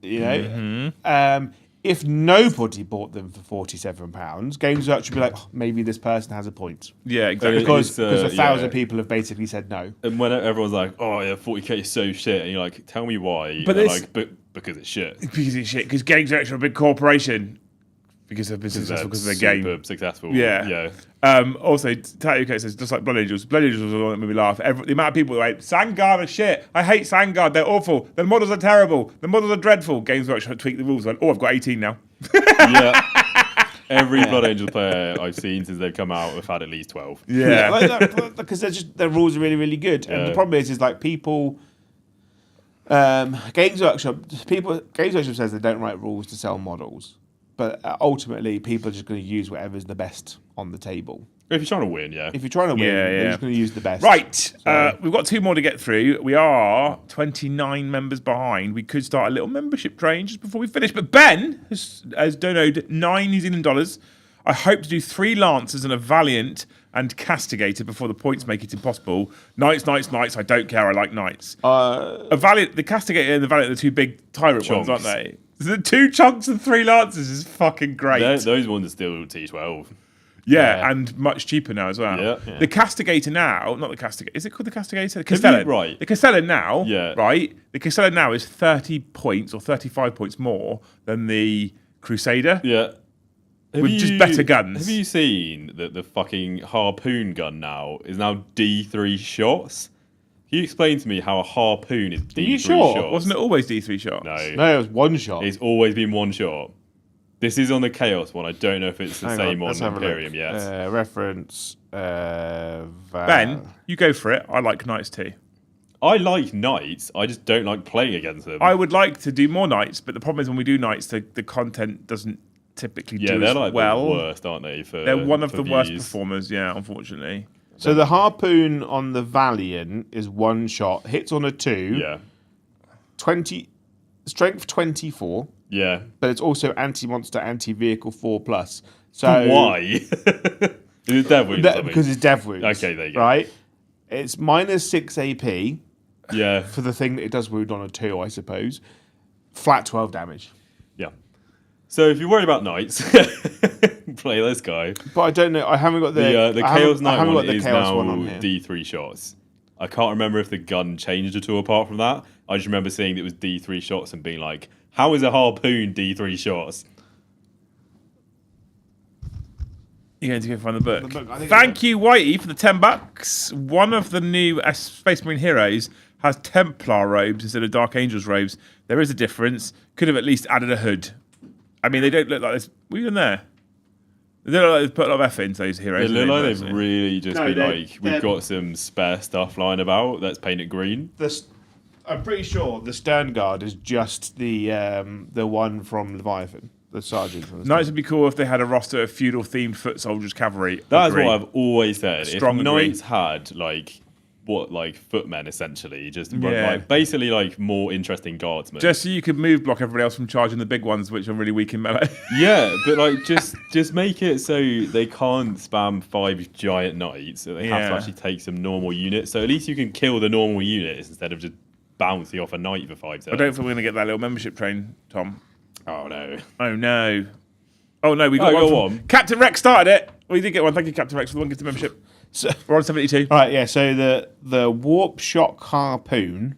you know, if nobody bought them for £47, Games Workshop would be like, maybe this person has a point. Yeah, exactly. Because 1,000 people have basically said no. And when everyone's like, oh, yeah, 40k is so shit, and you're like, tell me why. But they're like, because it's shit. Because it's shit. Because Games Workshop are a big corporation. Because they've been successful because of their game. Super successful. Yeah. Also, Tattoo says, just like Blood Angels. Blood Angels was the one that made me laugh. The amount of people who went, Sandguard are shit. I hate Sandguard. They're awful. The models are terrible. The models are dreadful. Games Workshop tweaked the rules. Went, I've got 18 now. Yeah. Every Blood Angel player I've seen since they've come out have had at least 12. Yeah. Because their rules are really, really good. And the problem is like people... Games Workshop says they don't write rules to sell models. But ultimately, people are just going to use whatever's the best on the table. If you're trying to win, yeah. If you're trying to win, they're just going to use the best. Right. We've got 2 more to get through. We are 29 members behind. We could start a little membership train just before we finish. But Ben has donated $9 New Zealand. I hope to do 3 Lancers and a Valiant and Castigator before the points make it impossible. Knights. I don't care. I like Knights. A Valiant, the Castigator and the Valiant are the 2 big tyrant ones, aren't they? The 2 chunks and 3 Lancers is fucking great. Those ones are still T12. Yeah, and much cheaper now as well. Yeah. The Castigator now, not the Castigator, is it called the Castigator? The Castellan. Right. The Castellan now, Yeah. right? The Castellan now is 30 points or 35 points more than the Crusader. Yeah. With just better guns. Have you seen that the fucking harpoon gun now is now D3 shots? Can you explain to me how a harpoon is D3 shots? Wasn't it always D3 shots? No, it was 1 shot. it's always been 1 shot. This is on the Chaos one. I don't know if it's the same on Imperium yet. Reference. Ben, you go for it. I like Knights too. I like Knights. I just don't like playing against them. I would like to do more Knights, but the problem is when we do Knights, the content doesn't typically do they're as like well. the worst, aren't they? They're one of the worst views. performers, unfortunately. So the harpoon on the Valiant is 1 shot, hits on a 2. Yeah. 20 strength 24. Yeah. But it's also anti-monster, anti-vehicle 4+. So why? Is it dev wounds? Because it's dev wounds. Okay, there you go. Right? It's -6 AP Yeah. for the thing that it does wound on a 2, I suppose. Flat 12 damage. Yeah. So if you're worried about Knights, play this guy. But I don't know. I haven't got The Chaos Knight one got the is Chaos now one on here. D3 shots. I can't remember if the gun changed at all apart from that. I just remember seeing that it was D3 shots and being like, how is a harpoon D3 shots? You're going to go find the book. I think Thank you, Whitey, for the $10. One of the new Space Marine heroes has Templar robes instead of Dark Angels robes. There is a difference. Could have at least added a hood. I mean, they don't look like this. Were you in there? They look like they've put a lot of effort into those heroes. It look like they've Dempsey? really just been like, we've got some spare stuff lying about. Let's paint it green. I'm pretty sure the Stern Guard is just the one from Leviathan, the sergeant from the Knights would be cool if they had a roster of feudal-themed foot soldiers cavalry. That's Agree. what I've always said. Strong If agree. Knights had footmen essentially, just Yeah. like basically like more interesting guardsmen. Just so you could move block everybody else from charging the big ones, which are really weak in melee. Yeah, but like just make it so they can't spam 5 giant knights. So they have to Yeah. actually take some normal units. So at least you can kill the normal units instead of just bouncing off a knight for 5 turns. I don't think we're going to get that little membership train, Tom. Oh no. Oh no. Oh no, we got Oh, one. go From- on. Captain Rex started it. Well, you did get one. Thank you, Captain Rex, for the one gift membership. So, We're on 72. all right, yeah. So the Warp Shock Harpoon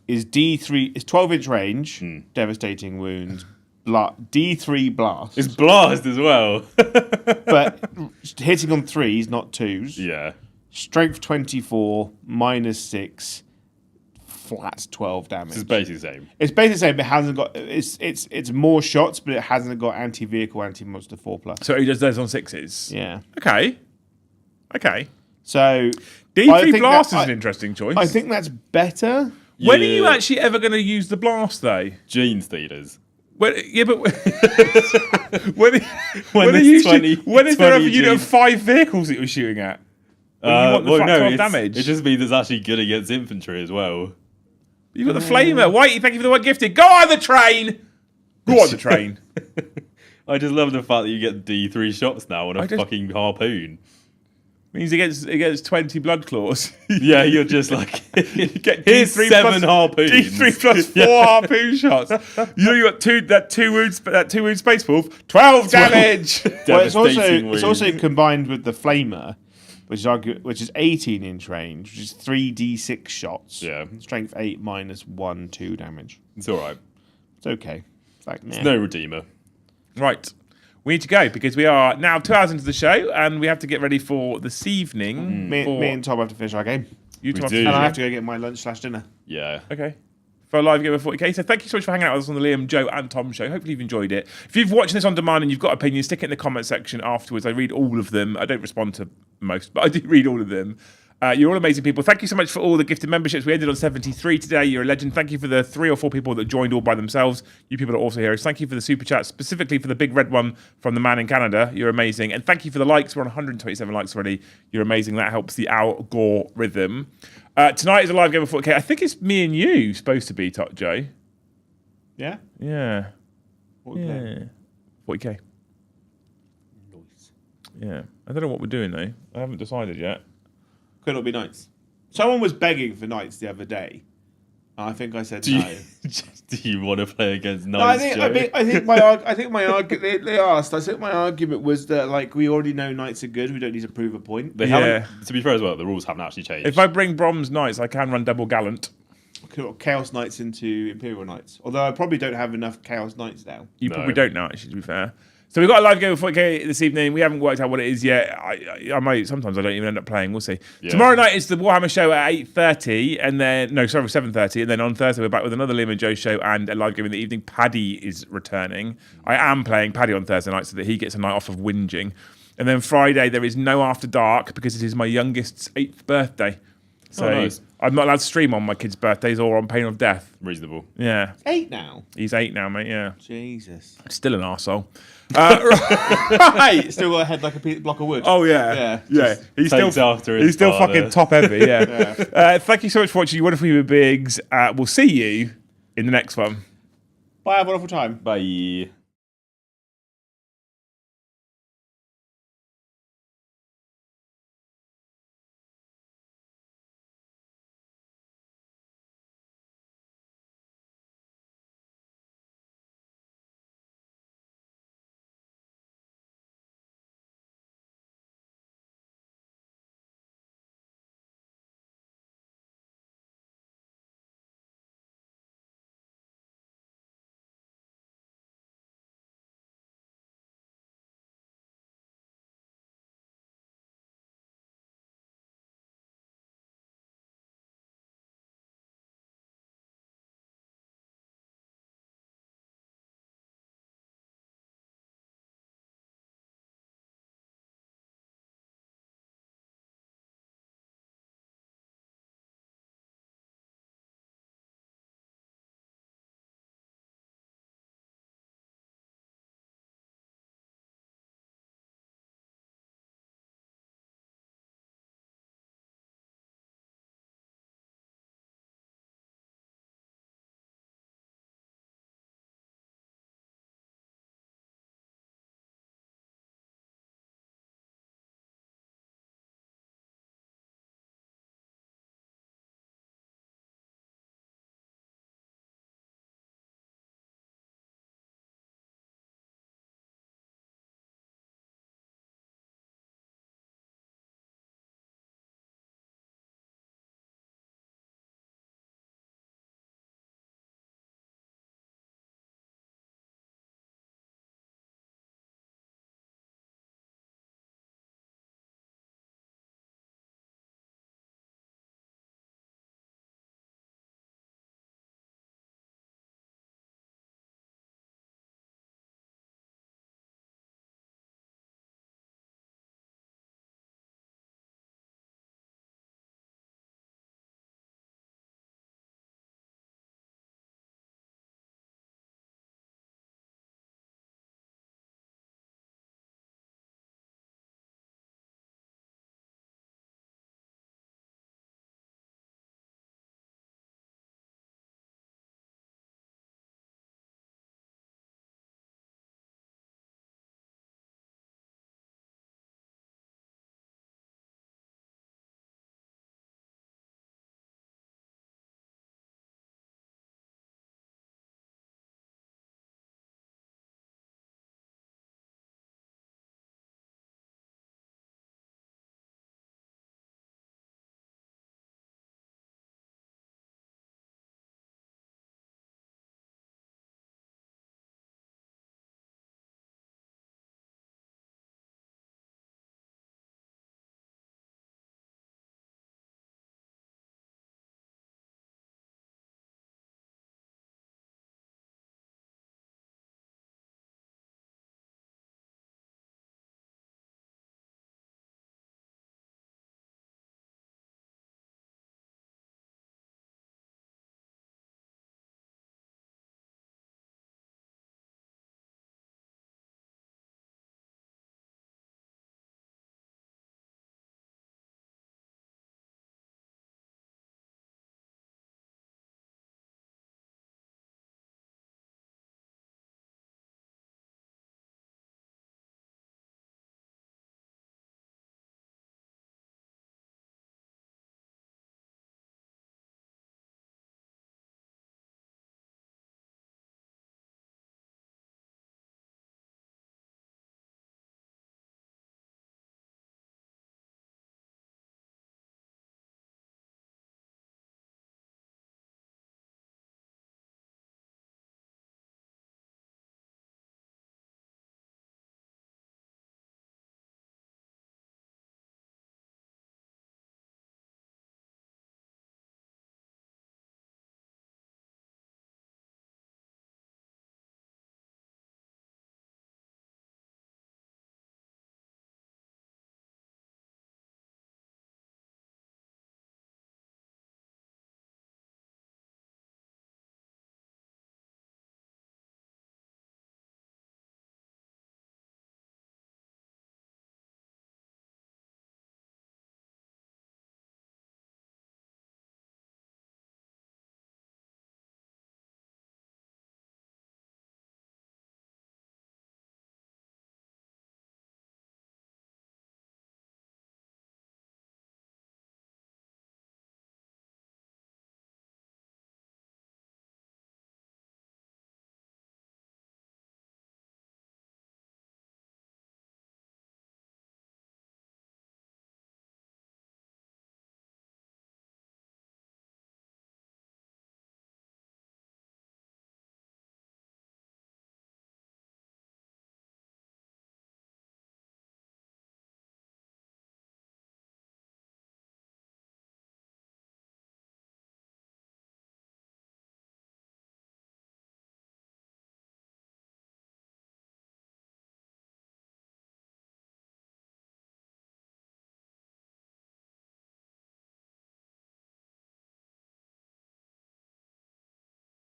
is D3. It's 12-inch range, devastating wounds, D3 blast, It's blast as well. but hitting on 3s, not 2s. Yeah. Strength 24, -6, flat 12 damage. It's basically the same. It's basically the same, but it hasn't got. It's more shots, but it hasn't got anti-vehicle, anti-monster 4+. So he does those on 6s. Yeah. Okay. So I D3 think blast that- is an interesting choice. I think that's better. When are you Yeah. actually ever going to use the blast, though? Gene stealers. When, yeah, but when are there's you 20 when is there ever a 20 unit of Gs? 5 vehicles that you're shooting at? When you want the Well, flat no, 12 damage. it just means it's actually good against infantry as well. You've got the flamer. Whitey, thank you for the one gifted. Go on the train. Go on the train. I just love the fact that you get D3 shots now on a fucking harpoon. Means it gets 20 blood claws. Yeah, you're just like, Get here's D3 7 plus- harpoons. D3 plus 4 harpoon shots. You know you got two wound space wolf. 12 damage. Well, it's Devastating also wounds. combined with the flamer, which is 18-inch range, which is 3d6 shots. Yeah. Strength 8 -1, 2 damage. It's all right. It's okay. It's like, It's no redeemer. Right. We need to go because we are now 2 hours into the show and we have to get ready for this evening. Me and Tom have to finish our game, You two have to do. and I finish have to go get my lunch/dinner. Yeah. Okay. For a live game of 40k. So thank you so much for hanging out with us on the Liam, Joe, and Tom show. Hopefully you've enjoyed it. If you've watched this on demand and you've got opinions, stick it in the comment section afterwards. I read all of them. I don't respond to most, but I do read all of them. You're all amazing people. Thank you so much for all the gifted memberships. We ended on 73 today. You're a legend. Thank you for the 3 or 4 people that joined all by themselves. You people are also heroes. Thank you for the super chat, specifically for the big red one from the man in Canada. You're amazing. And thank you for the likes. We're on 127 likes already. You're amazing. That helps the algorithm. Tonight is a live game of 40k. I think it's me and you supposed to be, Joe. Yeah. Yeah. What we playing? Yeah. 40k. Yeah. I don't know what we're doing though. I haven't decided yet. Could not be knights. Someone was begging for knights the other day. And I think I said no. Do you want to play against No, knights, I think my argument. They asked. I think my argument was that like we already know knights are good. We don't need to prove a point. They Yeah. haven't. To be fair as well, the rules haven't actually changed. If I bring bronze knights, I can run double gallant. Chaos knights into imperial knights. Although I probably don't have enough chaos knights now. You No. probably don't know, actually, to be fair. So we've got a live game of 40k this evening. We haven't worked out what it is yet. I might, sometimes I don't even end up playing. We'll see. Yeah. Tomorrow night is the Warhammer show at 8:30, and then 7:30, and then on Thursday we're back with another Liam and Joe show and a live game in the evening. Paddy is returning. I am playing Paddy on Thursday night so that he gets a night off of whinging. And then Friday there is no After Dark because it is my youngest's 8th birthday. So nice. I'm not allowed to stream on my kids' birthdays or on pain of death. Reasonable. Yeah. 8 now. He's 8 now, mate, yeah. Jesus. Still an arsehole. Right. Still got a head like a block of wood. Oh yeah, Yeah. He's takes still after his he's still father. fucking top heavy. Yeah. Thank you so much for watching. You wonderful human beings. We'll see you in the next one. Bye. Have a wonderful time. Bye.